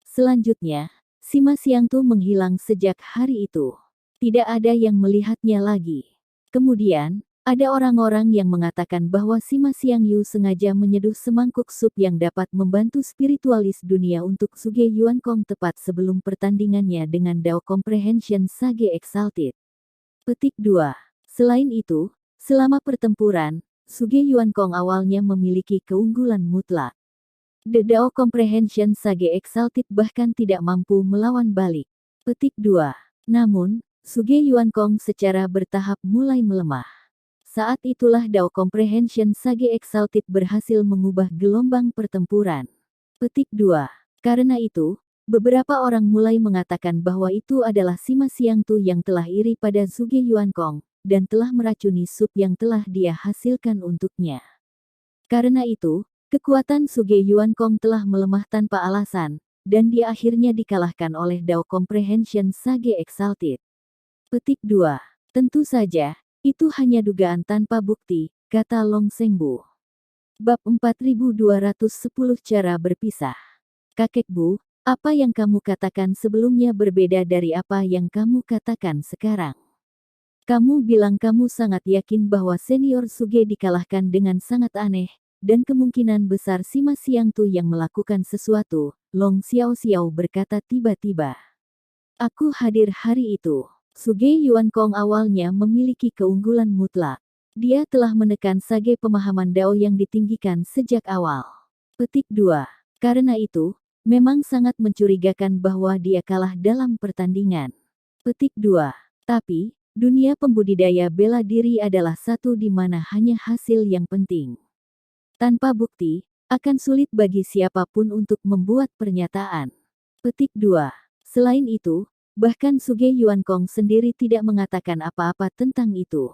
Selanjutnya, Sima Xiangtu menghilang sejak hari itu. Tidak ada yang melihatnya lagi. Kemudian, ada orang-orang yang mengatakan bahwa Sima Xiangyu sengaja menyeduh semangkuk sup yang dapat membantu spiritualis dunia untuk Suge Yuankong tepat sebelum pertandingannya dengan Dao Comprehension Sage Exalted. Petik 2. Selain itu, selama pertempuran, Suge Yuankong awalnya memiliki keunggulan mutlak. The Dao Comprehension Sage Exalted bahkan tidak mampu melawan balik. Petik 2. Namun, Suge Yuankong secara bertahap mulai melemah. Saat itulah Dao Comprehension Sage Exalted berhasil mengubah gelombang pertempuran. Petik 2. Karena itu, beberapa orang mulai mengatakan bahwa itu adalah Sima Xiangtu yang telah iri pada Suge Yuankong, dan telah meracuni sup yang telah dia hasilkan untuknya. Karena itu, kekuatan Suge Yuankong telah melemah tanpa alasan, dan dia akhirnya dikalahkan oleh Dao Comprehension Sage Exalted. Petik 2. Tentu saja, itu hanya dugaan tanpa bukti, kata Long Zhengbu. Bab 4210 Cara Berpisah. Kakek Bu, apa yang kamu katakan sebelumnya berbeda dari apa yang kamu katakan sekarang. Kamu bilang kamu sangat yakin bahwa senior Suge dikalahkan dengan sangat aneh, dan kemungkinan besar Sima Xiangtu yang melakukan sesuatu, Long Xiaoxiao berkata tiba-tiba. Aku hadir hari itu. Suge Yuankong awalnya memiliki keunggulan mutlak. Dia telah menekan sage pemahaman Dao yang ditinggikan sejak awal. Petik 2. Karena itu, memang sangat mencurigakan bahwa dia kalah dalam pertandingan. Petik 2. Tapi, dunia pembudidaya bela diri adalah satu di mana hanya hasil yang penting. Tanpa bukti, akan sulit bagi siapapun untuk membuat pernyataan. Petik 2. Selain itu, bahkan Suge Yuankong sendiri tidak mengatakan apa-apa tentang itu.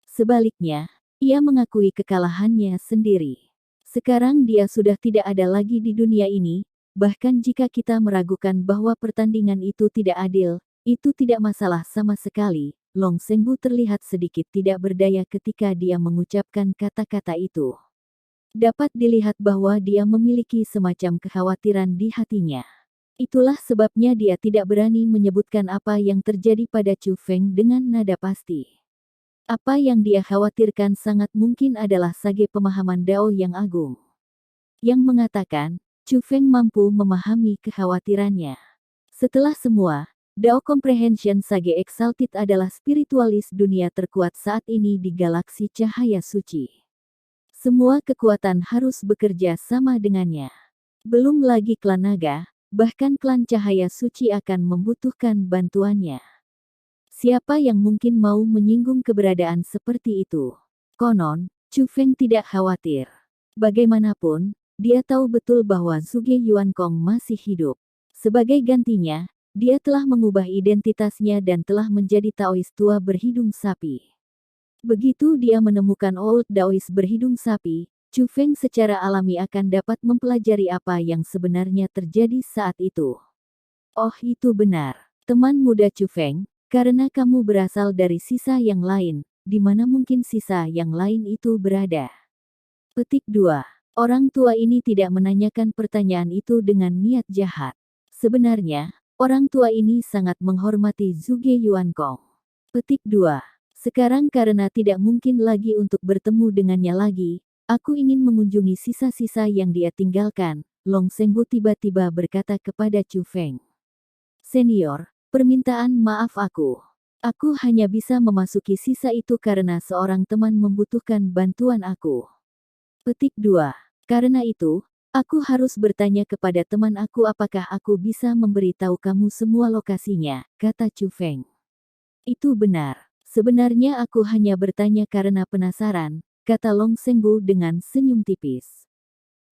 Sebaliknya, ia mengakui kekalahannya sendiri. Sekarang dia sudah tidak ada lagi di dunia ini, bahkan jika kita meragukan bahwa pertandingan itu tidak adil, itu tidak masalah sama sekali. Long Zhengbu terlihat sedikit tidak berdaya ketika dia mengucapkan kata-kata itu. Dapat dilihat bahwa dia memiliki semacam kekhawatiran di hatinya. Itulah sebabnya dia tidak berani menyebutkan apa yang terjadi pada Chu Feng dengan nada pasti. Apa yang dia khawatirkan sangat mungkin adalah sage pemahaman Dao yang agung. Yang mengatakan, Chu Feng mampu memahami kekhawatirannya. Setelah semua, Dao Comprehension Sage Exalted adalah spiritualis dunia terkuat saat ini di galaksi cahaya suci. Semua kekuatan harus bekerja sama dengannya. Belum lagi klan naga, bahkan klan cahaya suci akan membutuhkan bantuannya. Siapa yang mungkin mau menyinggung keberadaan seperti itu? Konon, Chu Feng tidak khawatir. Bagaimanapun, dia tahu betul bahwa Suge Yuankong masih hidup. Sebagai gantinya, dia telah mengubah identitasnya dan telah menjadi Taois tua berhidung sapi. Begitu dia menemukan Old Daois berhidung sapi, Chu Feng secara alami akan dapat mempelajari apa yang sebenarnya terjadi saat itu. Oh, itu benar. Teman muda Chu Feng, karena kamu berasal dari sisa yang lain, di mana mungkin sisa yang lain itu berada. Petik 2. Orang tua ini tidak menanyakan pertanyaan itu dengan niat jahat. Sebenarnya, orang tua ini sangat menghormati Suge Yuankong. Petik 2. Sekarang karena tidak mungkin lagi untuk bertemu dengannya lagi, aku ingin mengunjungi sisa-sisa yang dia tinggalkan, Long Zhengbu tiba-tiba berkata kepada Chu Feng. Senior, permintaan maaf aku. Aku hanya bisa memasuki sisa itu karena seorang teman membutuhkan bantuan aku. Petik 2. Karena itu, aku harus bertanya kepada teman aku apakah aku bisa memberitahu kamu semua lokasinya, kata Chu Feng. Itu benar. Sebenarnya aku hanya bertanya karena penasaran, kata Long Zhengbu dengan senyum tipis.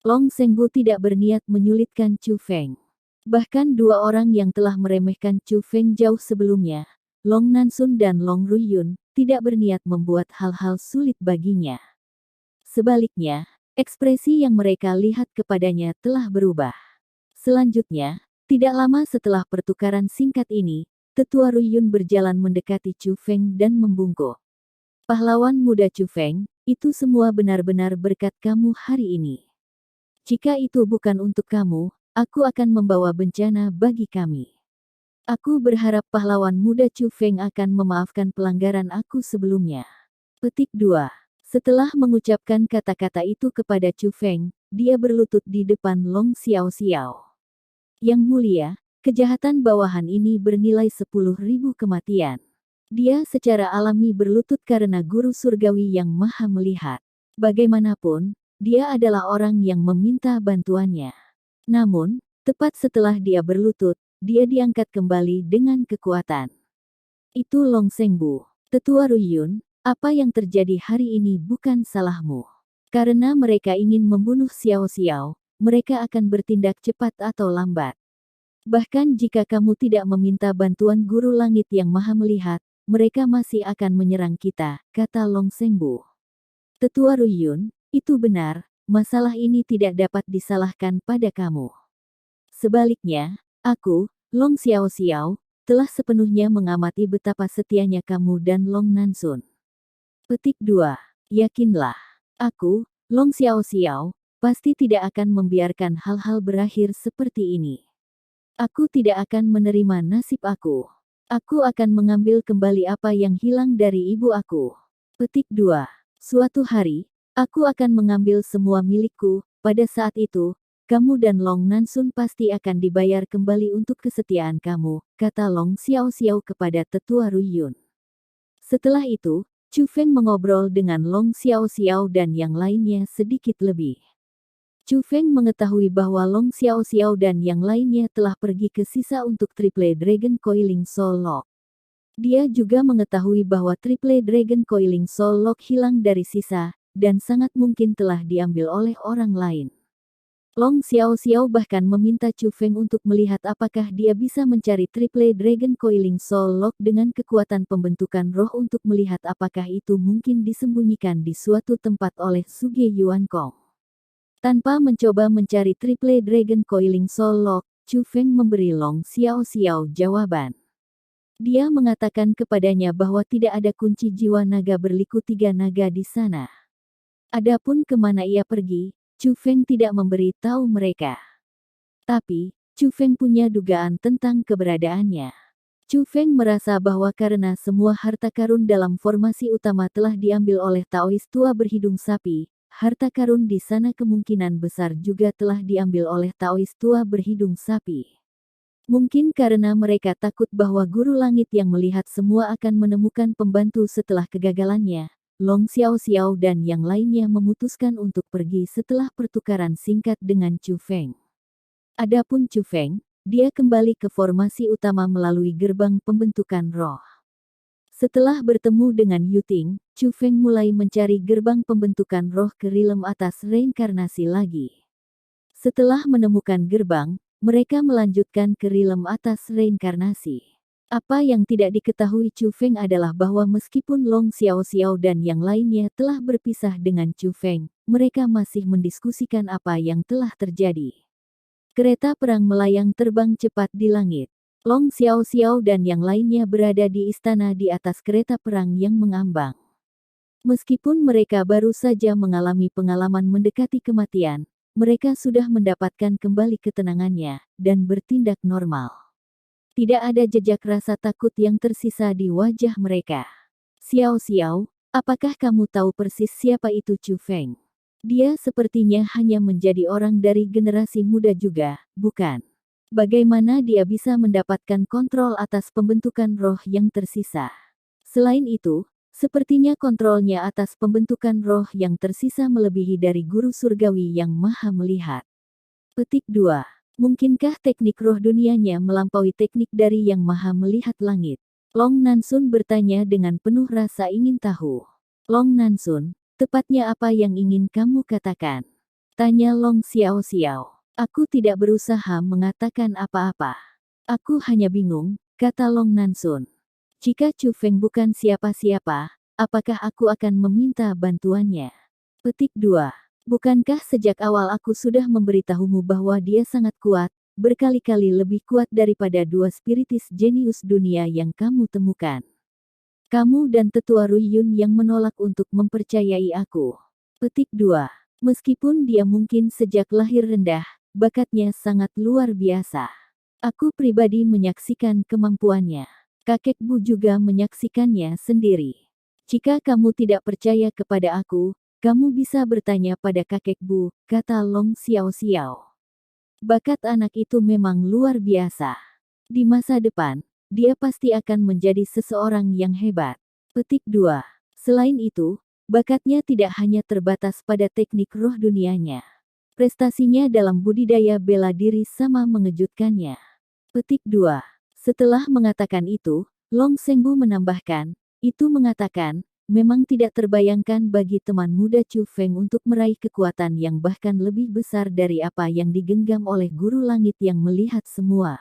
Long Zhengbu tidak berniat menyulitkan Chu Feng. Bahkan dua orang yang telah meremehkan Chu Feng jauh sebelumnya, Long Nansun dan Long Ruiyun, tidak berniat membuat hal-hal sulit baginya. Sebaliknya, ekspresi yang mereka lihat kepadanya telah berubah. Selanjutnya, Tidak lama setelah pertukaran singkat ini, Tetua Ruiyun berjalan mendekati Chu Feng dan membungkuk. Pahlawan muda Chu Feng, itu semua benar-benar berkat kamu hari ini. Jika itu bukan untuk kamu, aku akan membawa bencana bagi kami. Aku berharap pahlawan muda Chu Feng akan memaafkan pelanggaran aku sebelumnya. Petik 2. Setelah mengucapkan kata-kata itu kepada Chu Feng, dia berlutut di depan Long Xiao Xiao. Yang mulia, kejahatan bawahan ini bernilai 10.000 kematian. Dia secara alami berlutut karena guru surgawi yang maha melihat. Bagaimanapun, dia adalah orang yang meminta bantuannya. Namun, tepat setelah dia berlutut, dia diangkat kembali dengan kekuatan. Itu Long Sengbu. Tetua Ruiyun, apa yang terjadi hari ini bukan salahmu. Karena mereka ingin membunuh Xiao Xiao, mereka akan bertindak cepat atau lambat. Bahkan jika kamu tidak meminta bantuan guru langit yang maha melihat, mereka masih akan menyerang kita, kata Long Sengbu. Tetua Ruiyun, itu benar, masalah ini tidak dapat disalahkan pada kamu. Sebaliknya, aku, Long Xiao Xiao, telah sepenuhnya mengamati betapa setianya kamu dan Long Nansun. Petik 2. Yakinlah, aku, Long Xiao Xiao, pasti tidak akan membiarkan hal-hal berakhir seperti ini. Aku tidak akan menerima nasib aku. Aku akan mengambil kembali apa yang hilang dari ibu aku. Petik 2. Suatu hari, aku akan mengambil semua milikku. Pada saat itu, kamu dan Long Nansun pasti akan dibayar kembali untuk kesetiaan kamu, kata Long Xiao Xiao kepada Tetua Ruiyun. Setelah itu, Chu Feng mengobrol dengan Long Xiao Xiao dan yang lainnya sedikit lebih. Chu Feng mengetahui bahwa Long Xiao Xiao dan yang lainnya telah pergi ke sisa untuk Triple Dragon Coiling Soul Lock. Dia juga mengetahui bahwa Triple Dragon Coiling Soul Lock hilang dari sisa, dan sangat mungkin telah diambil oleh orang lain. Long Xiao Xiao bahkan meminta Chu Feng untuk melihat apakah dia bisa mencari Triple Dragon Coiling Soul Lock dengan kekuatan pembentukan roh untuk melihat apakah itu mungkin disembunyikan di suatu tempat oleh Suge Yuan Kong. Tanpa mencoba mencari Triple Dragon Coiling Soul Lock, Chu Feng memberi Long Xiao Xiao jawaban. Dia mengatakan kepadanya bahwa tidak ada kunci jiwa naga berliku 3 naga di sana. Adapun kemana ia pergi, Chu Feng tidak memberi tahu mereka. Tapi, Chu Feng punya dugaan tentang keberadaannya. Chu Feng merasa bahwa karena semua harta karun dalam formasi utama telah diambil oleh Taois tua berhidung sapi, harta karun di sana kemungkinan besar juga telah diambil oleh Taois tua berhidung sapi. Mungkin karena mereka takut bahwa guru langit yang melihat semua akan menemukan pembantu setelah kegagalannya, Long Xiao Xiao dan yang lainnya memutuskan untuk pergi setelah pertukaran singkat dengan Chu Feng. Adapun Chu Feng, dia kembali ke formasi utama melalui gerbang pembentukan roh. Setelah bertemu dengan Yu Ting, Chu Feng mulai mencari gerbang pembentukan roh ke realm atas reinkarnasi lagi. Setelah menemukan gerbang, mereka melanjutkan ke realm atas reinkarnasi. Apa yang tidak diketahui Chu Feng adalah bahwa meskipun Long Xiao Xiao dan yang lainnya telah berpisah dengan Chu Feng, mereka masih mendiskusikan apa yang telah terjadi. Kereta perang melayang terbang cepat di langit. Long Xiao Xiao dan yang lainnya berada di istana di atas kereta perang yang mengambang. Meskipun mereka baru saja mengalami pengalaman mendekati kematian, mereka sudah mendapatkan kembali ketenangannya, dan bertindak normal. Tidak ada jejak rasa takut yang tersisa di wajah mereka. Xiao Xiao, apakah kamu tahu persis siapa itu Chu Feng? Dia sepertinya hanya menjadi orang dari generasi muda juga, bukan? Bagaimana dia bisa mendapatkan kontrol atas pembentukan roh yang tersisa? Selain itu, sepertinya kontrolnya atas pembentukan roh yang tersisa melebihi dari guru surgawi yang maha melihat. Petik 2. Mungkinkah teknik roh dunianya melampaui teknik dari yang maha melihat langit? Long Nansun bertanya dengan penuh rasa ingin tahu. Long Nansun, tepatnya apa yang ingin kamu katakan? Tanya Long Xiao Xiao. Aku tidak berusaha mengatakan apa-apa. Aku hanya bingung, kata Long Nansun. Jika Chu Feng bukan siapa-siapa, apakah aku akan meminta bantuannya? Petik 2. Bukankah sejak awal aku sudah memberitahumu bahwa dia sangat kuat, berkali-kali lebih kuat daripada dua spiritis jenius dunia yang kamu temukan. Kamu dan Tetua Ruiyun yang menolak untuk mempercayai aku. Petik 2. Meskipun dia mungkin sejak lahir rendah, bakatnya sangat luar biasa. Aku pribadi menyaksikan kemampuannya. Kakek Bu juga menyaksikannya sendiri. Jika kamu tidak percaya kepada aku, kamu bisa bertanya pada kakek Bu, kata Long Xiao Xiao. Bakat anak itu memang luar biasa. Di masa depan, dia pasti akan menjadi seseorang yang hebat. Petik 2. Selain itu, bakatnya tidak hanya terbatas pada teknik roh dunianya. Prestasinya dalam budidaya bela diri sama mengejutkannya. Petik 2. Setelah mengatakan itu, Long Shengbu menambahkan, itu mengatakan, memang tidak terbayangkan bagi teman muda Chu Feng untuk meraih kekuatan yang bahkan lebih besar dari apa yang digenggam oleh guru langit yang melihat semua.